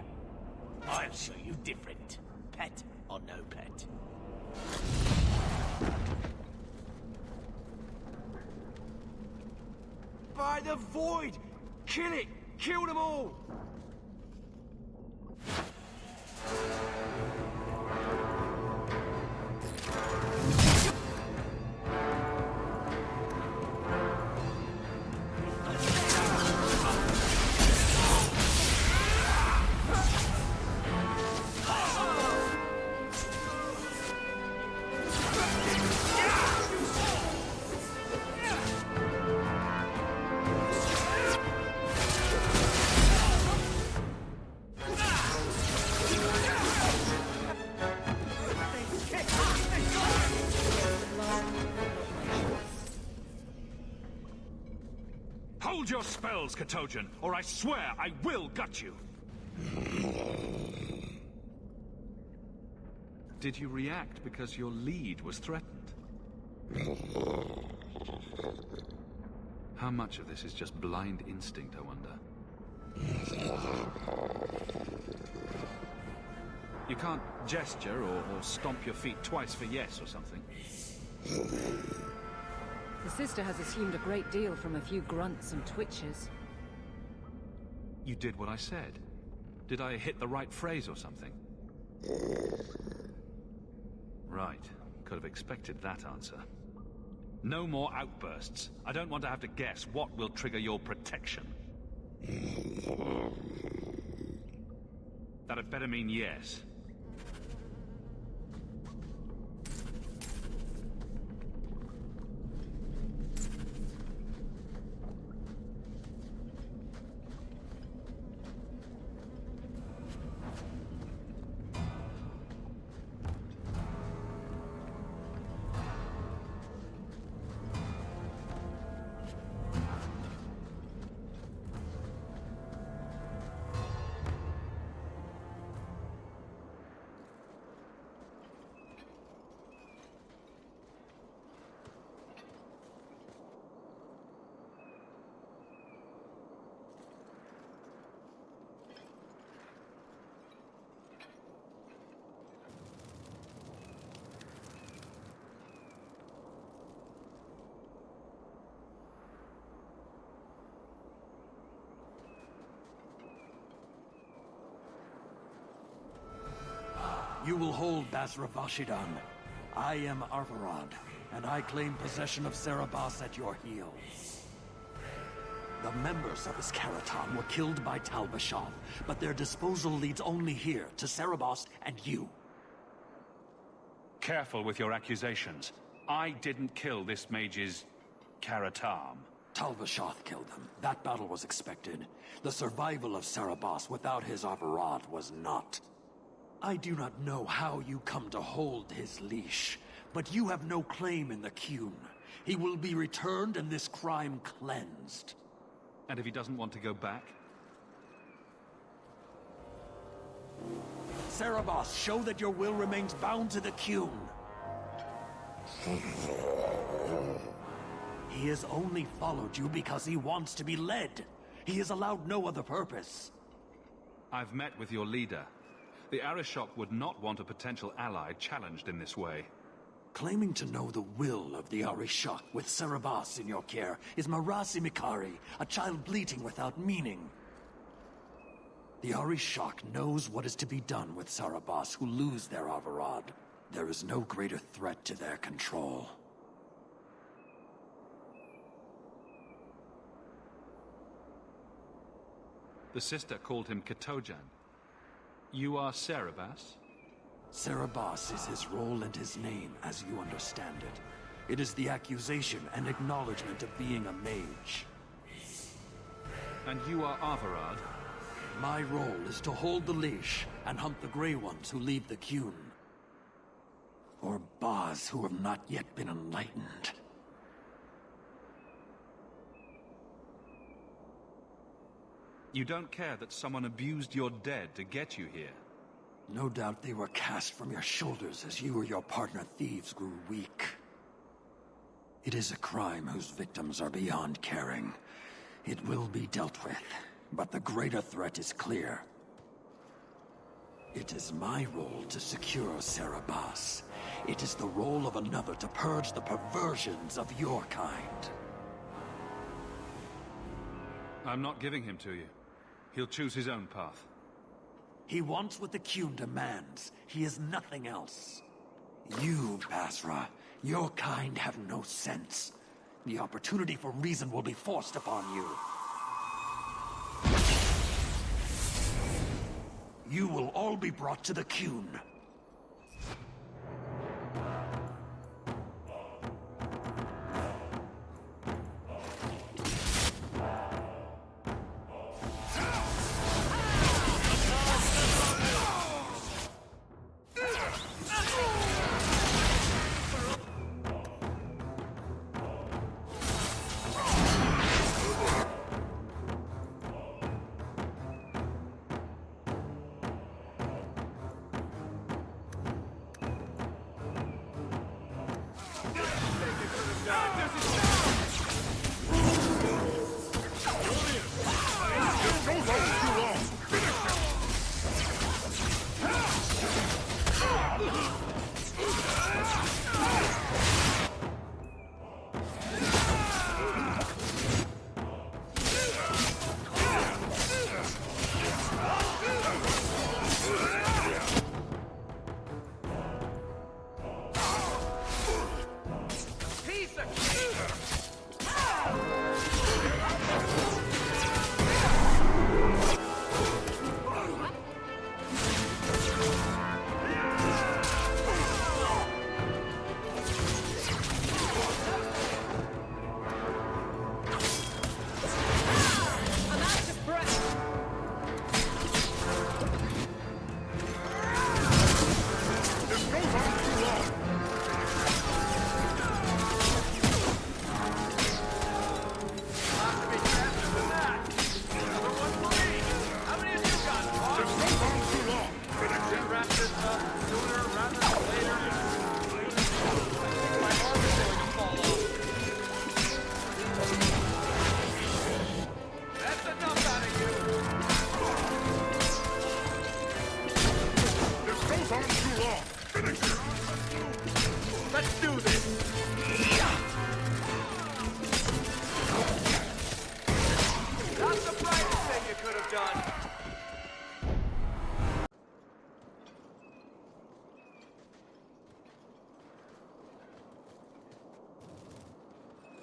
I'll show you different. Pet or no pet. By the void! Kill it! Kill them all! Hold your spells, Katojan, or I swear I will gut you! Did you react because your lead was threatened? How much of this is just blind instinct, I wonder? You can't gesture or stomp your feet twice for yes or something. The sister has assumed a great deal from a few grunts and twitches. You did what I said. Did I hit the right phrase or something? Right. Could have expected that answer. No more outbursts. I don't want to have to guess what will trigger your protection. That had better mean yes. You will hold Basra Vashidan. I am Arvarad, and I claim possession of Serabas at your heels. The members of Iskaraton were killed by Tal Vashoth, but their disposal leads only here, to Serabas and you. Careful with your accusations. I didn't kill this mage's... Karatam. Tal Vashoth killed them. That battle was expected. The survival of Serabas without his Arvarad was not. I do not know how you come to hold his leash, but you have no claim in the Qun. He will be returned and this crime cleansed. And if he doesn't want to go back? Serabas, show that your will remains bound to the Qun. He has only followed you because he wants to be led. He has allowed no other purpose. I've met with your leader. The Arishok would not want a potential ally challenged in this way. Claiming to know the will of the Arishok with Serabas in your care is Marasi Mikari, a child bleating without meaning. The Arishok knows what is to be done with Serabas who lose their Avarad. There is no greater threat to their control. The sister called him Katojan. You are Serabas? Serabas is his role and his name, as you understand it. It is the accusation and acknowledgement of being a mage. And you are Avarad? My role is to hold the leash and hunt the Grey Ones who leave the Qun. Or Baz who have not yet been enlightened. You don't care that someone abused your dead to get you here? No doubt they were cast from your shoulders as you or your partner thieves grew weak. It is a crime whose victims are beyond caring. It will be dealt with, but the greater threat is clear. It is my role to secure Serabas. It is the role of another to purge the perversions of your kind. I'm not giving him to you. He'll choose his own path. He wants what the Qun demands. He is nothing else. You, Basra, your kind have no sense. The opportunity for reason will be forced upon you. You will all be brought to the Qun.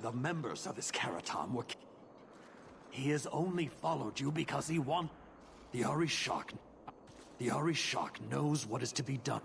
the members of his Karatam were... He has only followed you because he wants... The Arishok knows what is to be done.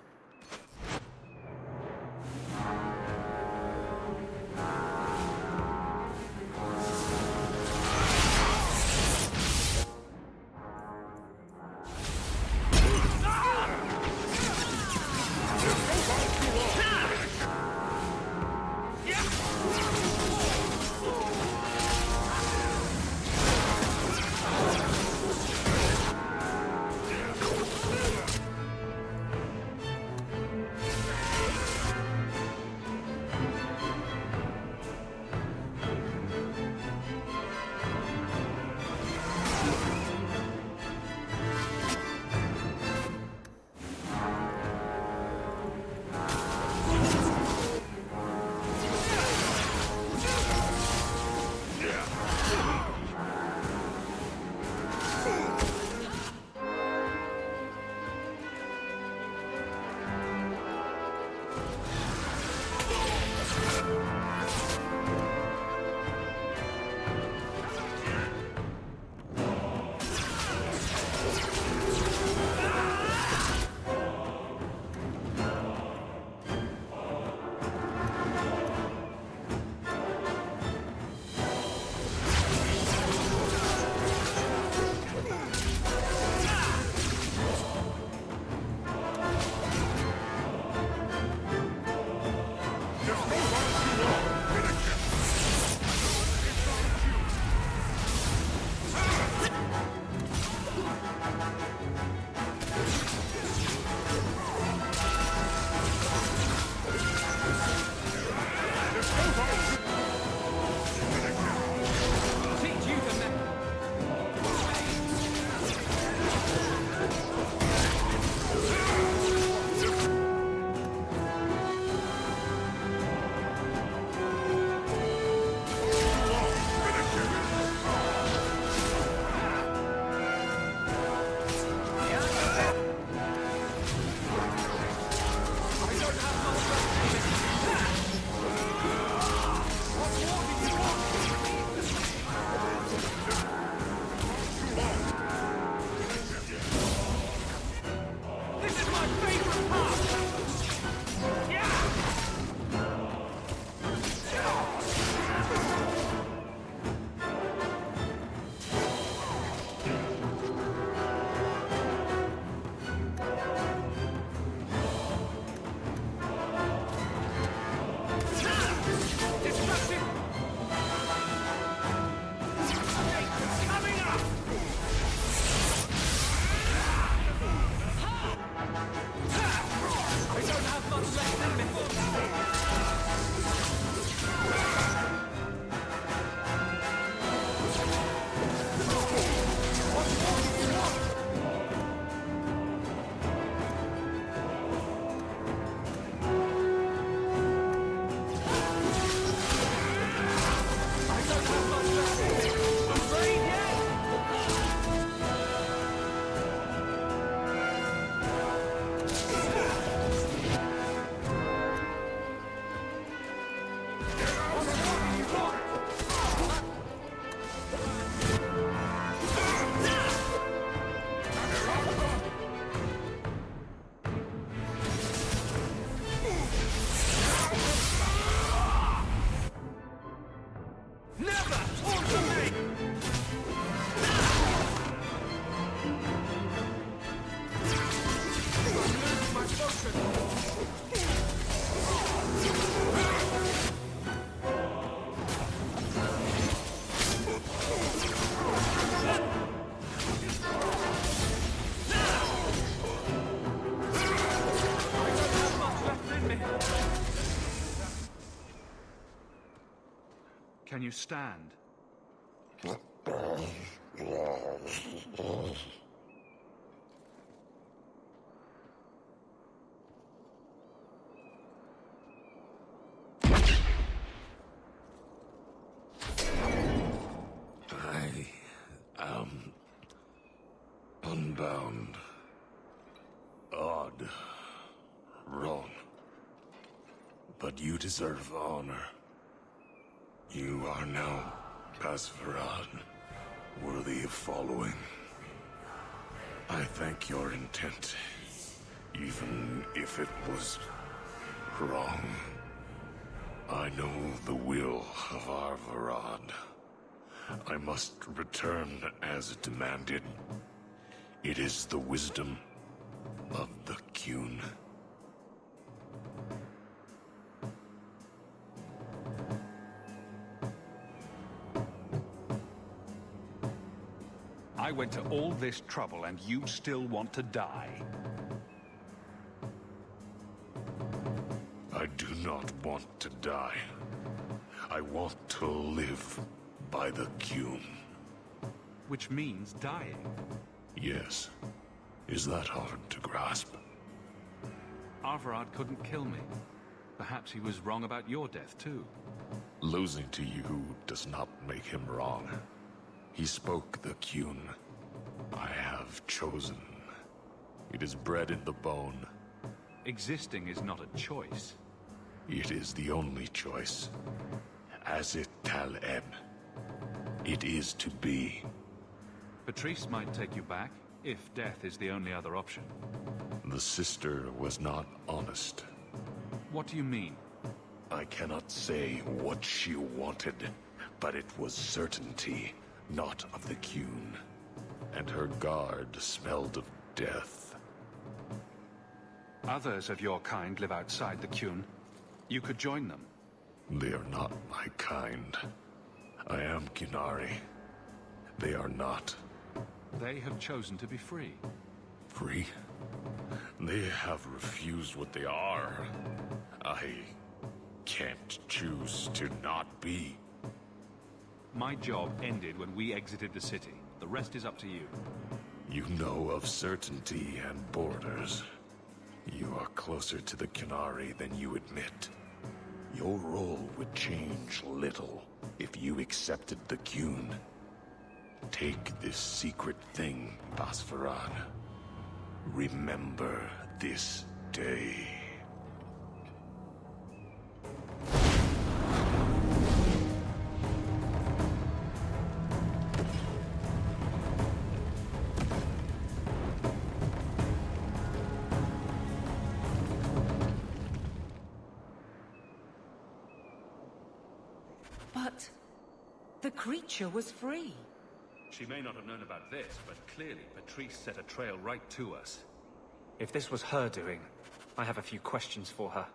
Can you stand? I am unbound. Odd. Wrong. But you deserve honor. You are now Pasverad, worthy of following. I thank your intent, even if it was wrong. I know the will of our Varad. I must return as demanded. It is the wisdom of the Qun. I went to all this trouble and you still want to die? I do not want to die. I want to live by the Qun. Which means dying. Yes. Is that hard to grasp? Arvarad couldn't kill me. Perhaps he was wrong about your death, too. Losing to you does not make him wrong. He spoke the Qun. I have chosen. It is bred in the bone. Existing is not a choice. It is the only choice. As it Taleb. It is to be. Patrice might take you back, if death is the only other option. The sister was not honest. What do you mean? I cannot say what she wanted, but it was certainty, not of the Qun. And her guard smelled of death. Others of your kind live outside the Qun. You could join them. They are not my kind. I am Qunari. They are not. They have chosen to be free. Free? They have refused what they are. I can't choose to not be. My job ended when we exited the city. The rest is up to you. You know of certainty and borders. You are closer to the Qunari than you admit. Your role would change little if you accepted the Qun. Take this secret thing, Pasverad. Remember this day. But the creature was free. She may not have known about this, but clearly Patrice set a trail right to us. If this was her doing, I have a few questions for her.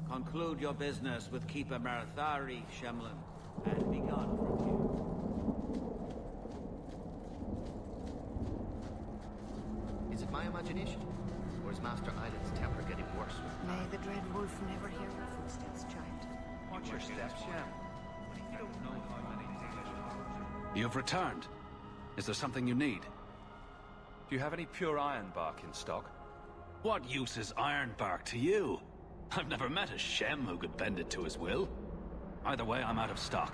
Conclude your business with Keeper Marathari, Shemlin, and be gone from here. Is it my imagination? Or is Master Island's temper getting worse with May the Dread Wolf never hear our footsteps, child. Watch your steps, Shem. You don't know how many Danish You've returned. Is there something you need? Do you have any pure iron bark in stock? What use is iron bark to you? I've never met a Shem who could bend it to his will. Either way, I'm out of stock.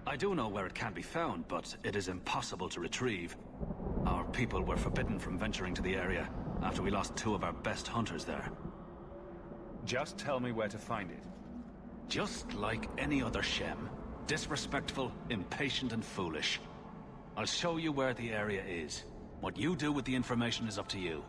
I do know where it can be found, but it is impossible to retrieve. Our people were forbidden from venturing to the area after we lost 2 of our best hunters there. Just tell me where to find it. Just like any other Shem. Disrespectful, impatient, and foolish. I'll show you where the area is. What you do with the information is up to you.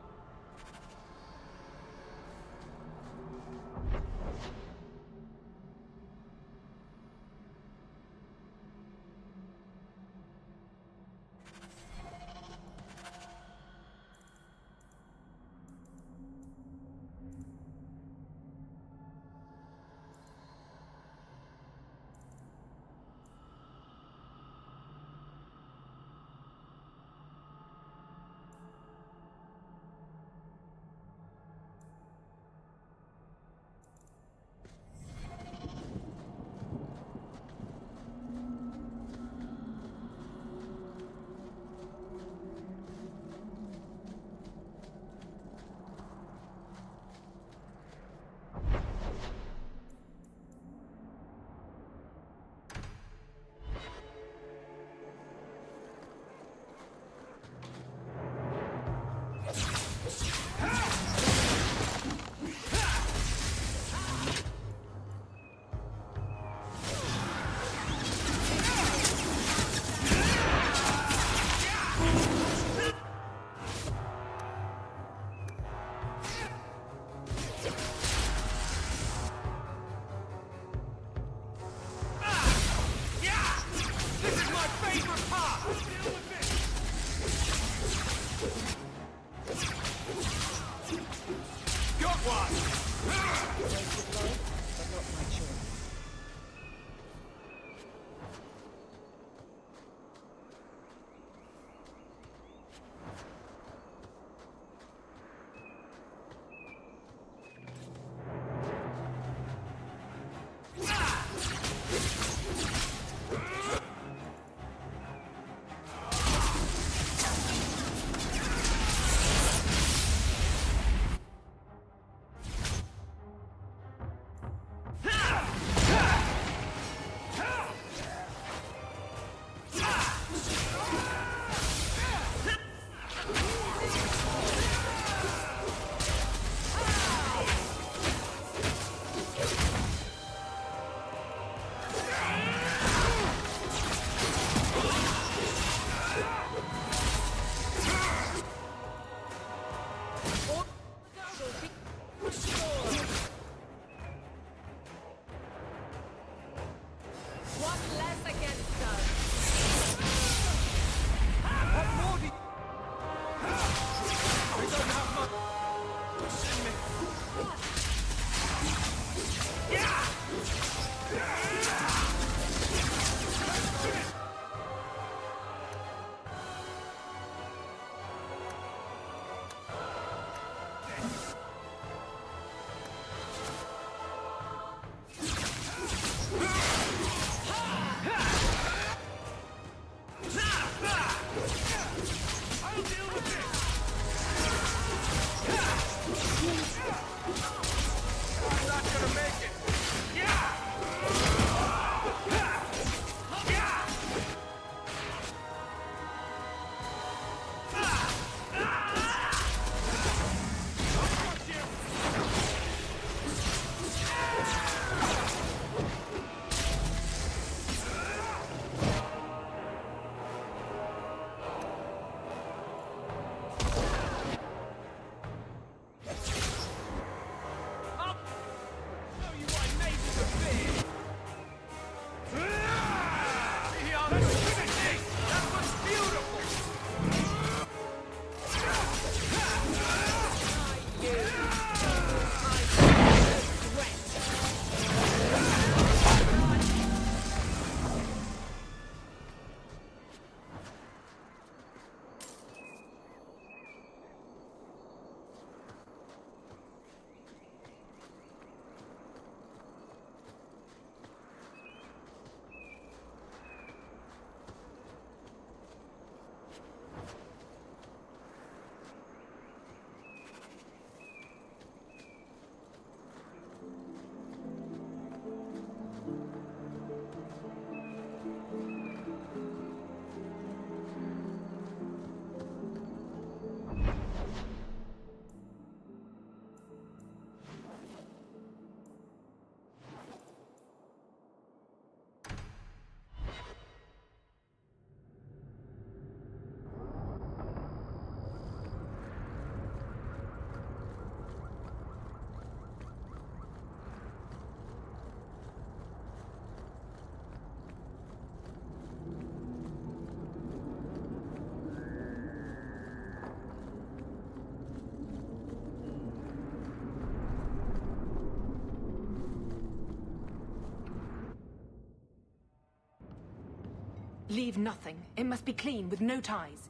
Leave nothing. It must be clean, with no ties.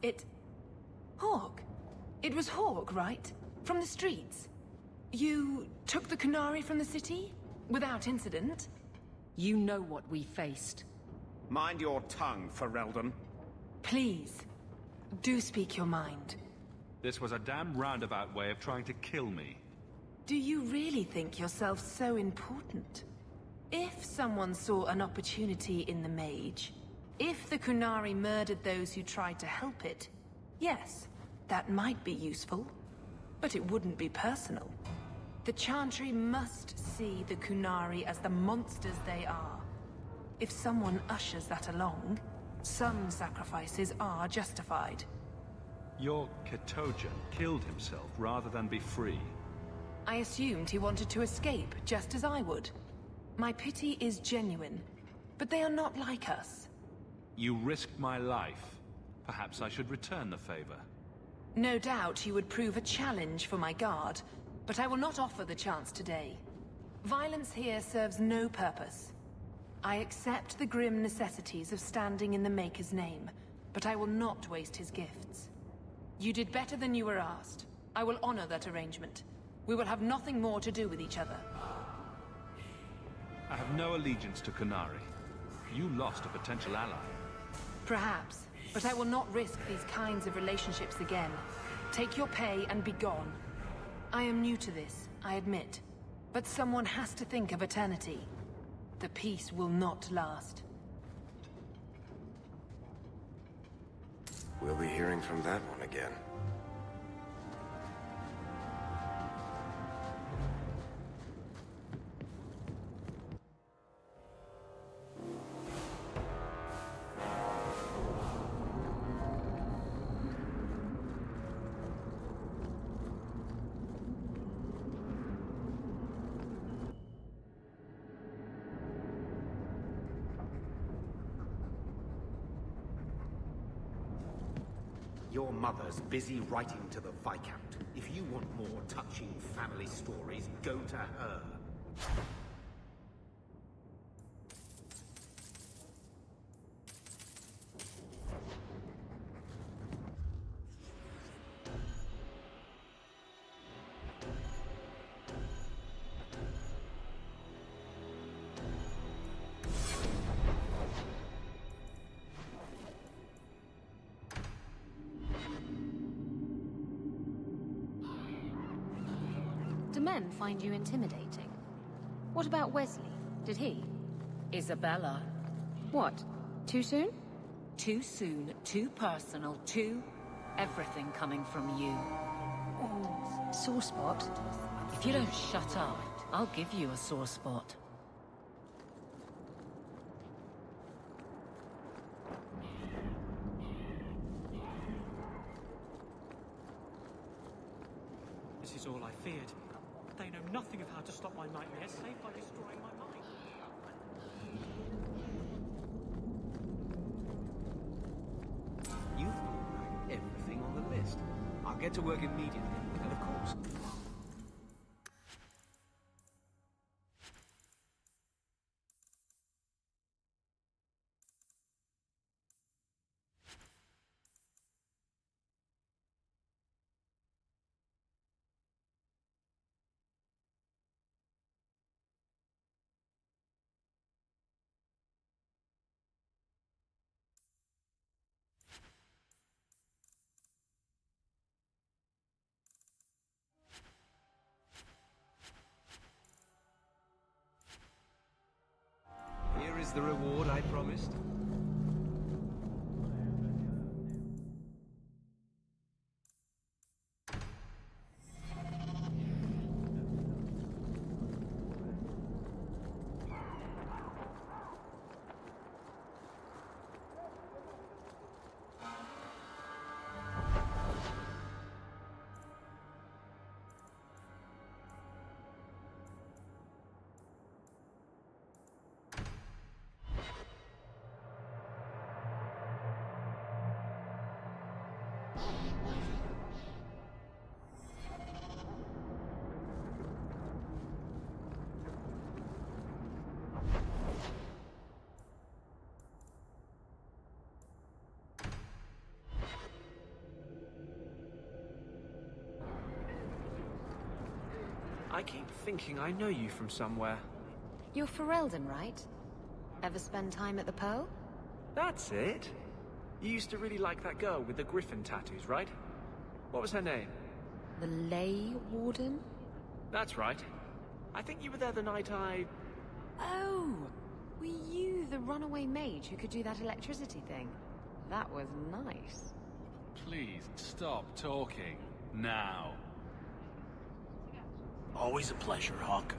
Hawk. It was Hawk, right? From the streets. You took the Kunari from the city? Without incident? You know what we faced. Mind your tongue, Ferelden. Please, do speak your mind. This was a damn roundabout way of trying to kill me. Do you really think yourself so important? If someone saw an opportunity in the mage, if the Kunari murdered those who tried to help it, yes, that might be useful, but it wouldn't be personal. The Chantry must see the Kunari as the monsters they are. If someone ushers that along, some sacrifices are justified. Your Ketojan killed himself rather than be free. I assumed he wanted to escape, just as I would. My pity is genuine, but they are not like us. You risked my life. Perhaps I should return the favor. No doubt you would prove a challenge for my guard, but I will not offer the chance today. Violence here serves no purpose. I accept the grim necessities of standing in the Maker's name, but I will not waste his gifts. You did better than you were asked. I will honor that arrangement. We will have nothing more to do with each other. I have no allegiance to Kunari. You lost a potential ally. Perhaps, but I will not risk these kinds of relationships again. Take your pay and be gone. I am new to this, I admit, but someone has to think of eternity. The peace will not last. We'll be hearing from that one again. Your mother's busy writing to the Viscount. If you want more touching family stories, go to her. Do men find you intimidating? What about Wesley? Did he? Isabella. What? Too soon? Too soon, too personal, too... everything coming from you. Oh, sore spot? If you don't shut up, I'll give you a sore spot. This is all I feared. They know nothing of how to stop my nightmares, save by destroying my mind. You've everything on the list. I'll get to work immediately, and of course... Here is the reward I promised. I keep thinking I know you from somewhere. You're Ferelden, right? Ever spend time at the Pearl? That's it. You used to really like that girl with the griffin tattoos, right? What was her name? The Ley Warden? That's right. I think you were there the night I... Oh! Were you the runaway mage who could do that electricity thing? That was nice. Please, stop talking. Now. Always a pleasure, Hawk.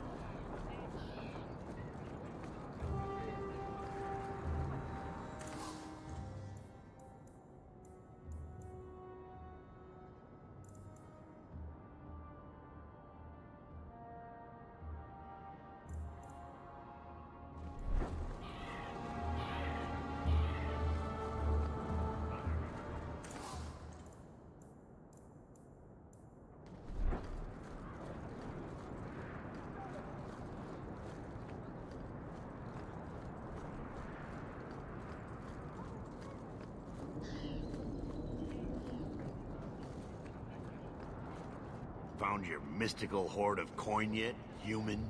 Found your mystical hoard of coin yet, human?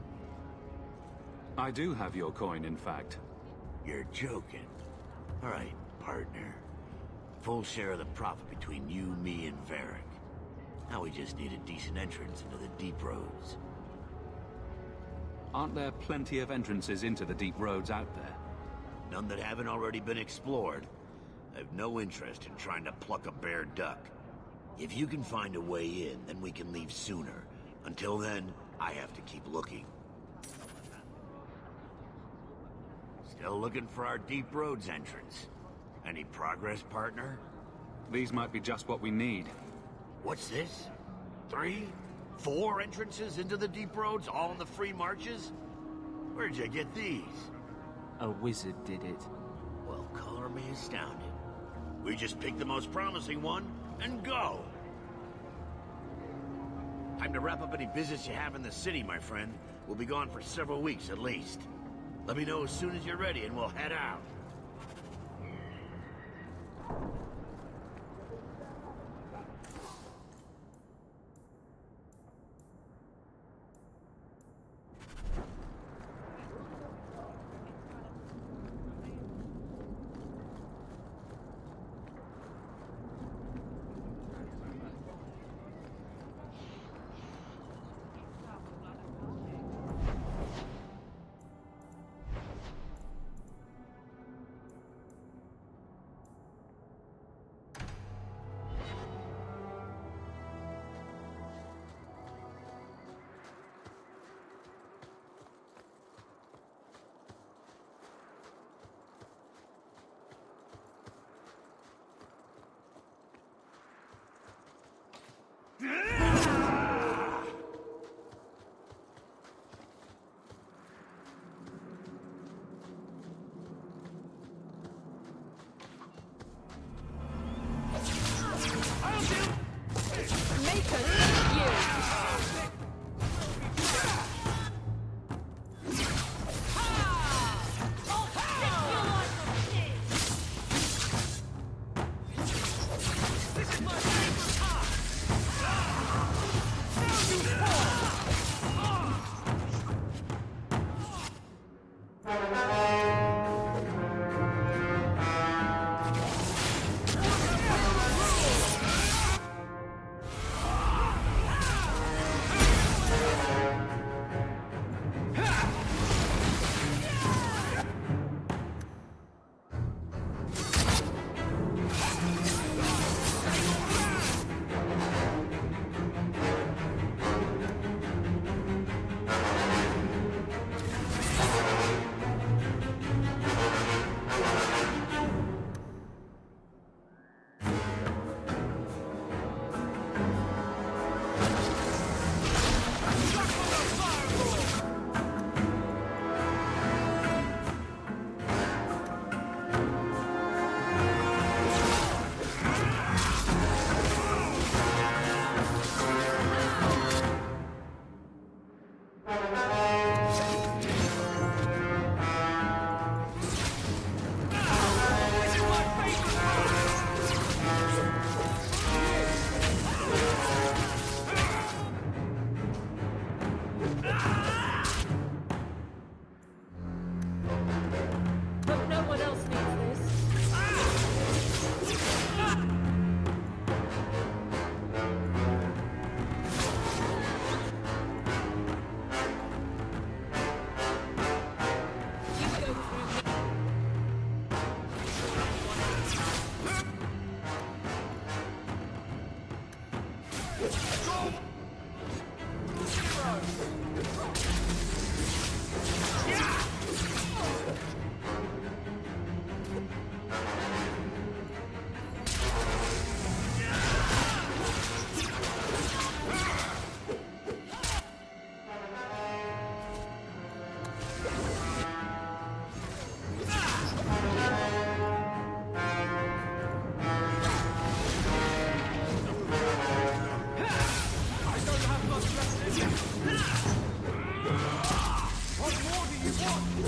I do have your coin, in fact. You're joking. All right, partner. Full share of the profit between you, me, and Varric. Now we just need a decent entrance into the deep roads. Aren't there plenty of entrances into the deep roads out there? None that haven't already been explored. I have no interest in trying to pluck a bare duck. If you can find a way in, then we can leave sooner. Until then, I have to keep looking. Still looking for our deep roads entrance. Any progress, partner? These might be just what we need. What's this? 3? 4 entrances into the deep roads, all in the free marches? Where'd you get these? A wizard did it. Well, color me astounded. We just picked the most promising one and go. Time to wrap up any business you have in the city, my friend. We'll be gone for several weeks at least. Let me know as soon as you're ready and we'll head out. What more do you want?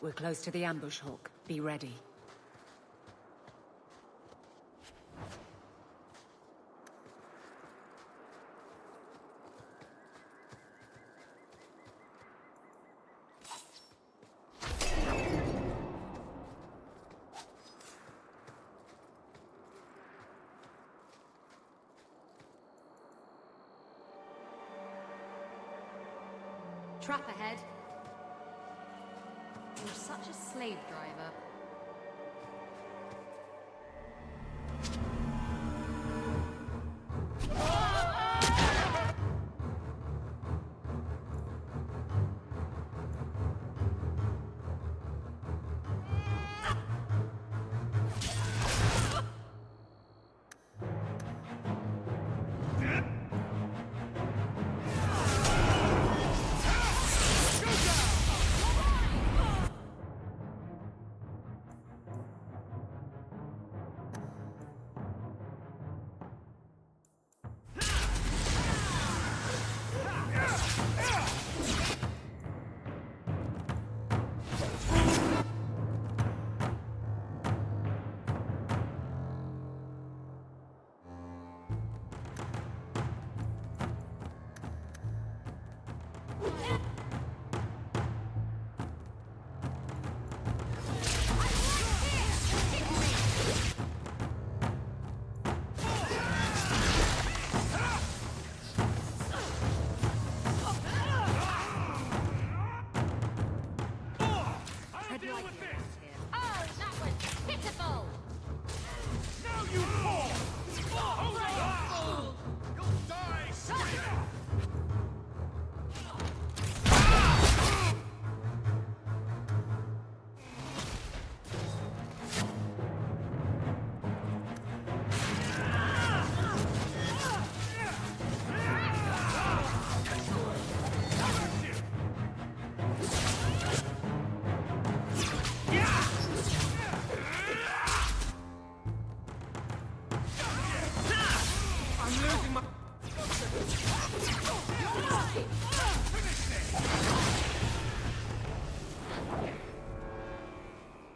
We're close to the ambush, Hawk. Be ready. Trap ahead. You're such a slave driver.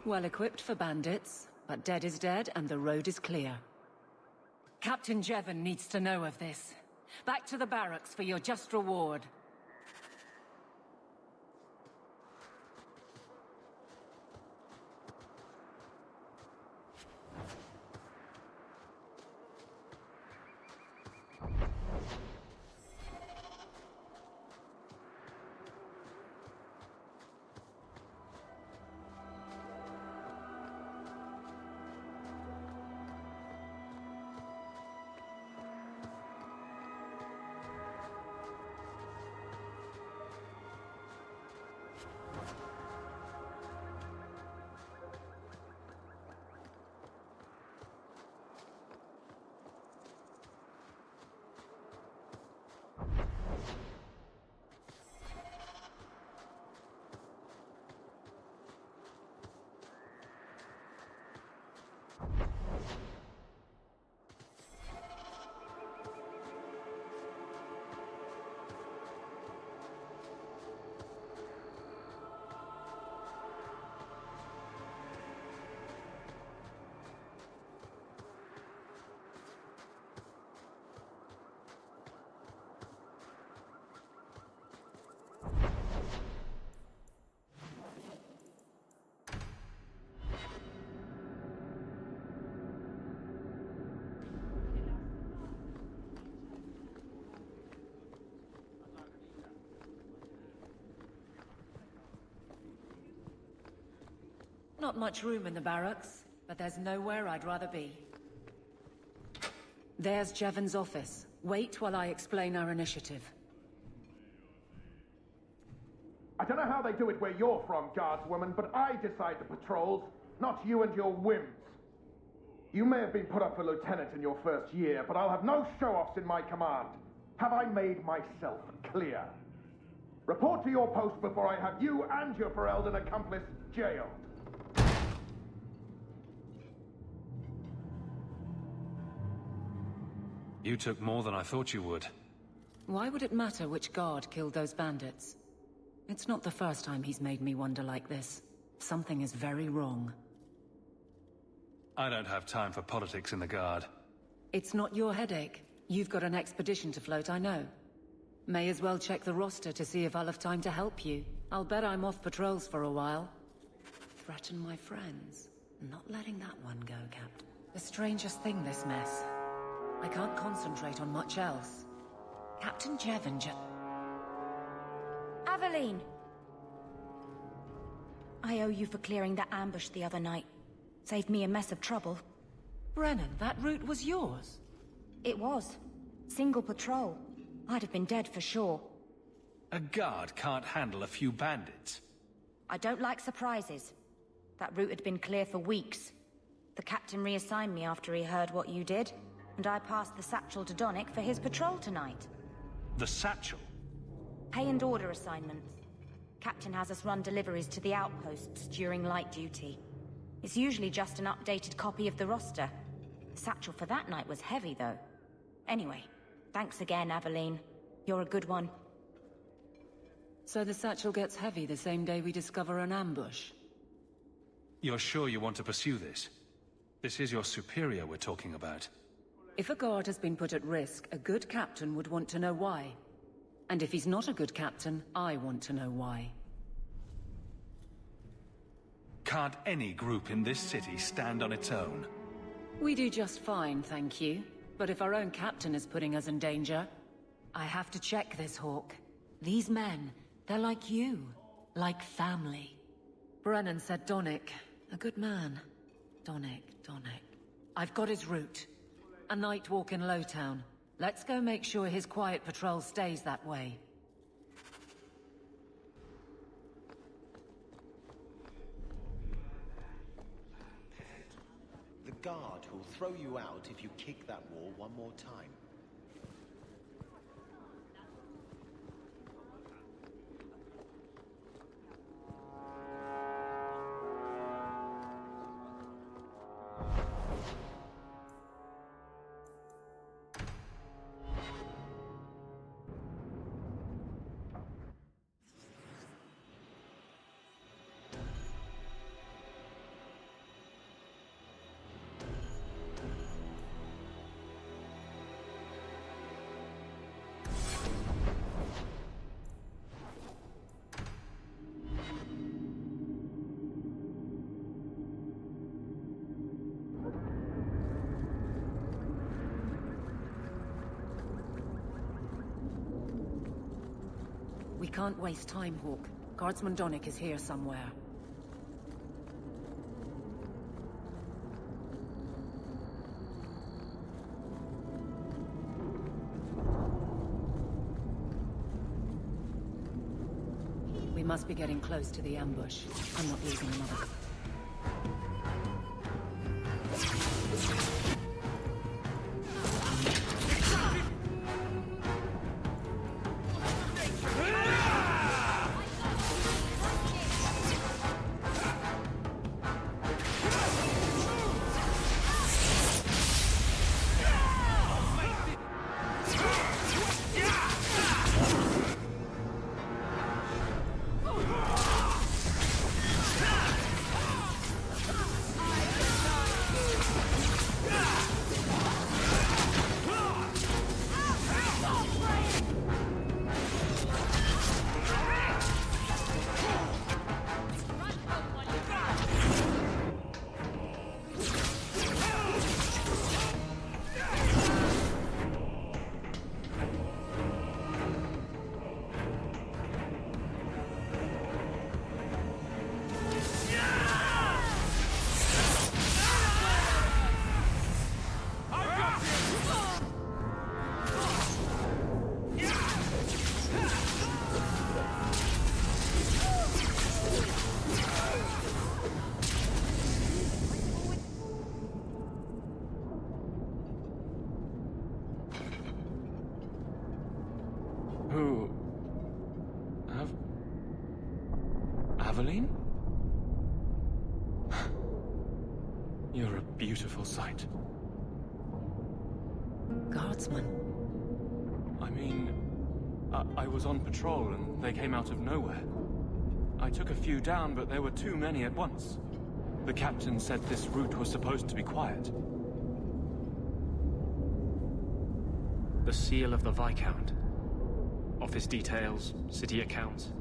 Well equipped for bandits, but dead is dead and the road is clear. Captain Jevon needs to know of this. Back to the barracks for your just reward. Not much room in the barracks, but there's nowhere I'd rather be. There's Jevon's office. Wait while I explain our initiative. I don't know how they do it where you're from, guardswoman, but I decide the patrols, not you and your whims. You may have been put up for lieutenant in your first year, but I'll have no show-offs in my command. Have I made myself clear? Report to your post before I have you and your Ferelden accomplice jailed. You took more than I thought you would. Why would it matter which guard killed those bandits? It's not the first time he's made me wonder like this. Something is very wrong. I don't have time for politics in the Guard. It's not your headache. You've got an expedition to float, I know. May as well check the roster to see if I'll have time to help you. I'll bet I'm off patrols for a while. Threaten my friends. Not letting that one go, Captain. The strangest thing, this mess. I can't concentrate on much else. Captain Jevon Aveline! I owe you for clearing that ambush the other night. Saved me a mess of trouble. Brennan, that route was yours? It was. Single patrol. I'd have been dead for sure. A guard can't handle a few bandits. I don't like surprises. That route had been clear for weeks. The captain reassigned me after he heard what you did, and I passed the satchel to Donnick for his patrol tonight. The satchel? Pay and order assignments. Captain has us run deliveries to the outposts during light duty. It's usually just an updated copy of the roster. The satchel for that night was heavy, though. Anyway, thanks again, Aveline. You're a good one. So the satchel gets heavy the same day we discover an ambush? You're sure you want to pursue this? This is your superior we're talking about. If a guard has been put at risk, a good captain would want to know why. And if he's not a good captain, I want to know why. Can't any group in this city stand on its own? We do just fine, thank you. But if our own captain is putting us in danger, I have to check this, Hawk. These men, they're like you. Like family. Brennan said Donnick. A good man. Donnick. I've got his route. A night walk in Lowtown. Let's go make sure his quiet patrol stays that way. The guard will throw you out if you kick that wall one more time. We can't waste time, Hawk. Guardsman Donnick is here somewhere. We must be getting close to the ambush. I'm not losing another. Aveline? You're a beautiful sight. Guardsman? I mean, I was on patrol and they came out of nowhere. I took a few down, but there were too many at once. The captain said this route was supposed to be quiet. The seal of the Viscount. Office details, city accounts.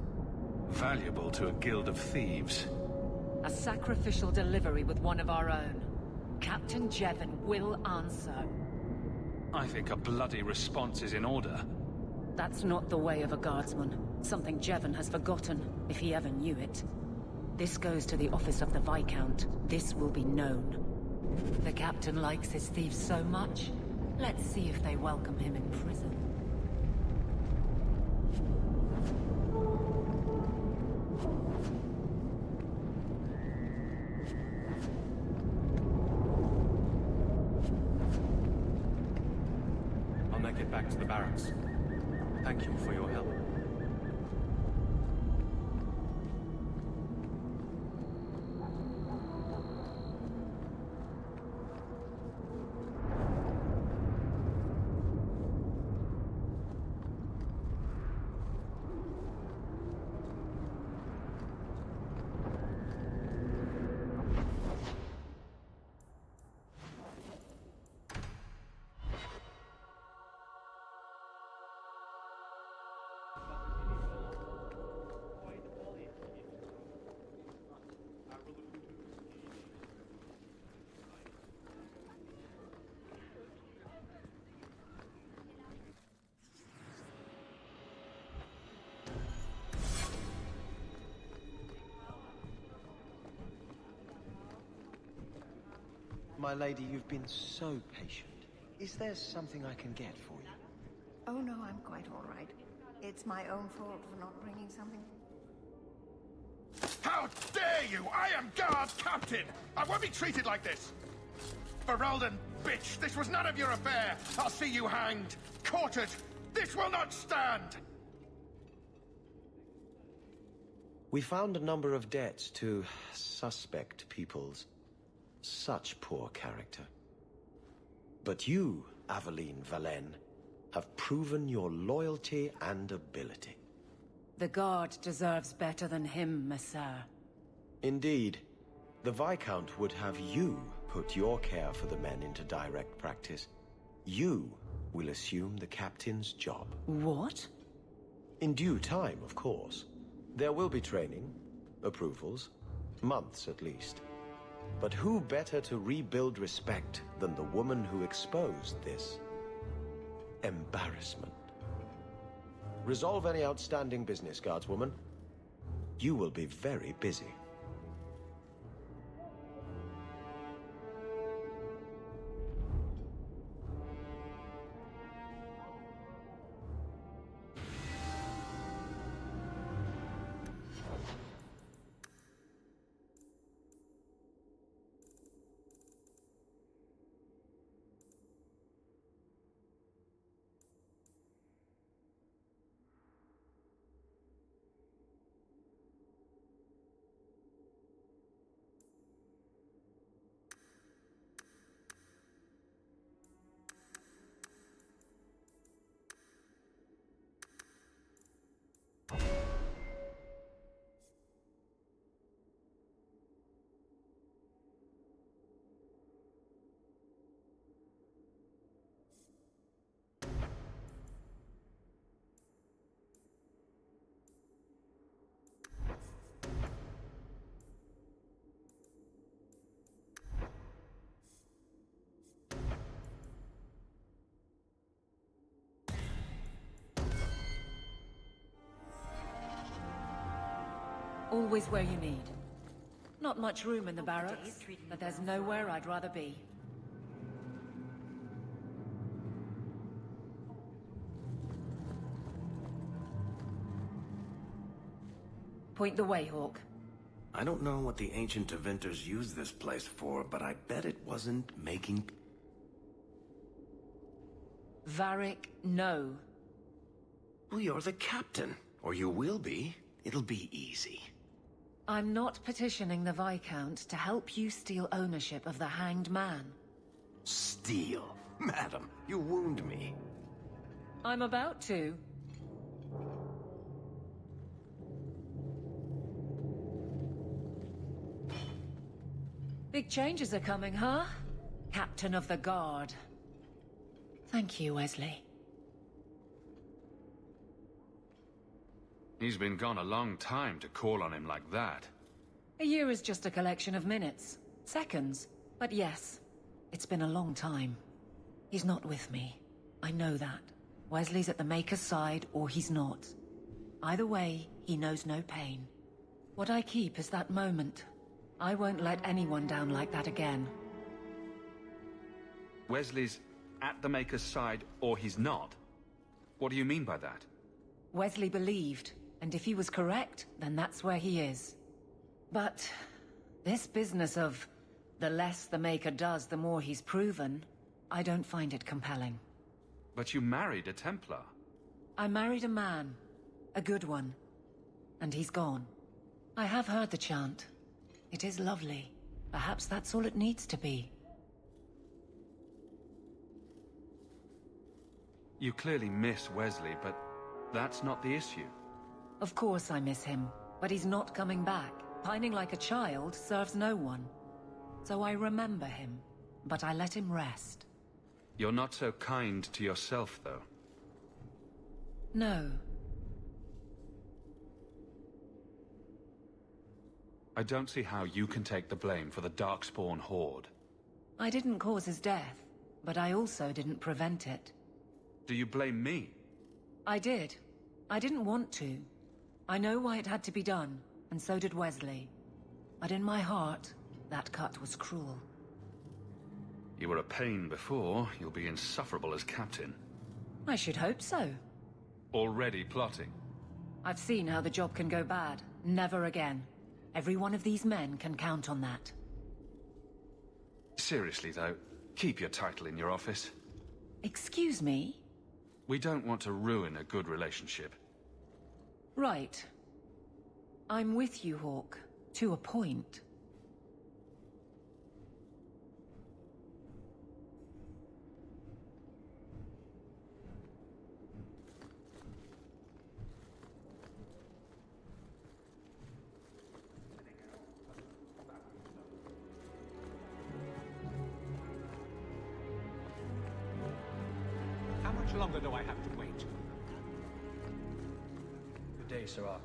Valuable to a guild of thieves. A sacrificial delivery with one of our own. Captain Jevon will answer. I think a bloody response is in order. That's not the way of a guardsman. Something Jevon has forgotten, if he ever knew it. This goes to the office of the Viscount. This will be known. The captain likes his thieves so much. Let's see if they welcome him in prison. I'll make it back to the barracks. Thank you for your help. My lady, you've been so patient. Is there something I can get for you? Oh no, I'm quite all right. It's my own fault for not bringing something. How dare you! I am guard captain! I won't be treated like this! Ferelden, bitch! This was none of your affair! I'll see you hanged! Quartered! This will not stand! We found a number of debts to suspect peoples. Such poor character. But you, Aveline Valen, have proven your loyalty and ability. The guard deserves better than him, Messire. Indeed. The Viscount would have you put your care for the men into direct practice. You will assume the captain's job. What? In due time, of course. There will be training, approvals, months at least. But who better to rebuild respect than the woman who exposed this embarrassment? Resolve any outstanding business, guardswoman. You will be very busy. Always where you need. Not much room in the barracks, but there's nowhere I'd rather be. Point the way, Hawk. I don't know what the ancient Tevinters used this place for, but I bet it wasn't making... Varric, no. Well, you're the captain. Or you will be. It'll be easy. I'm not petitioning the Viscount to help you steal ownership of the Hanged Man. Steal? Madam, you wound me. I'm about to. Big changes are coming, huh? Captain of the Guard. Thank you, Wesley. He's been gone a long time to call on him like that. A year is just a collection of minutes. Seconds. But yes, it's been a long time. He's not with me. I know that. Wesley's at the Maker's side, or he's not. Either way, he knows no pain. What I keep is that moment. I won't let anyone down like that again. Wesley's at the Maker's side, or he's not? What do you mean by that? Wesley believed, and if he was correct, then that's where he is. But this business of the less the Maker does, the more he's proven, I don't find it compelling. But you married a Templar. I married a man. A good one. And he's gone. I have heard the chant. It is lovely. Perhaps that's all it needs to be. You clearly miss Wesley, but that's not the issue. Of course I miss him, but he's not coming back. Pining like a child serves no one. So I remember him, but I let him rest. You're not so kind to yourself, though. No. I don't see how you can take the blame for the Darkspawn Horde. I didn't cause his death, but I also didn't prevent it. Do you blame me? I did. I didn't want to. I know why it had to be done, and so did Wesley. But in my heart, that cut was cruel. You were a pain before, you'll be insufferable as captain. I should hope so. Already plotting? I've seen how the job can go bad. Never again. Every one of these men can count on that. Seriously, though, keep your title in your office. Excuse me? We don't want to ruin a good relationship. Right. I'm with you, Hawk. To a point. How much longer do I have to wait? Good day, Sirrah.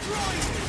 destroy you!